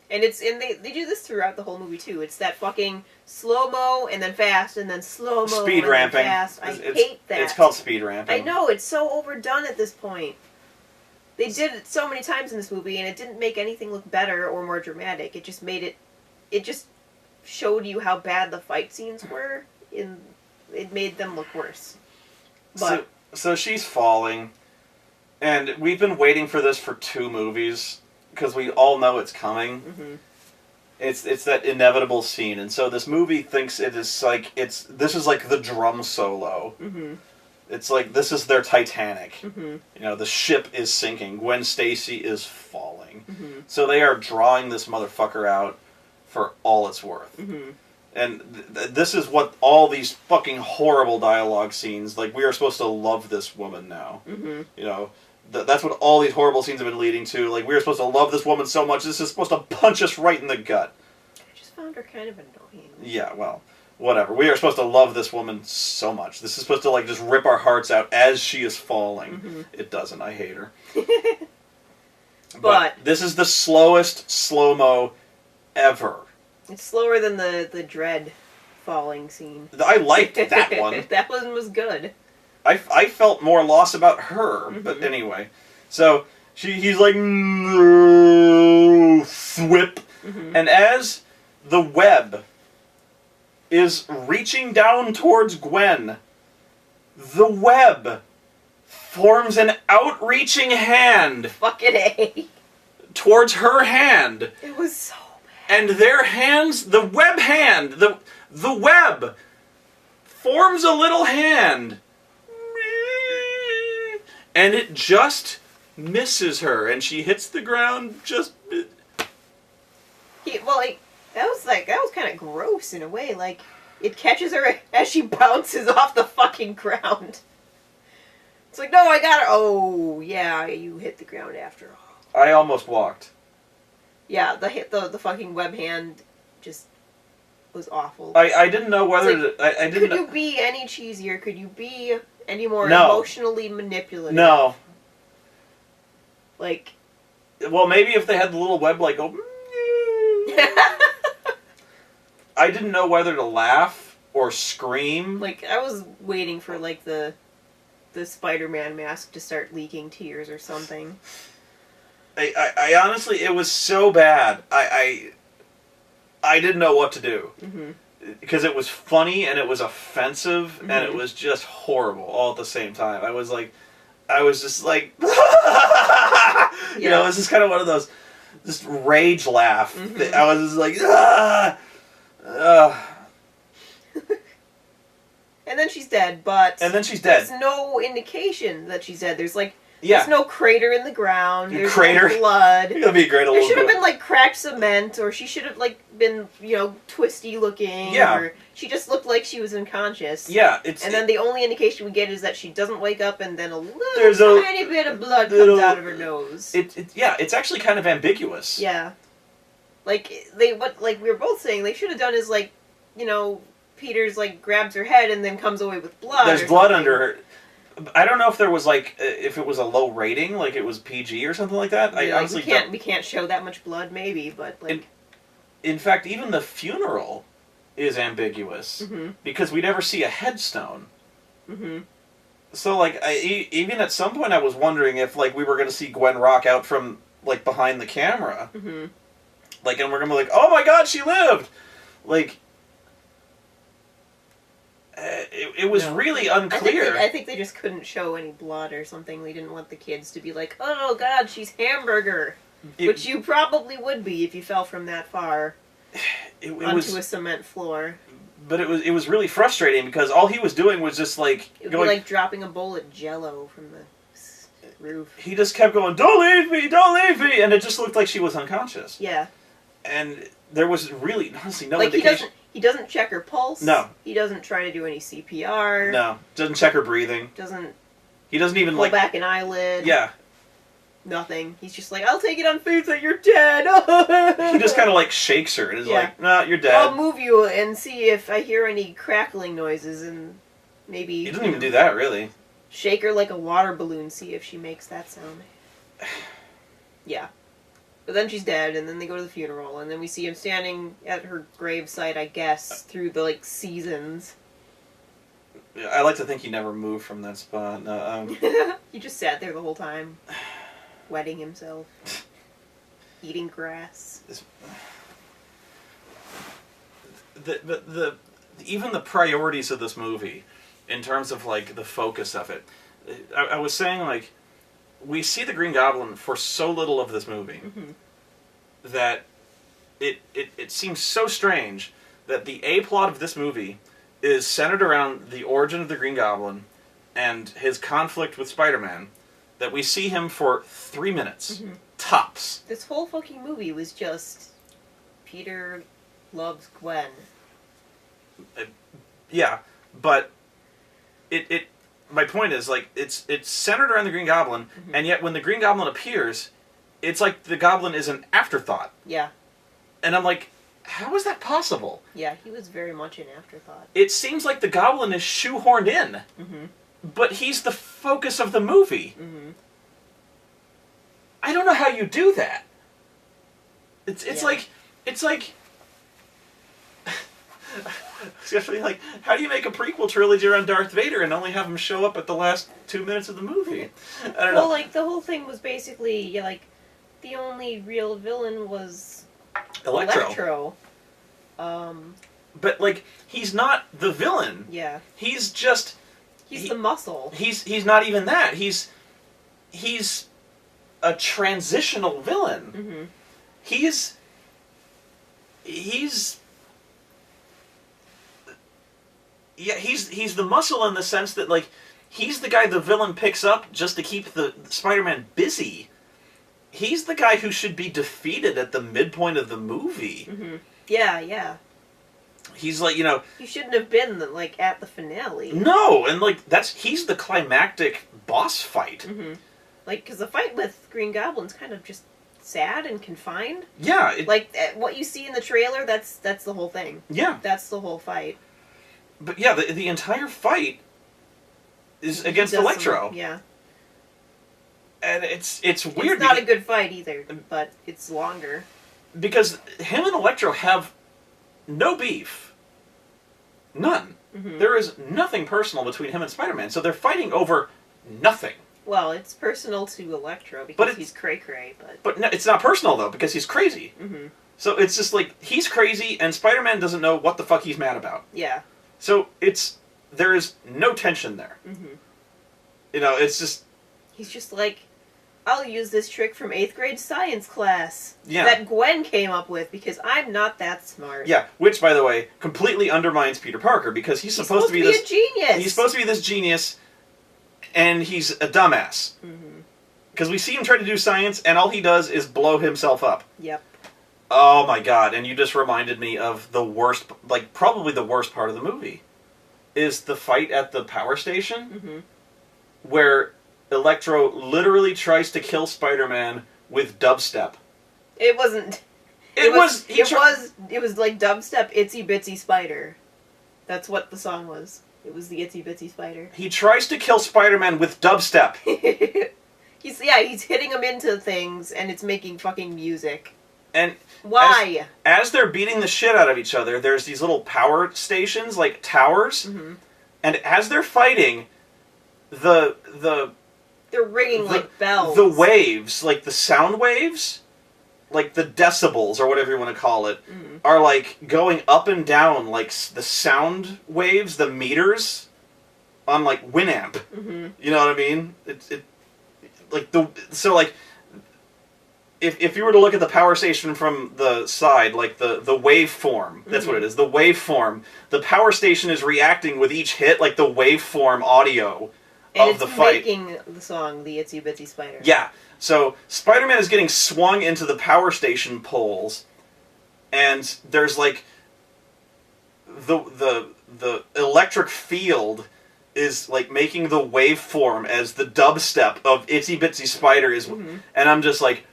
And they do this throughout the whole movie too. It's that fucking slow-mo and then fast and then slow-mo
speed
and
ramping.
then fast. I hate that.
It's called speed ramping.
I know, it's so overdone at this point. They did it so many times in this movie, and it didn't make anything look better or more dramatic. It just made it just showed you how bad the fight scenes were, and it made them look worse. But
so she's falling, and we've been waiting for this for 2 movies, because we all know it's coming.
Mm-hmm.
It's that inevitable scene, and so this movie thinks this is like the drum solo.
Mm-hmm.
It's like this is their Titanic.
Mm-hmm.
You know, the ship is sinking. Gwen Stacy is falling.
Mm-hmm.
So they are drawing this motherfucker out for all it's worth.
Mm-hmm.
And this is what all these fucking horrible dialogue scenes, like, we are supposed to love this woman now.
Mm-hmm.
You know, that's what all these horrible scenes have been leading to. Like, we are supposed to love this woman so much, this is supposed to punch us right in the gut.
I just found her kind of annoying.
Yeah, well, whatever. We are supposed to love this woman so much. This is supposed to, like, just rip our hearts out as she is falling.
Mm-hmm.
It doesn't. I hate her.
But
this is the slowest slow-mo ever.
it's slower than the Dread falling scene.
I liked that one.
That one was good.
I felt more loss about her,
Mm-hmm.
but anyway. So he's like, no, thwip,
Mm-hmm.
and as the web is reaching down towards Gwen, the web forms an outreaching hand
Fucking A.
towards her hand,
It was so bad.
and their hands, the web hand, the web forms a little hand. And it just misses her, and she hits the ground just...
That was kind of gross in a way. Like, it catches her as she bounces off the fucking ground. It's like, no, I got her. Oh, yeah, you hit the ground after all.
I almost walked.
Yeah, the fucking web hand just was awful.
I didn't know whether
Like,
to... I didn't
Could you be any cheesier? Could you be any more
No.
emotionally manipulative?
No.
Like...
Well, maybe if they had the little web, like, go... I didn't know whether to laugh or scream.
Like, I was waiting for, like, the Spider-Man mask to start leaking tears or something.
I honestly, it was so bad. I didn't know what to do.
Mm-hmm.
Because it was funny and it was offensive
Mm-hmm.
and it was just horrible all at the same time. I was just like, you know, it was just kind of one of those. this rage laugh.
Mm-hmm.
I was just like, ah!
And then she's dead, but...
And then she's dead.
There's no indication that she's dead. There's like...
Yeah.
There's no crater in the ground. There's
Crater?
no blood.
That'd be a great.
There should have been like cracked cement, or she should have like been, you know, twisty looking.
Yeah.
Or she just looked like she was unconscious.
Yeah,
And then the only indication we get is that she doesn't wake up, and then a little tiny bit of blood comes out of her nose.
It's actually kind of ambiguous.
Yeah. Like we were both saying, they should have done is like, you know, Peter's like grabs her head and then comes away with blood.
There's blood under her. I don't know if there was like if it was a low rating, like it was PG or something like that.
Yeah,
I honestly
we can't show that much blood, maybe, but like.
In fact, even the funeral is ambiguous because we never see a headstone.
Mm-hmm.
So like, even at some point, I was wondering if like we were going to see Gwen Rock out from like behind the camera, like, and we're going to be like, oh my God, she lived, like. It was really unclear.
I think they just couldn't show any blood or something. They didn't want the kids to be like, oh God, she's Hamburger. Which you probably would be if you fell from that far onto a cement floor.
But it was really frustrating because all he was doing was just like...
It would be like dropping a bowl of Jell-O from the roof.
He just kept going, don't leave me, don't leave me! And it just looked like she was unconscious.
Yeah.
And there was really, honestly, no
like
indication.
He doesn't check her pulse.
No.
He doesn't try to do any CPR.
No. Doesn't check her breathing. He doesn't even
pull back an eyelid.
Yeah.
Nothing. He's just like, I'll take it on faith that you're dead.
He just kind of like shakes her and is like, nah, you're dead.
I'll move you and see if I hear any crackling noises and maybe...
He doesn't even do that, really.
Shake her like a water balloon, see if she makes that sound. Yeah. But then she's dead, and then they go to the funeral, and then we see him standing at her gravesite, I guess, through the, like, seasons.
I like to think he never moved from that spot.
He just sat there the whole time, wetting himself, eating grass.
Even the priorities of this movie, in terms of, like, the focus of it, I was saying, like, we see the Green Goblin for so little of this movie that it seems so strange that the A-plot of this movie is centered around the origin of the Green Goblin and his conflict with Spider-Man, that we see him for 3 minutes. Tops.
This whole fucking movie was just Peter loves Gwen.
Yeah, but my point is, like, it's centered around the Green Goblin, and yet when the Green Goblin appears, it's like the Goblin is an afterthought.
Yeah.
And I'm like, how is that possible?
Yeah, he was very much an afterthought.
It seems like the Goblin is shoehorned in, but he's the focus of the movie. I don't know how you do that. It's like... Especially, like, how do you make a prequel trilogy around Darth Vader and only have him show up at the last 2 minutes of the movie? I don't know.
Well, like, the whole thing was basically, like, the only real villain was... Electro.
But, like, he's not the villain.
Yeah.
He's just...
He's the muscle.
He's not even that. He's a transitional villain. He's the muscle in the sense that, like, he's the guy the villain picks up just to keep the Spider-Man busy. He's the guy who should be defeated at the midpoint of the movie.
Yeah.
He's like, you know...
He shouldn't have been, like, at the finale.
No, and, like, he's the climactic boss fight.
Like, because the fight with Green Goblin's kind of just sad and confined.
Yeah.
Like, what you see in the trailer, that's the whole thing.
Yeah.
That's the whole fight.
But yeah, the entire fight is against Electro.
Yeah.
And it's weird.
It's not a good fight either, but it's longer. Because
him and Electro have no beef. None. There is nothing personal between him and Spider-Man, so they're fighting over nothing.
Well, it's personal to Electro because he's cray-cray,
But no, it's not personal, though, because he's crazy. So it's just like, he's crazy, and Spider-Man doesn't know what the fuck he's mad about.
Yeah.
So there is no tension there. You know, it's just...
He's just like, I'll use this trick from 8th grade science class
Yeah.
that Gwen came up with because I'm not that smart.
Yeah, which, by the way, completely undermines Peter Parker because he's supposed to be this
a genius.
He's supposed to be this genius, and he's a dumbass. Because we see him try to do science, and all he does is blow himself up.
Yep.
Oh my god, and you just reminded me of the worst, like, probably the worst part of the movie, is the fight at the power station, where Electro literally tries to kill Spider-Man with dubstep.
It wasn't... It was like dubstep Itsy Bitsy Spider. That's what the song was. It was the Itsy Bitsy Spider.
He tries to kill Spider-Man with dubstep.
He's hitting him into things, and it's making fucking music.
And
why?
As they're beating the shit out of each other, there's these little power stations, like towers, and as they're fighting, they're
ringing like bells.
The waves, like the sound waves, like the decibels or whatever you want to call it, are like going up and down, like the sound waves, the meters on like Winamp. You know what I mean? If you were to look at the power station from the side, like the waveform, that's what it is, the waveform, the power station is reacting with each hit, like the waveform audio of the fight.
And it's making the song, the Itsy Bitsy Spider.
Yeah. So, Spider-Man is getting swung into the power station poles, and there's like the electric field is like making the waveform as the dubstep of Itsy Bitsy Spider is, and I'm just like,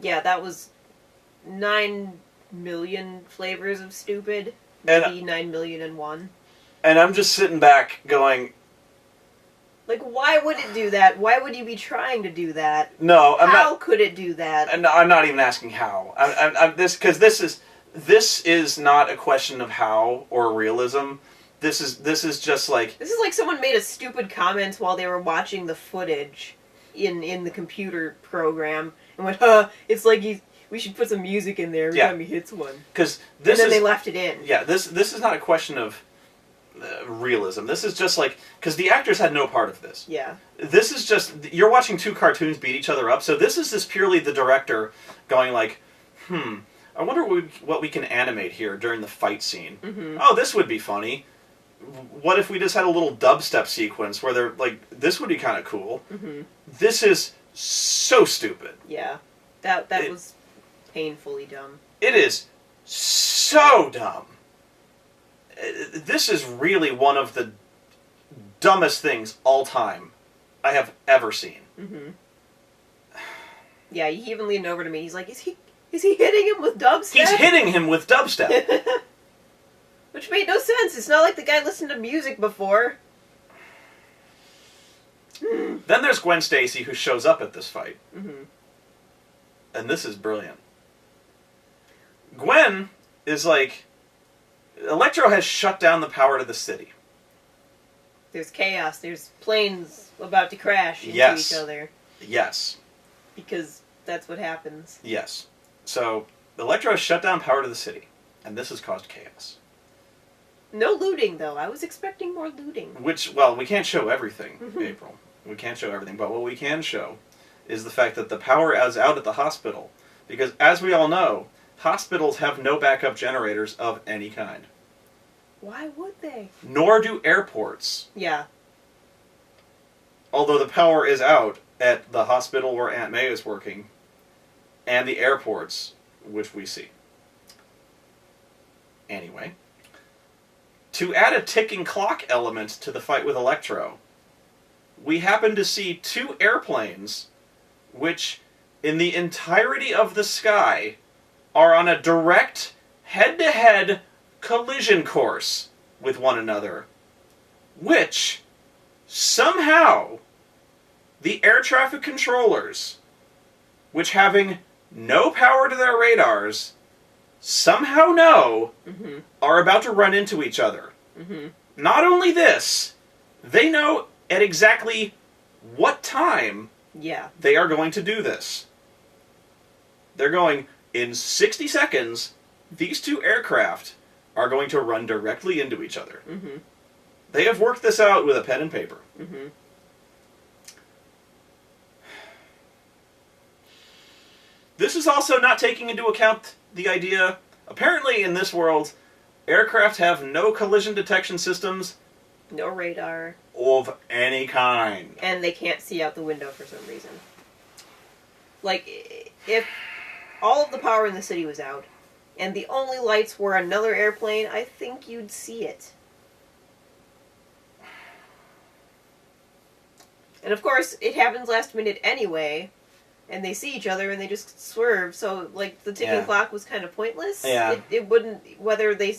yeah, that was 9 million flavors of stupid, maybe 9,000,001.
And I'm just sitting back going,
like, why would it do that? Why would you be trying to do that?
No,
how could it do that?
I'm not even asking how. This is not a question of how or realism. This is just like...
This is like someone made a stupid comment while they were watching the footage in the computer program and went, it's like we should put some music in there every time he hits one.
And
then they left it in.
Yeah, this is not a question of realism. This is just like... Because the actors had no part of this.
Yeah.
This is just... You're watching two cartoons beat each other up, so this is just purely the director going like, I wonder what we can animate here during the fight scene. Oh, this would be funny. What if we just had a little dubstep sequence where they're like, this would be kind of cool. This is so stupid.
Yeah. That was painfully dumb.
It is so dumb. This is really one of the dumbest things all time I have ever seen.
Yeah, he even leaned over to me. He's like, is he hitting him with dubstep?
He's hitting him with dubstep.
Which made no sense. It's not like the guy listened to music before.
Then there's Gwen Stacy, who shows up at this fight. And this is brilliant. Gwen is like... Electro has shut down the power to the city.
There's chaos. There's planes about to crash into each other.
Yes.
Because that's what happens.
Yes. So, Electro has shut down power to the city. And this has caused chaos.
No looting, though. I was expecting more looting.
Which, well, we can't show everything, April. We can't show everything. But what we can show is the fact that the power is out at the hospital. Because, as we all know, hospitals have no backup generators of any kind.
Why would they?
Nor do airports.
Yeah.
Although the power is out at the hospital where Aunt May is working, and the airports, which we see. Anyway. To add a ticking clock element to the fight with Electro, we happen to see two airplanes which, in the entirety of the sky, are on a direct, head-to-head collision course with one another, which, somehow, the air traffic controllers, which having no power to their radars, somehow know are about to run into each other. Not only this, they know at exactly what time they are going to do this. They're going, in 60 seconds, these two aircraft are going to run directly into each other. They have worked this out with a pen and paper. This is also not taking into account the idea, apparently in this world, aircraft have no collision detection systems.
No radar.
Of any kind.
And they can't see out the window for some reason. Like, if all of the power in the city was out, and the only lights were another airplane, I think you'd see it. And of course, it happens last minute anyway, and they see each other and they just swerve, so, like, the ticking clock was kind of pointless.
Yeah.
It wouldn't, whether they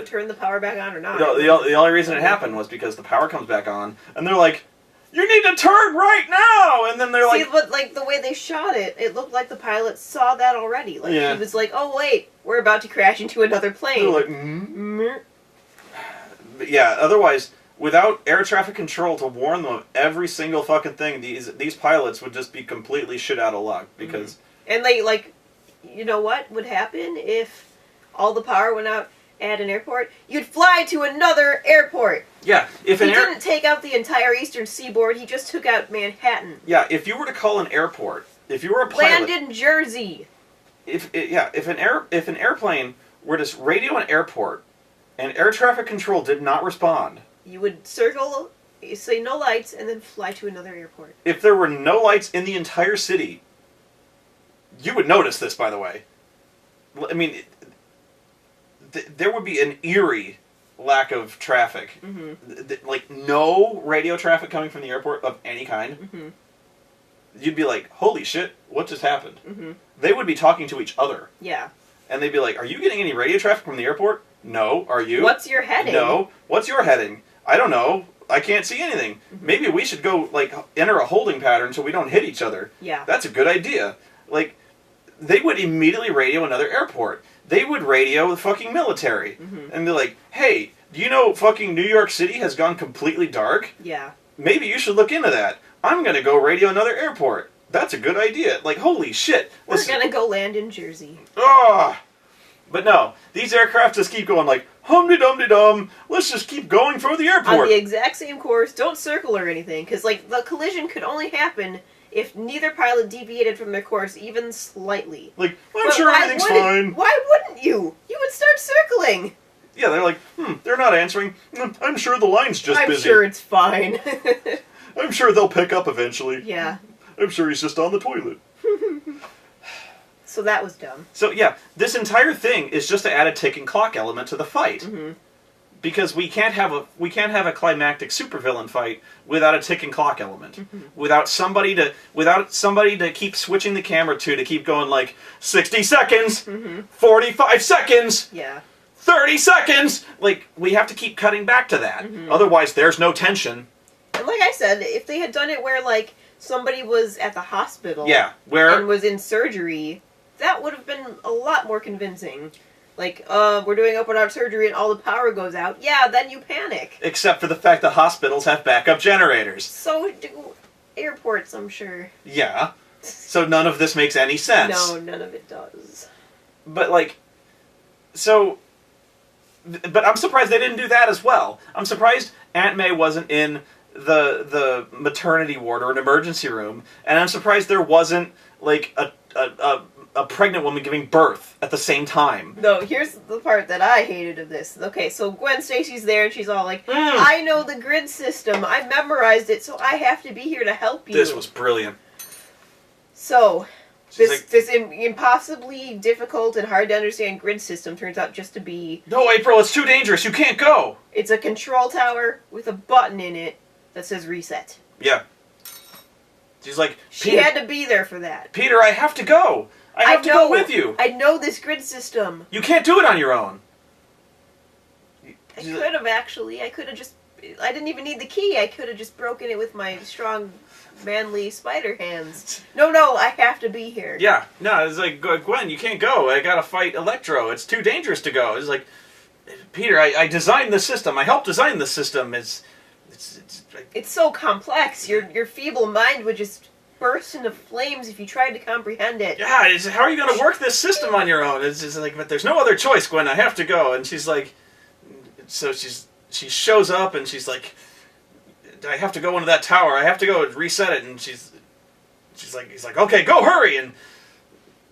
turn the power back on or not.
The only reason it happened was because the power comes back on, and they're like, you need to turn right now! And then they're like...
See, but, like, the way they shot it, it looked like the pilot saw that already. Like, he was like, oh, wait, we're about to crash into another plane.
They're like, mm-hmm. But yeah, otherwise, without air traffic control to warn them of every single fucking thing, these pilots would just be completely shit out of luck, because...
And they, like, you know what would happen if all the power went out at an airport? You'd fly to another airport!
Yeah, if
he didn't take out the entire eastern seaboard, he just took out Manhattan.
Yeah, if you were to call an airport, if you were a pilot...
Land in Jersey!
If an airplane were to radio an airport, and air traffic control did not respond...
You would circle, say no lights, and then fly to another airport.
If there were no lights in the entire city, you would notice this, by the way. I mean, there would be an eerie lack of traffic. Mm-hmm. Like, no radio traffic coming from the airport of any kind. Mm-hmm. You'd be like, holy shit, what just happened? Mm-hmm. They would be talking to each other.
Yeah.
And they'd be like, are you getting any radio traffic from the airport? No. Are you?
What's your heading?
No. What's your heading? I don't know. I can't see anything. Mm-hmm. Maybe we should go, like, enter a holding pattern so we don't hit each other.
Yeah.
That's a good idea. Like, they would immediately radio another airport. They would radio the fucking military. Mm-hmm. And be like, hey, do you know fucking New York City has gone completely dark?
Yeah.
Maybe you should look into that. I'm gonna go radio another airport. That's a good idea. Like, holy shit.
We're gonna go land in Jersey.
Ah! But no, these aircraft just keep going like, hum-de-dum-de-dum, let's just keep going for the airport.
On the exact same course, don't circle or anything, because, like, the collision could only happen if neither pilot deviated from their course even slightly.
Like, I'm sure everything's fine.
Why wouldn't you? You would start circling.
Yeah, they're like, they're not answering. I'm sure the line's just busy.
I'm sure it's fine.
I'm sure they'll pick up eventually.
Yeah.
I'm sure he's just on the toilet.
So that was dumb.
So yeah, this entire thing is just to add a ticking clock element to the fight. Mm-hmm. Because we can't have a climactic supervillain fight without a ticking clock element. Mm-hmm. Without somebody to keep switching the camera to keep going like 60 seconds, 45 seconds, 30 seconds. Like, we have to keep cutting back to that. Mm-hmm. Otherwise there's no tension.
And like I said, if they had done it where, like, somebody was at the hospital and was in surgery, that would have been a lot more convincing. Like, we're doing open heart surgery and all the power goes out. Yeah, then you panic.
Except for the fact that hospitals have backup generators.
So do airports, I'm sure.
Yeah. So none of this makes any sense.
No, none of it does.
But, like, so... But I'm surprised they didn't do that as well. I'm surprised Aunt May wasn't in the maternity ward or an emergency room, and I'm surprised there wasn't, like, a pregnant woman giving birth at the same time.
No, here's the part that I hated of this. Okay, so Gwen Stacy's there and she's all like, I know the grid system. I memorized it, so I have to be here to help you.
This was brilliant.
So, this impossibly difficult and hard to understand grid system turns out just to be...
No, April, it's too dangerous. You can't go.
It's a control tower with a button in it that says reset.
Yeah. She's like...
She had to be there for that.
Peter, I have to go. I have to go with you.
I know this grid system.
You can't do it on your own.
I could have, actually. I could have just... I didn't even need the key. I could have just broken it with my strong, manly spider hands. No, I have to be here.
Yeah. No, it's like, Gwen, you can't go. I gotta fight Electro. It's too dangerous to go. It's like, Peter, I designed the system. I helped design the system. It's
so complex. Your feeble mind would just burst into flames if you tried to comprehend it.
Yeah, how are you going to work this system on your own? It's just like, but there's no other choice, Gwen. I have to go. And she's like, so she shows up and she's like, I have to go into that tower. I have to go and reset it. And he's like, okay, go hurry. And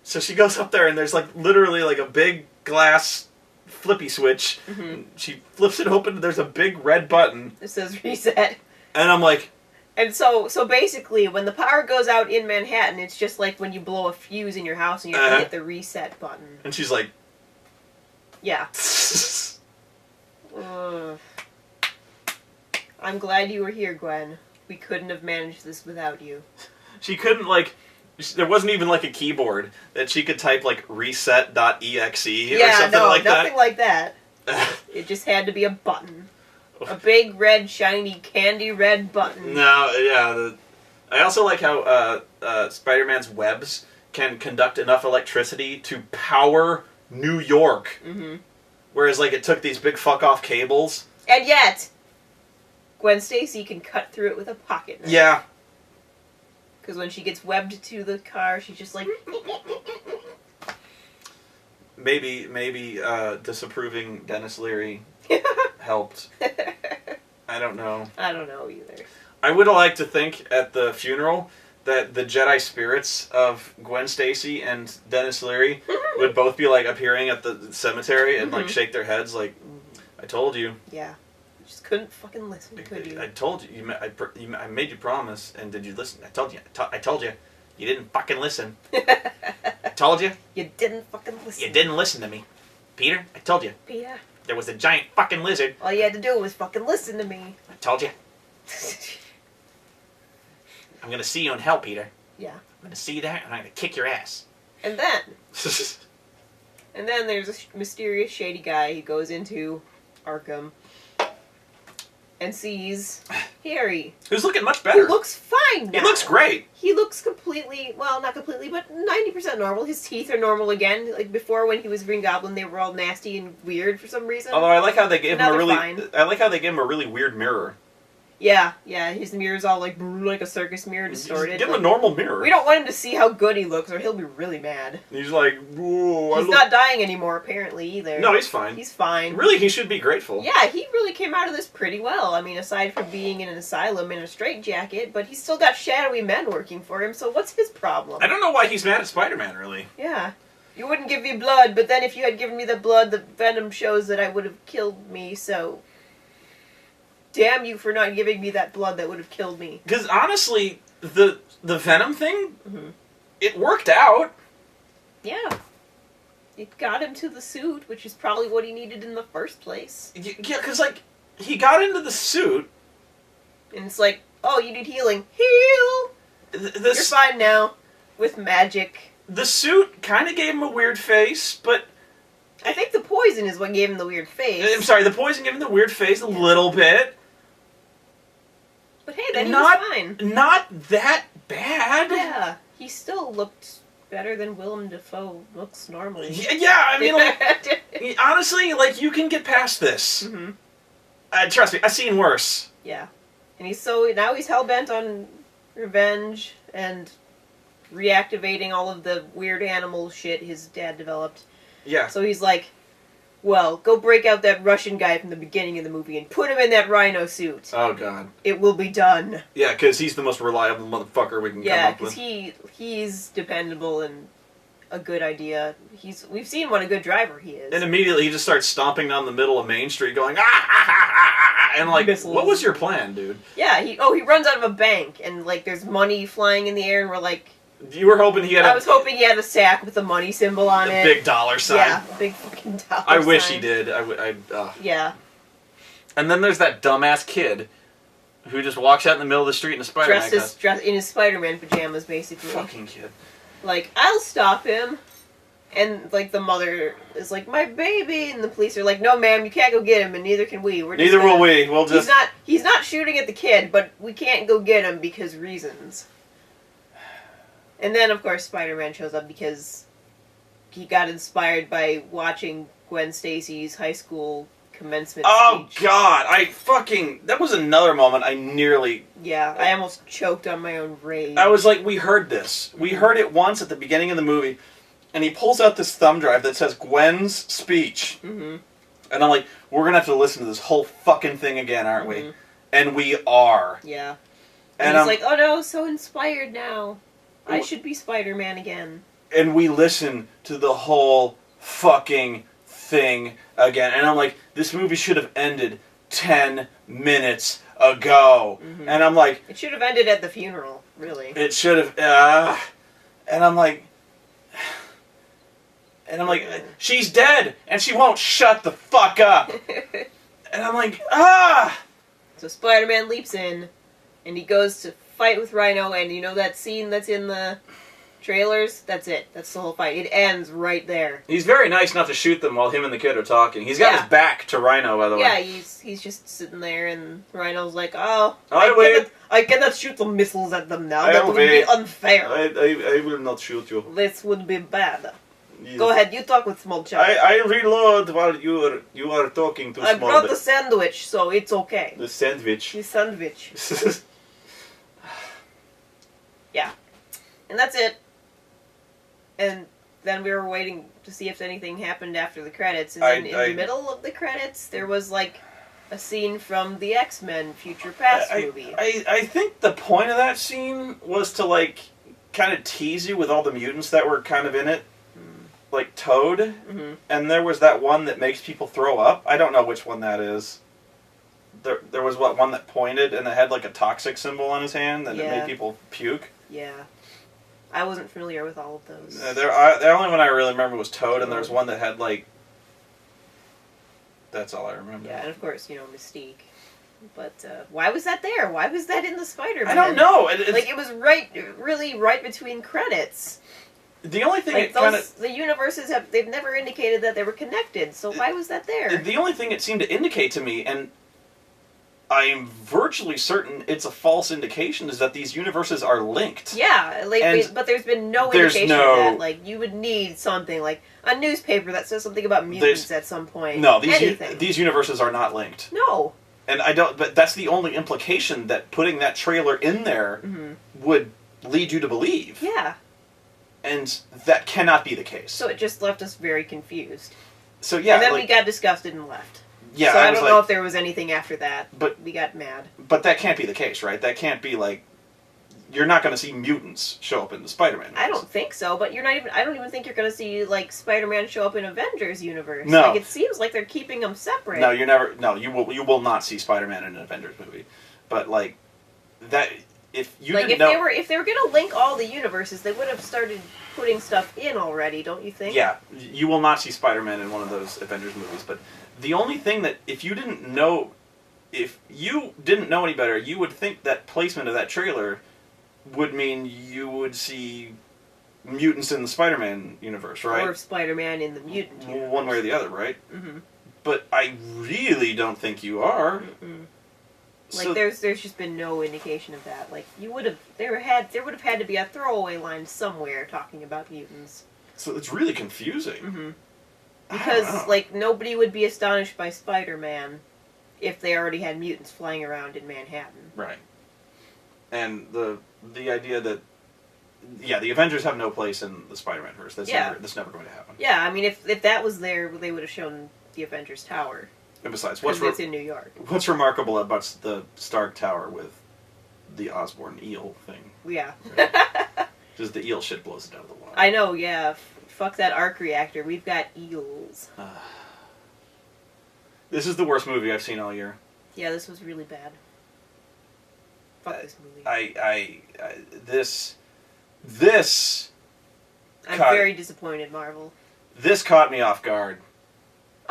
So she goes up there and there's like literally like a big glass flippy switch.
Mm-hmm.
She flips it open and there's a big red button.
It says reset.
And I'm like...
And so basically, when the power goes out in Manhattan, it's just like when you blow a fuse in your house and you have to hit the reset button.
And she's like...
Yeah. I'm glad you were here, Gwen. We couldn't have managed this without you.
She couldn't, like... There wasn't even, like, a keyboard that she could type, like, reset.exe or something like that.
Nothing like that. It just had to be a button. A big, red, shiny, candy red button.
No, yeah. I also like how Spider-Man's webs can conduct enough electricity to power New York.
Mm-hmm.
Whereas, like, it took these big fuck-off cables.
And yet, Gwen Stacy can cut through it with a pocket knife.
Yeah.
Because when she gets webbed to the car, she's just like...
Maybe disapproving Dennis Leary helped. I don't know.
I don't know either.
I would like to think at the funeral that the Jedi spirits of Gwen Stacy and Dennis Leary would both be like appearing at the cemetery and like shake their heads like, I told you.
Yeah. You just couldn't fucking listen, could you?
I told you. I made you promise, and did you listen? I told you. I told you. You didn't fucking listen. I told you.
You didn't fucking listen.
You didn't listen to me. Peter, I told you.
Peter.
There was a giant fucking lizard.
All you had to do was fucking listen to me.
I told you. I'm gonna see you in hell, Peter.
Yeah.
I'm gonna see you there, and I'm gonna kick your ass.
And then there's a mysterious shady guy who goes into Arkham and sees Harry.
Who's looking much better.
Who looks fine now.
He looks great.
He looks completely, well, not completely, but 90% normal. His teeth are normal again. Like before, when he was Green Goblin, they were all nasty and weird for some reason.
Although I like how they gave him
Now
a really,
fine.
I like how they gave him a really weird mirror.
Yeah, his mirror's all like a circus mirror, distorted.
Give him a normal mirror.
We don't want him to see how good he looks, or he'll be really mad.
He's like, whoa.
He's not dying anymore, apparently, either.
No, he's fine.
He's fine.
Really, he should be grateful.
Yeah, he really came out of this pretty well. I mean, aside from being in an asylum in a straitjacket, but he's still got shadowy men working for him, so what's his problem?
I don't know why he's mad at Spider-Man, really.
Yeah. You wouldn't give me blood, but then if you had given me the blood, the venom shows that I would have killed me, so... Damn you for not giving me that blood that would have killed me.
Because honestly, the venom thing, it worked out.
Yeah. It got him to the suit, which is probably what he needed in the first place.
Yeah, because, like, he got into the suit.
And it's like, oh, you need healing. Heal! You're fine now. With magic.
The suit kind of gave him a weird face, but...
I think the poison is what gave him the weird face.
I'm sorry, the poison gave him the weird face a little bit.
But hey, then he was fine.
Not that bad.
Yeah, he still looked better than Willem Dafoe looks normally.
Yeah, I mean, like, honestly, like, you can get past this. Trust me, I've seen worse.
Yeah. And now he's hell-bent on revenge and reactivating all of the weird animal shit his dad developed.
Yeah.
So he's like, well, go break out that Russian guy from the beginning of the movie and put him in that rhino suit.
Oh, God.
It will be done.
Yeah, because he's the most reliable motherfucker we can come up with.
Yeah, because he's dependable and a good idea. We've seen what a good driver he is.
And immediately he just starts stomping down the middle of Main Street going, ah, ah, ah, ah, ah, and like,
Missiles.
What was your plan, dude?
Yeah, he runs out of a bank and like there's money flying in the air and we're like...
You were hoping he had
I was hoping he had a sack with a money symbol on it.
A big dollar sign.
Yeah, a big fucking dollar sign.
I wish he did.
Yeah.
And then there's that dumbass kid who just walks out in the middle of the street in a Spider-Man
Dressed in his Spider-Man pajamas, basically.
Fucking kid.
Like, I'll stop him. And, like, the mother is like, my baby! And the police are like, no, ma'am, you can't go get him, and neither can we.
Neither will we. We'll just...
He's not shooting at the kid, but we can't go get him because reasons. And then, of course, Spider-Man shows up because he got inspired by watching Gwen Stacy's high school commencement speech.
Oh, God! That was another moment I nearly...
Yeah, I almost choked on my own rage.
I was like, we heard this. We heard it once at the beginning of the movie, and he pulls out this thumb drive that says Gwen's speech. And I'm like, we're gonna have to listen to this whole fucking thing again, aren't we? And we are.
Yeah. And he's like, oh no, so inspired now. I should be Spider-Man again.
and we listen to the whole fucking thing again. And I'm like, this movie should have ended 10 minutes ago.
Mm-hmm.
And I'm like...
It should have ended at the funeral, really.
It should have... and I'm like... And I'm like, she's dead, and she won't shut the fuck up. And I'm like,
So Spider-Man leaps in, and he goes to fight with Rhino, and you know that scene that's in the trailers? That's it. That's the whole fight. It ends right there.
He's very nice not to shoot them while him and the kid are talking. He's got his back to Rhino, by the way.
Yeah, he's just sitting there, and Rhino's like, I cannot shoot some missiles at them now. That would be unfair.
I will not shoot you.
This would be bad.
Yes.
Go ahead, you talk with Small Child.
I reload while you are talking to Small.
I brought the sandwich, so it's okay.
The sandwich.
The sandwich. Yeah. And that's it. And then we were waiting to see if anything happened after the credits. And then in the middle of the credits, there was like a scene from the X-Men Future Past movie.
I think the point of that scene was to like kind of tease you with all the mutants that were kind of in it. Like Toad, and there was that one that makes people throw up. I don't know which one that is. There was one that pointed and it had like a toxic symbol on his hand and it made people puke.
Yeah, I wasn't familiar with all of those.
The only one I really remember was Toad, and there was one that had like. That's all I remember.
Yeah, and of course Mystique. But why was that there? Why was that in the Spider-Man?
I don't know.
It was really right between credits.
The only thing
the universes they've never indicated that they were connected, so why was that there?
The only thing it seemed to indicate to me, and I'm virtually certain it's a false indication, is that these universes are linked.
Yeah, but there's been no indication of that. Like, you would need something, like a newspaper that says something about mutants at some point.
No, these universes are not linked.
No.
And but that's the only implication that putting that trailer in there would lead you to believe.
Yeah.
And that cannot be the case.
So it just left us very confused.
So yeah,
and then we got disgusted and left.
Yeah,
so I don't know if there was anything after that.
But
we got mad.
But that can't be the case, right? That can't be like you're not going to see mutants show up in the Spider-Man movies.
I don't think so. But you're not even. I don't even think you're going to see like Spider-Man show up in Avengers universe.
No,
like it seems like they're keeping them separate.
No, you're never. No, you will not see Spider-Man in an Avengers movie. But like that. If you
like
didn't
if they were going to link all the universes, they would have started putting stuff in already, don't you think?
Yeah, you will not see Spider-Man in one of those Avengers movies. But the only thing that if you didn't know any better, you would think that placement of that trailer would mean you would see mutants in the Spider-Man universe, right?
Or Spider-Man in the mutant universe.
One way or the other, right?
Mm-hmm.
But I really don't think you are.
Mm-mm. Like so, there's just been no indication of that. Like there would have had to be a throwaway line somewhere talking about mutants.
So it's really confusing.
Mm-hmm. Because like nobody would be astonished by Spider-Man if they already had mutants flying around in Manhattan.
Right. And the idea that the Avengers have no place in the Spider-Man verse. That's never going to happen.
Yeah, I mean if that was there, they would have shown the Avengers Tower.
And besides,
it's in New York.
What's remarkable about the Stark Tower with the Osborn eel thing?
Yeah.
Just the eel shit blows it out of the water.
I know, yeah. Fuck that arc reactor. We've got eels.
This is the worst movie I've seen all year.
Yeah, this was really bad. Fuck this movie. I'm very disappointed, Marvel.
This caught me off guard.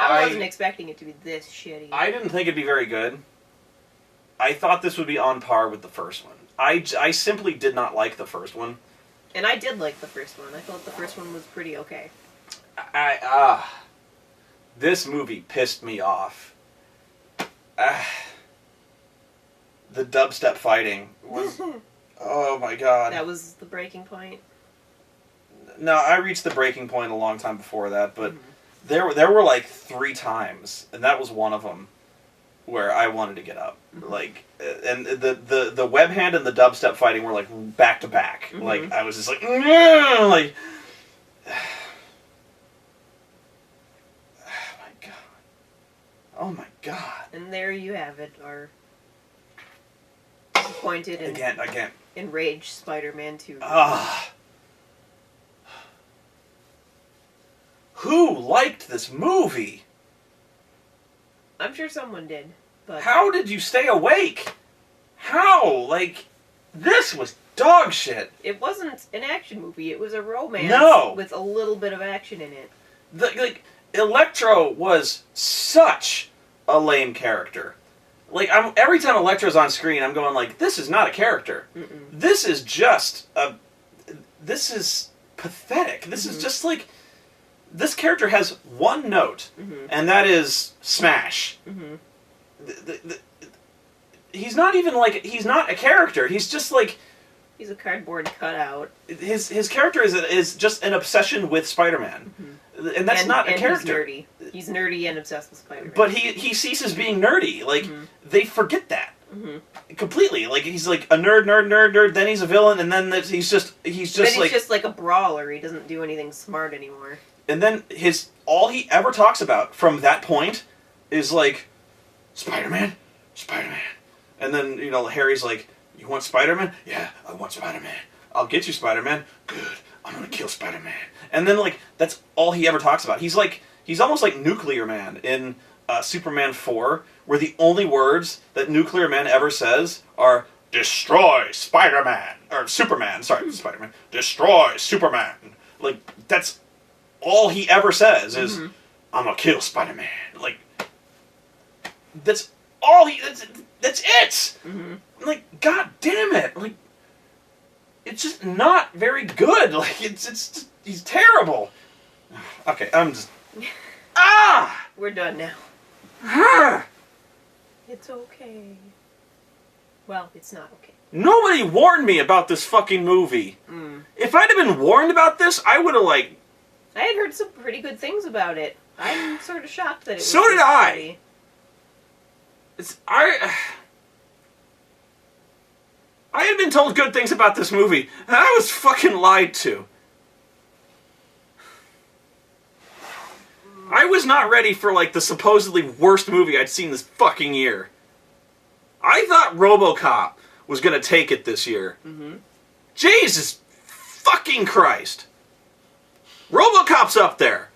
I wasn't expecting it to be this shitty.
I didn't think it'd be very good. I thought this would be on par with the first one. I simply did not like the first one.
And I did like the first one. I thought the first one was pretty okay.
This movie pissed me off. The dubstep fighting was... oh my god.
That was the breaking point?
No, I reached the breaking point a long time before that, but... There were like 3 times, and that was one of them, where I wanted to get up. Like, and the web hand and the dubstep fighting were like back to back. Like I was just like, like, oh my god.
And there you have it, our disappointed and
again
enraged Spider-Man 2.
who liked this movie?
I'm sure someone did, but...
How did you stay awake? How? Like, this was dog shit.
It wasn't an action movie. It was a romance with a little bit of action in it.
Electro was such a lame character. Like, every time Electro's on screen, I'm going like, this is not a character.
Mm-mm.
This is just this is pathetic. This is just like, this character has one note, and that is smash. He's not even like, he's not a character. He's just like...
He's a cardboard cutout.
His character is just an obsession with Spider-Man. And that's not a character.
He's nerdy. He's nerdy and obsessed with Spider-Man.
But he ceases being nerdy. Like, they forget that. Completely. Like, he's like a nerd, then he's a villain, and then he's just
then he's just like a brawler. He doesn't do anything smart anymore.
And then all he ever talks about from that point is like, Spider-Man? Spider-Man. And then, you know, Harry's like, you want Spider-Man? Yeah, I want Spider-Man. I'll get you, Spider-Man. Good. I'm gonna kill Spider-Man. And then, like, that's all he ever talks about. He's almost like Nuclear Man in Superman 4, where the only words that Nuclear Man ever says are, destroy Spider-Man. Or Superman, sorry, Spider-Man. Destroy Superman. Like, that's all he ever says is, I'm gonna kill Spider-Man. Like, that's all that's it! Like, god damn it! Like, it's just not very good. Like, it's just, he's terrible. Okay, I'm just...
We're done now. It's okay. Well, it's not okay.
Nobody warned me about this fucking movie. If I'd have been warned about this, I would have, like...
I had heard some pretty good things about it. I'm sort of shocked that it was...
So did I! I had been told good things about this movie, and I was fucking lied to. I was not ready for, like, the supposedly worst movie I'd seen this fucking year. I thought RoboCop was gonna take it this year. Jesus fucking Christ. RoboCop's up there.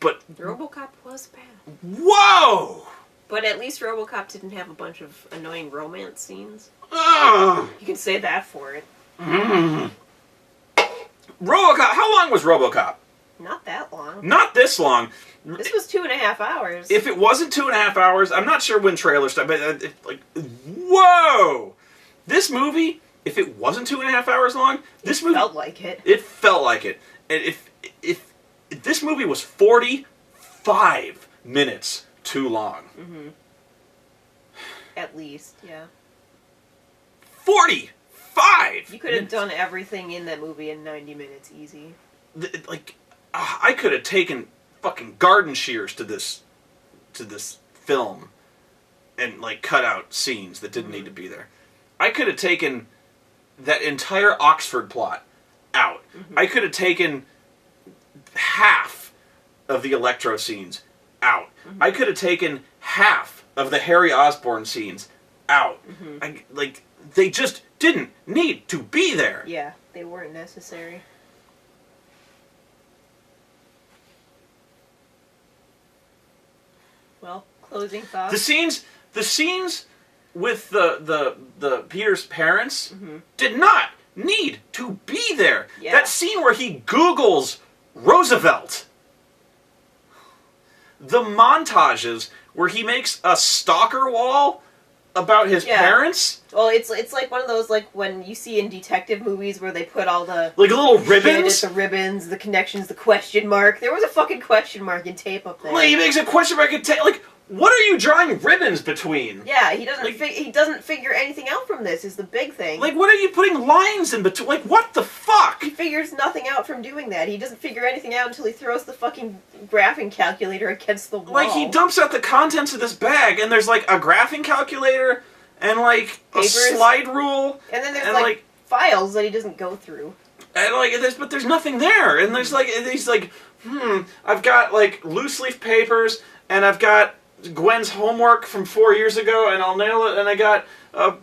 But...
RoboCop was bad.
Whoa!
But at least RoboCop didn't have a bunch of annoying romance scenes.
Ugh.
You can say that for it.
RoboCop, how long was RoboCop?
Not that long.
Not this long.
This was 2.5 hours.
If it wasn't 2.5 hours, I'm not sure when trailers started, but like, whoa! This movie, if it wasn't 2.5 hours long, this movie
felt like it.
It felt like it. And if this movie was 45 minutes too long.
At least, yeah.
45!
You could have done everything in that movie in 90 minutes easy.
Like, I could have taken fucking garden shears to this film and, like, cut out scenes that didn't need to be there. I could have taken that entire Oxford plot out. I could have taken half of the Electro scenes out. I could have taken half of the Harry Osborn scenes out. Like, they just didn't need to be there.
Yeah, they weren't necessary. Well, closing thoughts.
The scenes with the Peter's parents did not need to be there.
Yeah.
That scene where he Googles Roosevelt. The montages where he makes a stalker wall about his parents.
Well, it's like one of those, like, when you see in detective movies where they put all the...
Like little ribbons?
The ribbons, the connections, the question mark. There was a fucking question mark in tape up there.
Like, he makes a question mark in tape. Like, what are you drawing ribbons between?
Yeah, he doesn't he doesn't figure anything out from this is the big thing.
Like, what are you putting lines in between? Like, what the fuck?
He figures nothing out from doing that. He doesn't figure anything out until he throws the fucking graphing calculator against the wall.
Like, he dumps out the contents of this bag, and there's, like, a graphing calculator, and, like,
papers,
a slide rule.
And then there's, like, files that he doesn't go through.
And, like, but there's nothing there. And there's, like, he's like, I've got, like, loose leaf papers, and I've got Gwen's homework from 4 years ago, and I'll nail it, and I got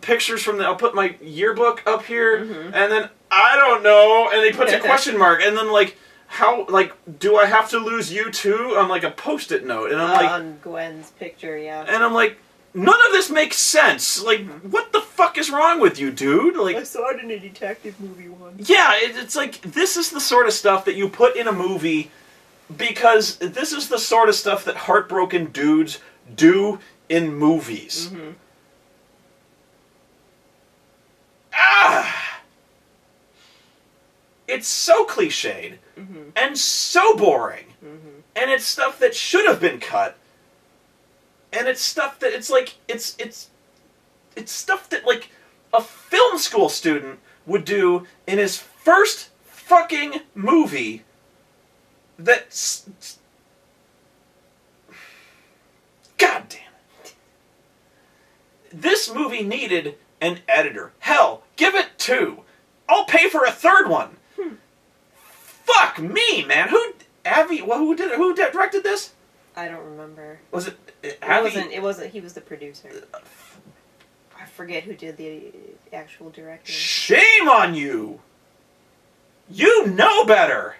pictures from I'll put my yearbook up here, and then, I don't know, and he puts a question mark, and then, like, how, like, do I have to lose you too? On, like, a Post-it note. And I'm like...
On Gwen's picture, yeah.
And I'm like, none of this makes sense. Like, what the fuck is wrong with you, dude? Like,
I saw it in a detective movie once.
yeah, it's like, this is the sort of stuff that you put in a movie because this is the sort of stuff that heartbroken dudes do in movies.
Mm-hmm.
It's so cliched
Mm-hmm.
and so boring.
Mm-hmm.
And it's stuff that should have been cut. And it's stuff that it's like it's stuff that like a film school student would do in his first fucking movie. That's God damn it. This movie needed an editor. Hell, give it 2. I'll pay for a 3rd one. Fuck me, man. Who directed this?
I don't remember.
Was it
It wasn't. He was the producer. I forget who did the actual directing.
Shame on you. You know better.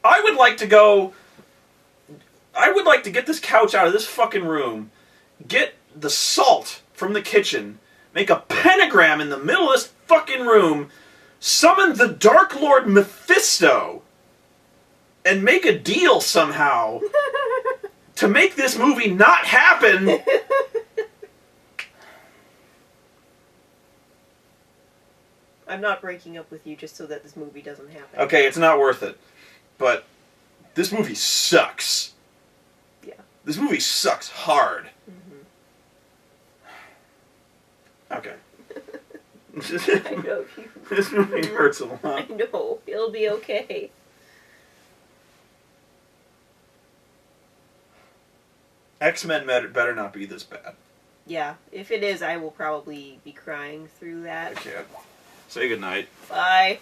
I would like to get this couch out of this fucking room, get the salt from the kitchen, make a pentagram in the middle of this fucking room, summon the Dark Lord Mephisto, and make a deal somehow to make this movie not happen.
I'm not breaking up with you just so that this movie doesn't happen.
Okay, it's not worth it. But this movie sucks.
Yeah.
This movie sucks hard.
Mm-hmm.
Okay.
I know you.
This movie hurts a lot.
I know. It'll be okay.
X-Men better not be this bad.
Yeah. If it is, I will probably be crying through that.
Okay. Say goodnight.
Bye.